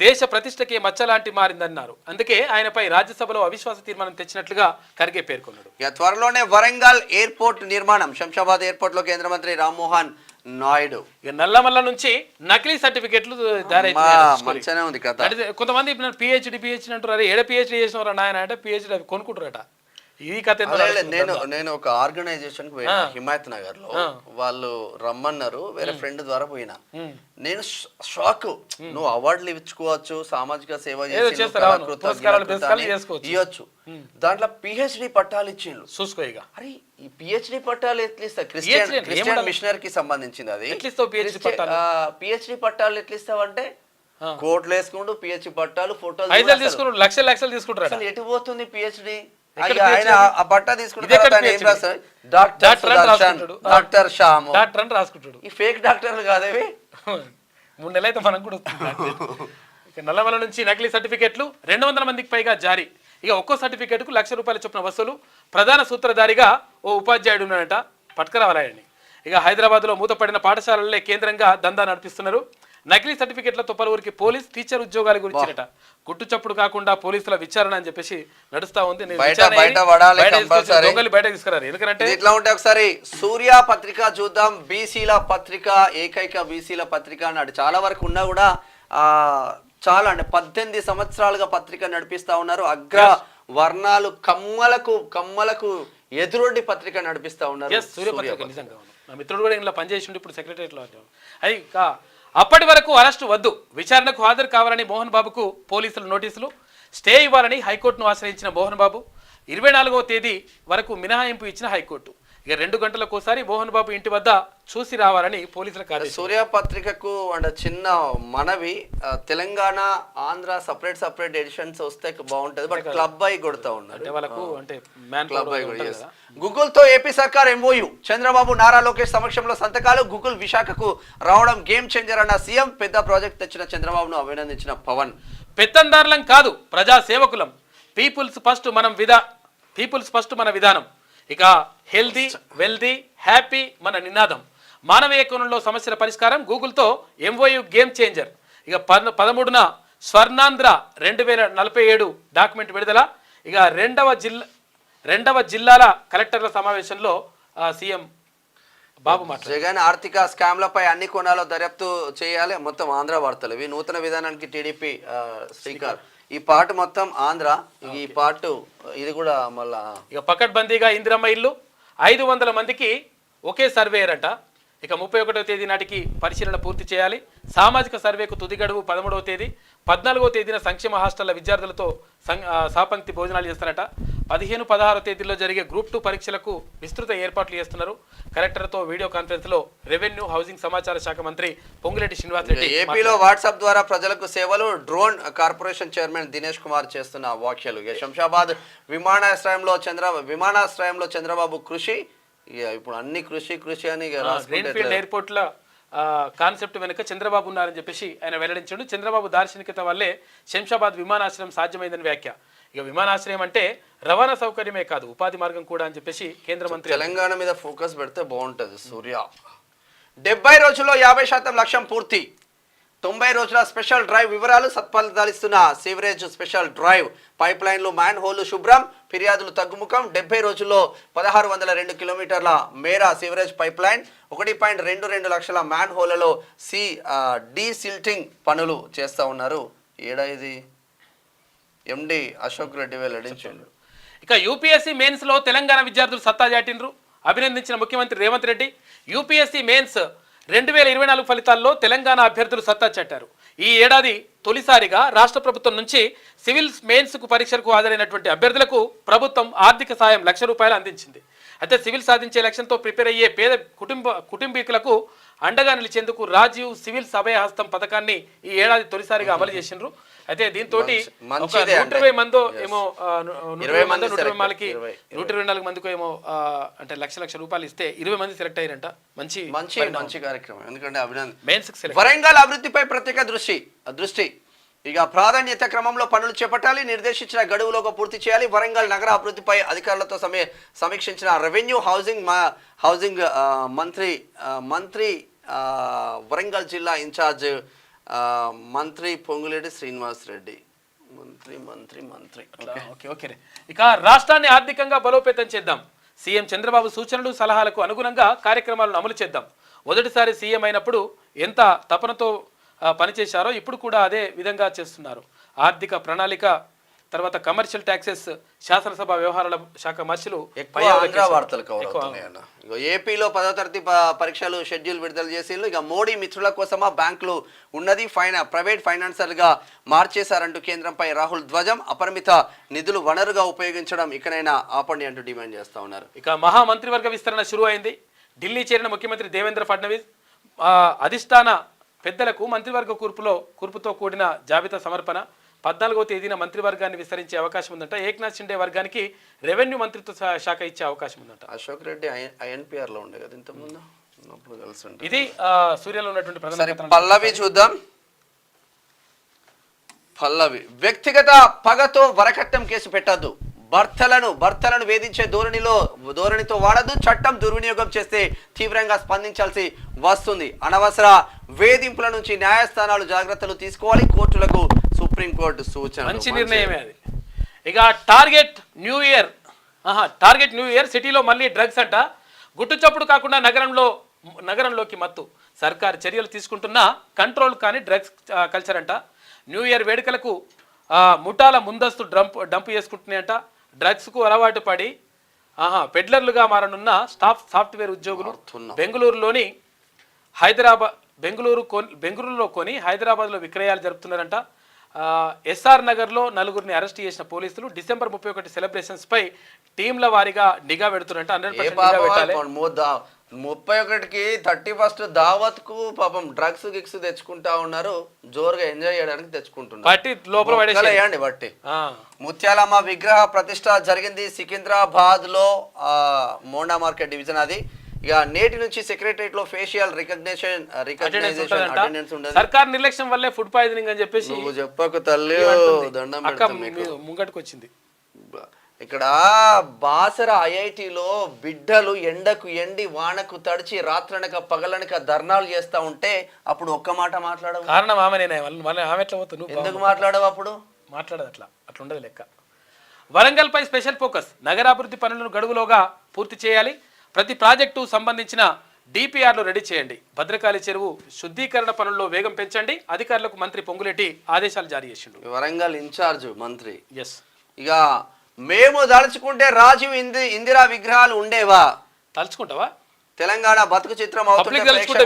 దేశ ప్రతిష్టకే మచ్చలాంటి మారిందన్నారు. అందుకే ఆయనపై రాజ్యసభలో అవిశ్వాస తీర్మానం తెచ్చినట్లుగా ఖర్గే పేర్కొన్నాడు. త్వరలోనే వరంగల్ ఎయిర్పోర్ట్ నిర్మాణం. శంషాబాద్ ఎయిర్పోర్ట్ లో కేంద్ర మంత్రి రామ్మోహన్ నాయుడు. నల్లమల్ల నుంచి నకిలీ సర్టిఫికెట్లు మంచిగానే ఉంది కదా. కొంతమంది పిహెచ్డి అంటారు. ఏడ పిహెచ్డి చేసినారు నాయన అంటే పిహెచ్డి అవి కొనుక్కుంటారట. ఈ కథ నేను ఒక ఆర్గనైజేషన్ కి పోయినా హిమాయత్ నగర్ లో. వాళ్ళు రమ్మన్నారు, వేరే ఫ్రెండ్ ద్వారా పోయినా. నేను షాక్. నువ్వు అవార్డులు ఇచ్చుకోవచ్చు, సామాజిక సేవ ఇవ్వచ్చు, దాంట్లో పిహెచ్డి పట్టాలు ఇచ్చిండ్రు. చూసుకో ఇక. అరే ఈ పిహెచ్డి పట్టాలు ఎట్లా ఇస్తా? క్రిస్టియన్ మిషనరీకి సంబంధించింది అది. పిహెచ్డి పట్టాలు ఎట్లా ఇస్తావంటే కోట్లు వేసుకుంటూ పిహెచ్డి పట్టాలు, ఫోటోలు, లక్షలు తీసుకుంటారు. అసలు ఎటు పోతుంది పిహెచ్డి? ఆయన ఆ పట్టా తీసుకుంటాడు, డాక్టర్ శ్యామ్ రాసుకుంటాడు. ఈ ఫేక్ డాక్టర్లు కాదేవి. 3 నెలలు అయితే మనకు కూడా నల్లమల నుంచి నకిలీ సర్టిఫికెట్లు 200 మందికి పైగా జారీ. ఇక ఒక్కో సర్టిఫికెట్ కు ₹1,00,000 చొప్పున వసూలు. ప్రధాన సూత్రధారిగా ఓ ఉపాధ్యాయుడు ఉన్నాడట, పట్టుకురావాలని. ఇక హైదరాబాద్లో మూతపడిన పాఠశాలలే కేంద్రంగా దందా నడిపిస్తున్నారు. నకిలీ సర్టిఫికెట్లతో పలువురికి పోలీస్ టీచర్ ఉద్యోగాల గురించినట. గుట్టు చప్పుడు కాకుండా పోలీసుల విచారణ అని చెప్పేసి నడుస్తా ఉంది. బయట తీసుకురారు. ఎందుకంటే ఇట్లా ఉంటే ఒకసారి సూర్య పత్రిక చూద్దాం. బీసీల పత్రిక, ఏకైక బీసీల పత్రిక అన్నాడు. చాలా వరకు ఉన్నా కూడా చాలా అంటే 18 సంవత్సరాలుగా పత్రిక నడిపిస్తా ఉన్నారు. అగ్ర వర్ణాలు కమ్మలకు ఎదురొడ్డి పత్రిక నడిపిస్తా ఉన్నారు. నా మిత్రుడు కూడా ఇలా పనిచేసి ఇప్పుడు సెక్రటరీలో అది. అప్పటి వరకు అరెస్టు వద్దు, విచారణకు హాజరు కావాలని మోహన్ బాబుకు పోలీసులు నోటీసులు. స్టే ఇవ్వాలని హైకోర్టును ఆశ్రయించిన మోహన్ బాబు 24వ తేదీ వరకు మినహాయింపు ఇచ్చిన హైకోర్టు. ఇక 2 గంటలకోసారి మోహన్ బాబు ఇంటి వద్ద చూసి రావాలని పోలీసులకు ఆదేశం. సూర్య పత్రికకు అంటే చిన్న మనవి, తెలంగాణ ఆంధ్ర సపరేట్ ఎడిషన్స్ వస్తే బాగుంటది, బట్ క్లబ్ అయి కొడతా ఉన్నారు వాళ్ళకు అంటే మ్యాన్ క్లబ్ అయి. గూగుల్ తో ఏపీ సర్కార్ ఎంఓయు, చంద్రబాబు నారా లోకేష్ సమక్షంలో సంతకాలు. గూగుల్ విశాఖకు రావడం గేమ్ చేంజర్ అన్న సీఎం. పెద్ద ప్రాజెక్ట్ తెచ్చిన చంద్రబాబును అభినందించిన పవన్. పెత్తందారులం కాదు, ప్రజా సేవకులం. పీపుల్స్ ఫస్ట్ మన విధానం. ఇక హెల్దీ వెల్దీ హ్యాపీ మన నినాదం. మానవీయ కోణంలో సమస్యల పరిష్కారం. గూగుల్తో ఎంఓయు గేమ్ చేంజర్. ఇక 13న స్వర్ణాంధ్ర 2047 డాక్యుమెంట్ విడుదల. ఇక రెండవ జిల్లాల కలెక్టర్ల సమావేశంలో సీఎం బాబు మాట్లాడారు. జగన్ ఆర్థిక స్కామ్లపై అన్ని కోణాల్లో దర్యాప్తు చేయాలి. మొత్తం ఆంధ్ర వార్తలు ఇవి. నూతన విధానానికి టీడీపీ శ్రీకార్. ఈ పార్ట్ మొత్తం ఆంధ్ర, ఈ పార్ట్ ఇది కూడా మళ్ళా. ఇక పకడ్బందీగా ఇందిరమ్మ ఇల్లు 500 మందికి ఒకే సర్వేయర్ అంట. ఇక 31వ తేదీ నాటికి పరిశీలన పూర్తి చేయాలి. సామాజిక సర్వేకు తుది గడువు 13వ తేదీ. 14వ తేదీన సంక్షేమ హాస్టళ్ల విద్యార్థులతో సాపంక్తి భోజనాలు చేస్తారట. 15, 16 తేదీల్లో జరిగే గ్రూప్ 2 పరీక్షలకు విస్తృత ఏర్పాట్లు చేస్తున్నారు. కలెక్టర్తో వీడియో కాన్ఫరెన్స్ లో రెవెన్యూ హౌసింగ్ సమాచార శాఖ మంత్రి పొంగులేటి శ్రీనివాస్ రెడ్డి. ఏపీలో వాట్సాప్ ద్వారా ప్రజలకు సేవలు. Drone corporation chairman Dinesh Kumar చేస్తున్న వ్యాఖ్యలు. శంషాబాద్ విమానాశ్రయంలో చంద్రబాబు కృషి. ఇప్పుడు అన్ని కృషి అని గ్రీన్ఫీల్డ్ ఎయిర్పోర్ట్ లో కాన్సెప్ట్ వెనుక చంద్రబాబు ఉన్నారని చెప్పేసి ఆయన వెల్లడించాడు. చంద్రబాబు దార్శనికత వల్లే శంషాబాద్ విమానాశ్రయం సాధ్యమైందని వ్యాఖ్య. ఇక విమానాశ్రయం అంటే రవాణా సౌకర్యమే కాదు, ఉపాధి మార్గం కూడా అని చెప్పేసి కేంద్ర మంత్రి. తెలంగాణ మీద ఫోకస్ పెడితే బాగుంటది. సూర్య 70 రోజుల్లో 50% లక్ష్యం పూర్తి. 90 రోజుల స్పెషల్ డ్రైవ్ వివరాలు. సత్ఫలితాలు ఇస్తున్న సీవరేజ్ స్పెషల్ డ్రైవ్. పైప్ లైన్లు మ్యాన్ హోల్లు శుభ్రం. ఫిర్యాదులు తగ్గుముఖం. 70 రోజుల్లో 1602 కిలోమీటర్ల మేర సీవరేజ్ పైప్ లైన్. 1.22 లక్షల మ్యాన్ హోల్లలో డీసిల్టింగ్ పనులు చేస్తూ ఉన్నారు. ఏడాది ఎండి అశోక్ రెడ్డి వెల్లడించారు. ఇక యూపీఎస్సీ మెయిన్స్ లో తెలంగాణ విద్యార్థులు సత్తా చాటిండ్రు. అభినందించిన ముఖ్యమంత్రి రేవంత్ రెడ్డి. యూపీఎస్సీ మెయిన్స్ 2024 ఫలితాల్లో తెలంగాణ అభ్యర్థులు సత్తా చాటారు. ఈ ఏడాది తొలిసారిగా రాష్ట్ర ప్రభుత్వం నుంచి సివిల్ మెయిన్స్కు పరీక్షలకు హాజరైనటువంటి అభ్యర్థులకు ప్రభుత్వం ఆర్థిక సాయం ₹1,00,000 అందించింది. అయితే సివిల్ సాధించే లక్ష్యంతో ప్రిపేర్ అయ్యే పేద కుటుంబీకులకు అండగా నిలిచేందుకు రాజీవ్ సివిల్ అభయహస్తం పథకాన్ని ఈ ఏడాది తొలిసారిగా అమలు చేసిండ్రు. అయితే దీంతో 120 మందో ఏమో 124 మందికి ఏమో అంటే లక్ష రూపాయలు ఇస్తే 20 మంది సెలెక్ట్ అయ్యారంట. మంచి కార్యక్రమం. ఎందుకంటే వరంగల్ అభివృద్ధిపై ప్రత్యేక దృష్టి. ఇక ప్రాధాన్యత క్రమంలో పనులు చేపట్టాలి. నిర్దేశించిన గడువులోగా పూర్తి చేయాలి. వరంగల్ నగర అభివృద్ధిపై అధికారులతో సమీక్షించిన రెవెన్యూ హౌసింగ్ మంత్రి వరంగల్ జిల్లా ఇన్ఛార్జ్ మంత్రి పొంగులేటి శ్రీనివాస్ రెడ్డి. మంత్రి ఇక రాష్ట్రాన్ని ఆర్థికంగా బలోపేతం చేద్దాం. సీఎం చంద్రబాబు సూచనలు సలహాలకు అనుగుణంగా కార్యక్రమాలను అమలు చేద్దాం. మొదటిసారి సీఎం అయినప్పుడు ఎంత తపనతో పనిచేశారో ఇప్పుడు కూడా అదే విధంగా చేస్తున్నారు. ఆర్థిక ప్రణాళిక తర్వాత కమర్షియల్ ట్యాక్సెస్ శాసనసభ వ్యవహారాల శాఖ మంత్రులు ఏపీలో 10వ తరగతి పరీక్షలు షెడ్యూల్ విడుదల చేసిండ్రు. ఇక మోడీ మిత్రుల కోసమా బ్యాంకులు ఉన్నది, ప్రైవేట్ ఫైనాన్సర్ గా మార్చేశారంటూ కేంద్రంపై రాహుల్ ధ్వజం. అపరిమిత నిధులు వనరుగా ఉపయోగించడం ఇకనైనా ఆపండి అంటూ డిమాండ్ చేస్తా ఉన్నారు. ఇక మహామంత్రివర్గ విస్తరణ షురు అయింది. ఢిల్లీ చేరిన ముఖ్యమంత్రి దేవేంద్ర ఫడ్నవీస్ అధిష్టాన పెద్దలకు మంత్రివర్గ కూర్పుతో కూడిన జాబితా సమర్పణ. 14వ తేదీన మంత్రివర్గాన్ని విస్తరించే అవకాశం ఉందంట. ఏక్నాథ్ షిండే వర్గానికి రెవెన్యూ మంత్రిత్వ శాఖ ఇచ్చే అవకాశం ఉందంట. అశోక్ రెడ్డి ఐఎన్పిఆర్ లో ఉండే కదా ఇంతకుముందు. ఇది సూర్యలో ఉన్నటువంటి ప్రధాన. పల్లవి చూద్దాం. పల్లవి వ్యక్తిగత పగతో వరకట్నం కేసు పెట్టద్దు. భర్తలను వేధించే ధోరణితో వాడద్దు. చట్టం దుర్వినియోగం చేస్తే తీవ్రంగా స్పందించాల్సి వస్తుంది. అనవసర వేధింపుల నుంచి న్యాయస్థానాలు జాగ్రత్తలు తీసుకోవాలి. కోర్టులకు సుప్రీంకోర్టు సూచన. మంచి నిర్ణయమే అది. ఇక టార్గెట్ న్యూ ఇయర్ సిటీలో మళ్ళీ డ్రగ్స్ అంట. గుట్టుచప్పుడు కాకుండా నగరంలోకి మత్తు. సర్కారు చర్యలు తీసుకుంటున్నా కంట్రోల్ కానీ డ్రగ్స్ కల్చర్ అంట. న్యూ ఇయర్ వేడుకలకు ముఠాల ముందస్తు డంప్ చేసుకుంటున్నాయంట. డ్రగ్స్కు అలవాటు పడి పెడ్లర్లుగా మారనున్న సాఫ్ట్వేర్ ఉద్యోగులు బెంగళూరులో కొని హైదరాబాద్లో విక్రయాలు జరుపుతున్నారంట. ఎస్ఆర్ నగర్లో నలుగురిని అరెస్ట్ చేసిన పోలీసులు డిసెంబర్ 31 సెలబ్రేషన్స్ పై టీంల వారీగా నిఘా పెడుతున్నట్టు 100% నిఘా పెట్టాలి. 31కి 31st దావత్ కు పాపం డ్రగ్స్ గిక్స్ తెచ్చుకుంటా ఉన్నారు, జోరుగా ఎంజాయ్ చేయడానికి తెచ్చుకుంటున్నారు. బట్టి లోపల వేయండి బట్టి. ముత్యాలమ్మ విగ్రహ ప్రతిష్ట జరిగింది సికింద్రాబాద్ లో, మోండా మార్కెట్ డివిజన్ అది. ఇక నేటి నుంచి సెక్రటరియట్ లో ఫేషియల్ రికగ్నిషన్ అటెండెన్స్ ఉండదు. సర్కార్ నిర్లక్ష్యం వల్లే ఫుడ్ పాయిజనింగ్ అని చెప్పేసి నువ్వు చెప్పకు తల్లి, దండం ముంగటికి వచ్చింది. ఇక్కడ బాసర ఐఐటిలో బిడ్డలు ఎండకు ఎండి వానకు తడిచి రాత్రనక పగలనక ధర్నాలు చేస్తా ఉంటే అప్పుడు ఒక్క మాట మాట్లాడవు. కారణం ఆమె ఆమె ఎట్లా పోతావు, ఎందుకు మాట్లాడవు? అప్పుడు మాట్లాడదు, అట్లా ఉండదు లెక్క. వరంగల్ పై స్పెషల్ ఫోకస్, నగరాభివృద్ధి పనులను గడువులోగా పూర్తి చేయాలి, ప్రతి ప్రాజెక్టు సంబంధించిన డిపిఆర్లు రెడీ చేయండి, భద్రకాళి చెరువు శుద్ధీకరణ పనుల్లో వేగం పెంచండి, అధికారులకు మంత్రి పొంగులేటి ఆదేశాలు జారీ చేసిండు. వరంగల్ ఇన్ఛార్జ్ మంత్రి. ఎస్. ఇక మేము తలుచుకుంటే రాజీవ్ ఇందిరా విగ్రహాలు ఉండేవా? తలుచుకుంటావా? తెలంగాణ బతుకు చిత్రం పబ్లిక్ తెలుసుకుంటే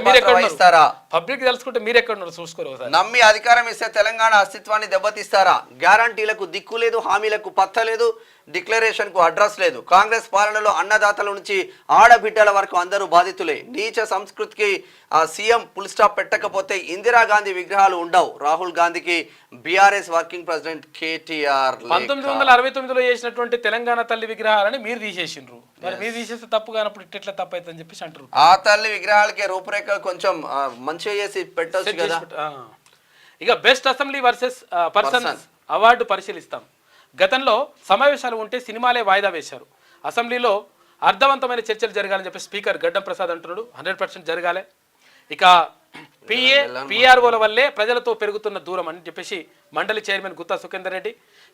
మీరు ఎక్కడ చూసుకోరు. నమ్మి అధికారం ఇస్తే తెలంగాణ అస్తిత్వాన్ని దెబ్బతీస్తారా? గ్యారంటీలకు దిక్కు లేదు, హామీలకు పత్త లేదు, డిక్లరేషన్ కు అడ్రస్ లేదు. కాంగ్రెస్ పాలనలో అన్నదాతల నుంచి ఆడబిడ్డల వరకు అందరూ బాధితులే. నీచ సంస్కృతికి సీఎం ఫుల్ స్టాప్ పెట్టకపోతే ఇందిరాగాంధీ విగ్రహాలు ఉండవు. రాహుల్ గాంధీకి బీఆర్ఎస్ వర్కింగ్ ప్రెసిడెంట్ కేటీఆర్. 1969లో చేసినటువంటి తెలంగాణ తల్లి విగ్రహాలని మీరు తీసేసిండ్రు, మరి మీరు తీసేస్తే తప్పు కానప్పుడు ఇట్లా తప్పు అవుతుందని చెప్పేసి అంటారు. ఆ తల్లి విగ్రహాలకి రూపురేఖ కొంచెం మంచిగా చేసి పెట్టొచ్చు కదా. ఇక best assembly versus persons award పరిశీలిస్తాం. గతంలో సమావేశాలు ఉంటే సినిమాలే వాయిదా వేశారు, అసెంబ్లీలో అర్థవంతమైన చర్చలు జరగాలని చెప్పి స్పీకర్ గడ్డం ప్రసాద్ అంటున్నాడు. 100% జరగాలి. ఇక పిఆర్ఓల వల్లే ప్రజలతో పెరుగుతున్న దూరం అని చెప్పేసి మండలి చైర్మన్ గుత్తా సుఖేందర్ రెడ్డి.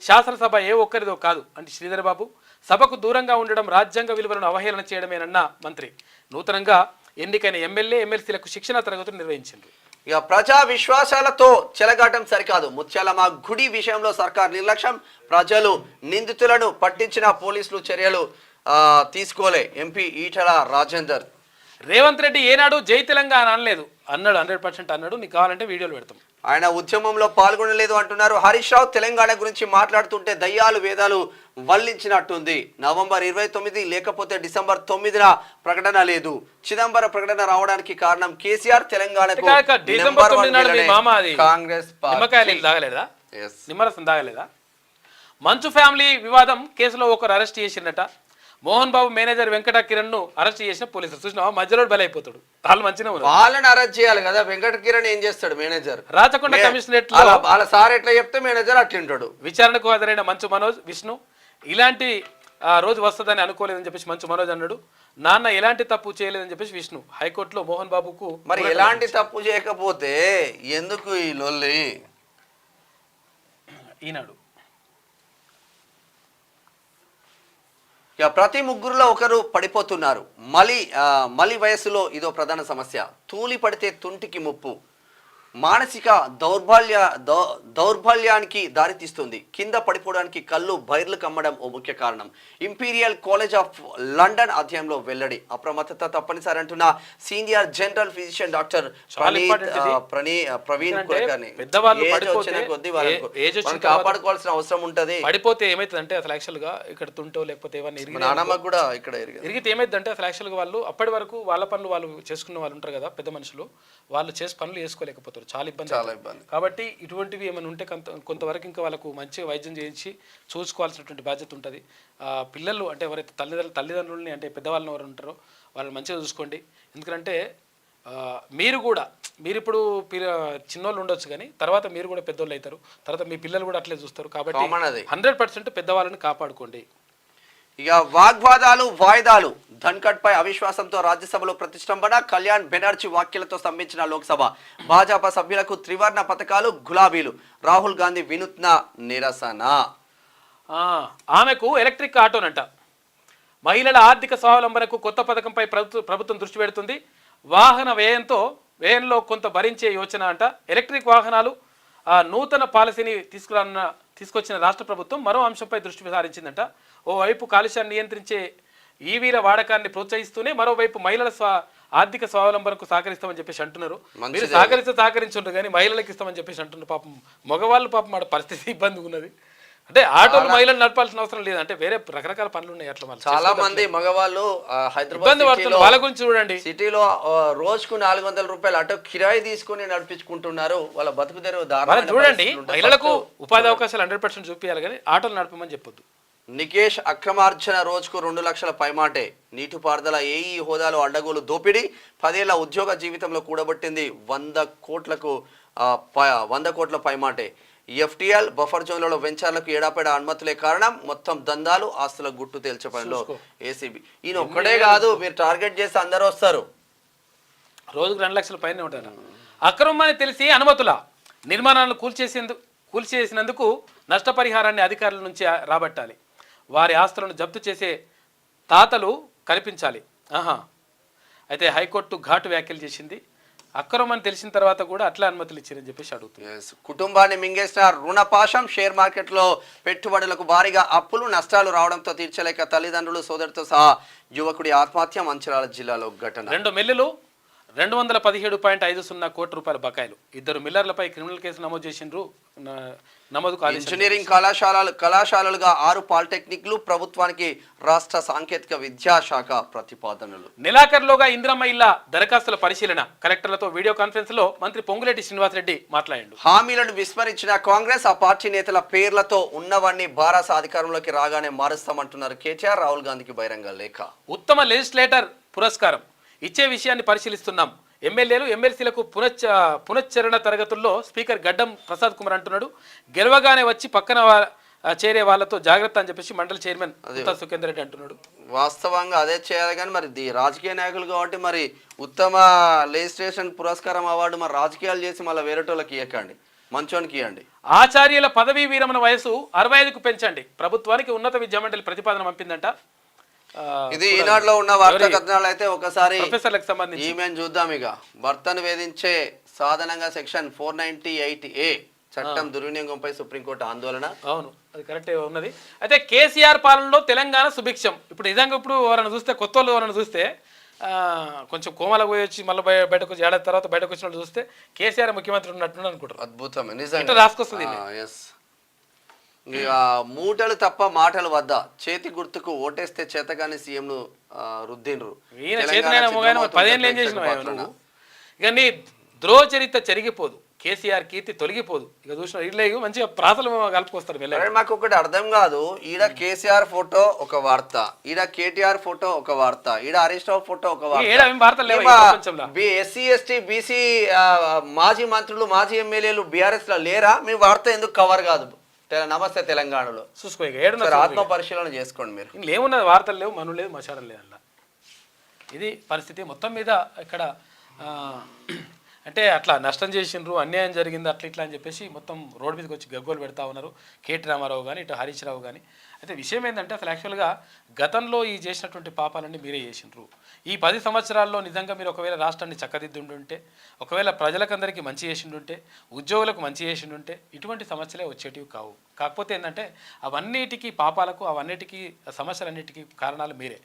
శాసనసభ ఏ ఒక్కరిదో కాదు అంటే శ్రీధర్ బాబు. సభకు దూరంగా ఉండడం రాజ్యాంగ విలువలను అవహేళన చేయడమేనన్న మంత్రి. నూతనంగా ఎన్నికైన ఎమ్మెల్యే ఎమ్మెల్సీలకు శిక్షణ తరగతులు నిర్వహించింది. ఇక ప్రజా విశ్వాసాలతో చెలగాటం సరికాదు. ముత్యాలమ్మ గుడి విషయంలో సర్కార్ నిర్లక్ష్యం, ప్రజలు నిందితులను పట్టించిన పోలీసులు చర్యలు తీసుకోలే. ఎంపీ ఈటల రాజేందర్. రేవంత్ రెడ్డి ఏనాడు జై తెలంగాణ అనలేదు అన్నాడు, 100% అన్నాడు. నీకు కావాలంటే వీడియోలు పెడతాం. ఆయన ఉద్యమంలో పాల్గొనలేదు అంటున్నారు హరీష్ రావు. తెలంగాణ గురించి మాట్లాడుతుంటే దయ్యాలు వేదాలు వల్లించినట్టుంది. నవంబర్ 29 లేకపోతే డిసెంబర్ 9న ప్రకటన లేదు. చిదంబర ప్రకటన రావడానికి కారణం కేసీఆర్. తెలంగాణకు కాంగ్రెస్ నిమ్మరసం తాగలేదా? మంచు ఫ్యామిలీ వివాదం కేసులో ఒకరు అరెస్ట్ చేసిందట. మోహన్ బాబు మేనేజర్ వెంకట కిరణ్ ను అరెస్ట్ చేసిన పోలీసులు. చూసినా మధ్యలో బలైపోతాడు. వాళ్ళు మంచిగా వాళ్ళని అరెస్ట్ చేయాలి కదా. వెంకట కిరణ్ ఏం చేస్తాడు? మేనేజర్ రాచకొండ కమిషనరేట్ వాళ్ళ సార్ ఎట్లా చెప్తే మేనేజర్ అట్లుంటాడు. విచారణకు హాజరైన మంచు మనోజ్ విష్ణు ఇలాంటి రోజు వస్తుందని అనుకోలేదని చెప్పేసి మంచు మనోజ్ అన్నాడు. నాన్న ఎలాంటి తప్పు చేయలేదని చెప్పేసి విష్ణు. హైకోర్టులో మోహన్ బాబుకు మరి ఎలాంటి తప్పు చేయకపోతే ఎందుకు ఈ లొల్లి? ఈనాడు ప్రతి ముగ్గురులో ఒకరు పడిపోతున్నారు. మలి వయస్సులో ఇదో ప్రధాన సమస్య. తూలి పడితే తుంటికి ముప్పు. మానసిక దౌర్బల్యానికి దారితీస్తుంది. కింద పడిపోవడానికి కళ్ళు బైర్లు కమ్మడం ఓ ముఖ్య కారణం. ఇంపీరియల్ కాలేజ్ ఆఫ్ లండన్ అధ్యయనంలో వెల్లడి. అప్రమత్తత తప్పనిసరి అంటున్న senior general physician doctor Praveen Kulkarni. కాపాడుకోవాల్సిన అవసరం ఉంటది. పడిపోతే ఏమైతుందంటే అసలు యాక్చువల్ గా ఇక్కడ తుంటో లేకపోతే నానమ్మకు కూడా ఇక్కడ ఇరిగితే ఏమైందంటే అసలు యాక్చువల్ గా వాళ్ళు అప్పటి వరకు వాళ్ళ పనులు వాళ్ళు చేసుకున్న వాళ్ళు ఉంటారు కదా, పెద్ద మనుషులు, వాళ్ళు చేసి పనులు చేసుకోలేకపోతారు. చాలా ఇబ్బంది. కాబట్టి ఇటువంటివి ఏమైనా ఉంటే కొంతవరకు ఇంకా వాళ్ళకు మంచిగా వైద్యం చేయించి చూసుకోవాల్సినటువంటి బాధ్యత ఉంటుంది. పిల్లలు అంటే ఎవరైతే తల్లిదండ్రులని అంటే పెద్దవాళ్ళని ఎవరు ఉంటారో వాళ్ళని మంచిగా చూసుకోండి. ఎందుకంటే మీరు ఇప్పుడు చిన్నోళ్ళు ఉండొచ్చు కానీ తర్వాత మీరు కూడా పెద్దోళ్ళు అవుతారు, తర్వాత మీ పిల్లలు కూడా అట్లే చూస్తారు. కాబట్టి 100% పెద్దవాళ్ళని కాపాడుకోండి. ఇక వాగ్వాదాలు వాయిదాలు. ధన్కడ్ పై అవిశ్వాసంతో రాజ్యసభలో ప్రతిష్టంభన. కళ్యాణ్ బెనర్జీ వ్యాఖ్యలతో స్తంభించిన లోక్సభ. భాజపా సభ్యులకు త్రివర్ణ పథకాలు గులాబీలు. రాహుల్ గాంధీ వినూత్న నిరసన. ఆమెకు ఎలక్ట్రిక్ ఆటోనంట. మహిళల ఆర్థిక స్వావలంబనకు కొత్త పథకంపై ప్రభుత్వం దృష్టి పెడుతుంది. వాహన వ్యయంలో కొంత భరించే యోచన అంట. ఎలక్ట్రిక్ వాహనాలు నూతన పాలసీని తీసుకొచ్చిన రాష్ట్ర ప్రభుత్వం మరో అంశంపై దృష్టి సారించిందంట. ఓవైపు కాలుష్యాన్ని నియంత్రించే ఈవీల వాడకాన్ని ప్రోత్సహిస్తూనే మరోవైపు మహిళల ఆర్థిక స్వావలంబనకు సహకరిస్తామని చెప్పేసి అంటున్నారు. మీరు సహకరించుంటారు కానీ మహిళలకు ఇస్తామని చెప్పేసి అంటున్నారు. పాపం మగవాళ్ళు పాపం మాట పరిస్థితి ఇబ్బందిగా ఉన్నది. అంటే ఆటోలు మహిళలు నడపాల్సిన అవసరం లేదు, అంటే వేరే రకరకాల పనులు ఉన్నాయి. అట్లా చాలా మంది మగవాళ్ళు ఇబ్బంది పడుతున్నారు. వాళ్ళ గురించి చూడండి. సిటీలో రోజుకు 400 రూపాయలు ఆటో కిరాయి తీసుకుని నడిపించుకుంటున్నారు. వాళ్ళ బతుకు తెరువు చూడండి. మహిళలకు ఉపాధి అవకాశాలు 100% చూపించాలి కానీ ఆటోలు నడపమని చెప్పొద్దు. నికేష్ అక్రమార్జన రోజుకు 2 లక్షల పైమాటే. నీటిపారుదల ఏఈ హోదాలో అడ్డగోలు దోపిడీ. 10 ఏళ్ల ఉద్యోగ జీవితంలో కూడబట్టింది 100 కోట్ల పైమాటే. ఎఫ్టీఎల్ బఫర్ జోన్లలో వెంచర్లకు ఏడాపేడా అనుమతులే కారణం. మొత్తం దందాలు, ఆస్తుల గుట్టు తేల్చే పనిలో ఏసీబీ. ఈయన ఒక్కడే కాదు, మీరు టార్గెట్ చేస్తే అందరూ వస్తారు. రోజుకు 2 లక్షల పైన ఉంటారు. అక్రమని తెలిసి అనుమతుల నిర్మాణాలను కూల్చేసినందుకు నష్టపరిహారాన్ని అధికారుల నుంచి రాబట్టాలి. వారి ఆస్తులను జప్తు చేసే తాతలు కనిపించాలి. అయితే హైకోర్టు ఘాటు వ్యాఖ్యలు చేసింది. అక్రమని తెలిసిన తర్వాత కూడా అట్లా అనుమతులు ఇచ్చారని చెప్పేసి అడుగుతుంది. కుటుంబాన్ని మింగేసిన రుణపాశం. షేర్ మార్కెట్లో పెట్టుబడులకు భారీగా అప్పులు, నష్టాలు రావడంతో తీర్చలేక తల్లిదండ్రులు, సోదరుతో సహా యువకుడి ఆత్మహత్య. మంచిర్యాల జిల్లాలో ఘటన. 2 మిల్లులు 217.50 కోట్ల రూపాయల బకాయిలు. 2 మిల్లర్లపై క్రిమినల్ కేసు నమోదు చేసిండ్రు. ఇంజనీరింగ్ కళాశాలలుగా 6 పాలిటెక్నిక్లు. ప్రభుత్వానికి రాష్ట్ర సాంకేతిక విద్యాశాఖ ప్రతిపాదనలు. నెలాఖరులోగా ఇందిరమ్మ ఇళ్ల దరఖాస్తుల పరిశీలన. కలెక్టర్లతో వీడియో కాన్ఫరెన్స్ లో మంత్రి పొంగులేటి శ్రీనివాసరెడ్డి మాట్లాడారు. హామీలను విస్మరించిన కాంగ్రెస్. ఆ పార్టీ నేతల పేర్లతో ఉన్నవన్నీ బారాస అధికారంలోకి రాగానే మారుస్తామంటున్నారు కేటీఆర్. రాహుల్ గాంధీకి బహిరంగ లేఖ. ఉత్తమ లెజిస్లేటర్ పురస్కారం ఇచ్చే విషయాన్ని పరిశీలిస్తున్నాం. ఎమ్మెల్యేలు, ఎమ్మెల్సీలకు పునశ్చరణ తరగతుల్లో స్పీకర్ గడ్డం ప్రసాద్ కుమార్ అంటున్నాడు. గెలవగానే వచ్చి పక్కన చేరే వాళ్ళతో జాగ్రత్త అని చెప్పేసి మండలి చైర్మన్ సుఖేందర్ రెడ్డి అంటున్నాడు. వాస్తవంగా అదే చేయాలి కానీ మరి రాజకీయ నాయకులు కాబట్టి మరి ఉత్తమ లెజిస్లేషన్ పురస్కారం అవార్డు మరి రాజకీయాలు చేసి మళ్ళీ వేరేటోళ్ళకి ఇవ్వకండి, మంచోనికి ఇవ్వండి. ఆచార్యుల పదవీ విరమణ వయసు 65కు పెంచండి. ప్రభుత్వానికి ఉన్నత విద్యా మండలి ప్రతిపాదన పంపిందంట. ఇది ఈనాడులో ఉన్న వార్తా కథనాలు. అయితే ఒకసారి ప్రొఫెసర్లకు సంబంధించి ఈమెను చూద్దాం. ఇక భర్తను వేధించే సాధనంగా సెక్షన్ 498A చట్టం దుర్వినియోగంపై సుప్రీంకోర్టు ఆందోళన. అవును, అది కరెక్టే ఉన్నది. అయితే కేసీఆర్ పాలనలో తెలంగాణ సుభిక్షం. ఇప్పుడు నిజంగా ఇప్పుడు ఎవరైనా చూస్తే, కొత్త వాళ్ళు ఎవరైనా చూస్తే కొంచెం కోమలకు పోయి వచ్చి మళ్ళీ బయటకు వచ్చి ఏడాది తర్వాత బయటకు వచ్చినట్టు చూస్తే కేసీఆర్ ముఖ్యమంత్రి ఉన్నట్టు అనుకుంటారు. అద్భుతం నిజంగా రాసుకొస్తుంది. మూటలు తప్ప మాటలు వద్ద. చేతి గుర్తుకు ఓటేస్తే చేతగాని సీఎంను రుద్దిండ్రు. 10 ఏళ్ళు ఏం చేసినావు? ఇక నీ ద్రోహ చరిత్ర చెరిగిపోదు, కేసీఆర్ కీర్తి తొలగిపోదు. ఇక చూసిన ఇట్లా మంచిగా ప్రాసలు కలుపుకొస్తారు. మాకు ఒకటి అర్థం కాదు. ఈడ కేసీఆర్ ఫోటో ఒక వార్త, ఈడ కేటీఆర్ ఫోటో ఒక వార్త, ఈడ హరీష్ రావు ఫోటో ఒక వార్త. ఎస్సీ ఎస్టీ బీసీ మాజీ మంత్రులు, మాజీ ఎమ్మెల్యేలు బీఆర్ఎస్ లో లేరా? మీ వార్త ఎందుకు కవర్ కాదు? నమస్తే తెలంగాణలో చూసుకో. ఆత్మ పరిశీలన చేసుకోండి. మీరు ఏమున్నది? వార్తలు లేవు, మను లేదు, మసారం లేదు. అలా ఇది పరిస్థితి మొత్తం మీద. ఇక్కడ అంటే అట్లా నష్టం చేసిండ్రు, అన్యాయం జరిగింది, అట్లా ఇట్లా అని చెప్పేసి మొత్తం రోడ్డు మీదకి వచ్చి గగ్గోలు పెడతా ఉన్నారు. కేటీ రామారావు కానీ, ఇటు హరీష్ రావు కానీ. అయితే విషయం ఏంటంటే అసలు యాక్చువల్గా గతంలో ఈ చేసినటువంటి పాపాలన్నీ మీరే చేసిండ్రు. ఈ 10 సంవత్సరాల్లో నిజంగా మీరు ఒకవేళ రాష్ట్రాన్ని చక్కదిద్దుంటుంటే, ఒకవేళ ప్రజలకందరికీ మంచి చేసిండుంటే, ఉద్యోగులకు మంచి చేసిండుంటే ఇటువంటి సమస్యలే వచ్చేటివి కావు. కాకపోతే ఏంటంటే అవన్నిటికీ పాపాలకు, అవన్నిటికీ సమస్యలన్నిటికీ కారణాలు మీరే.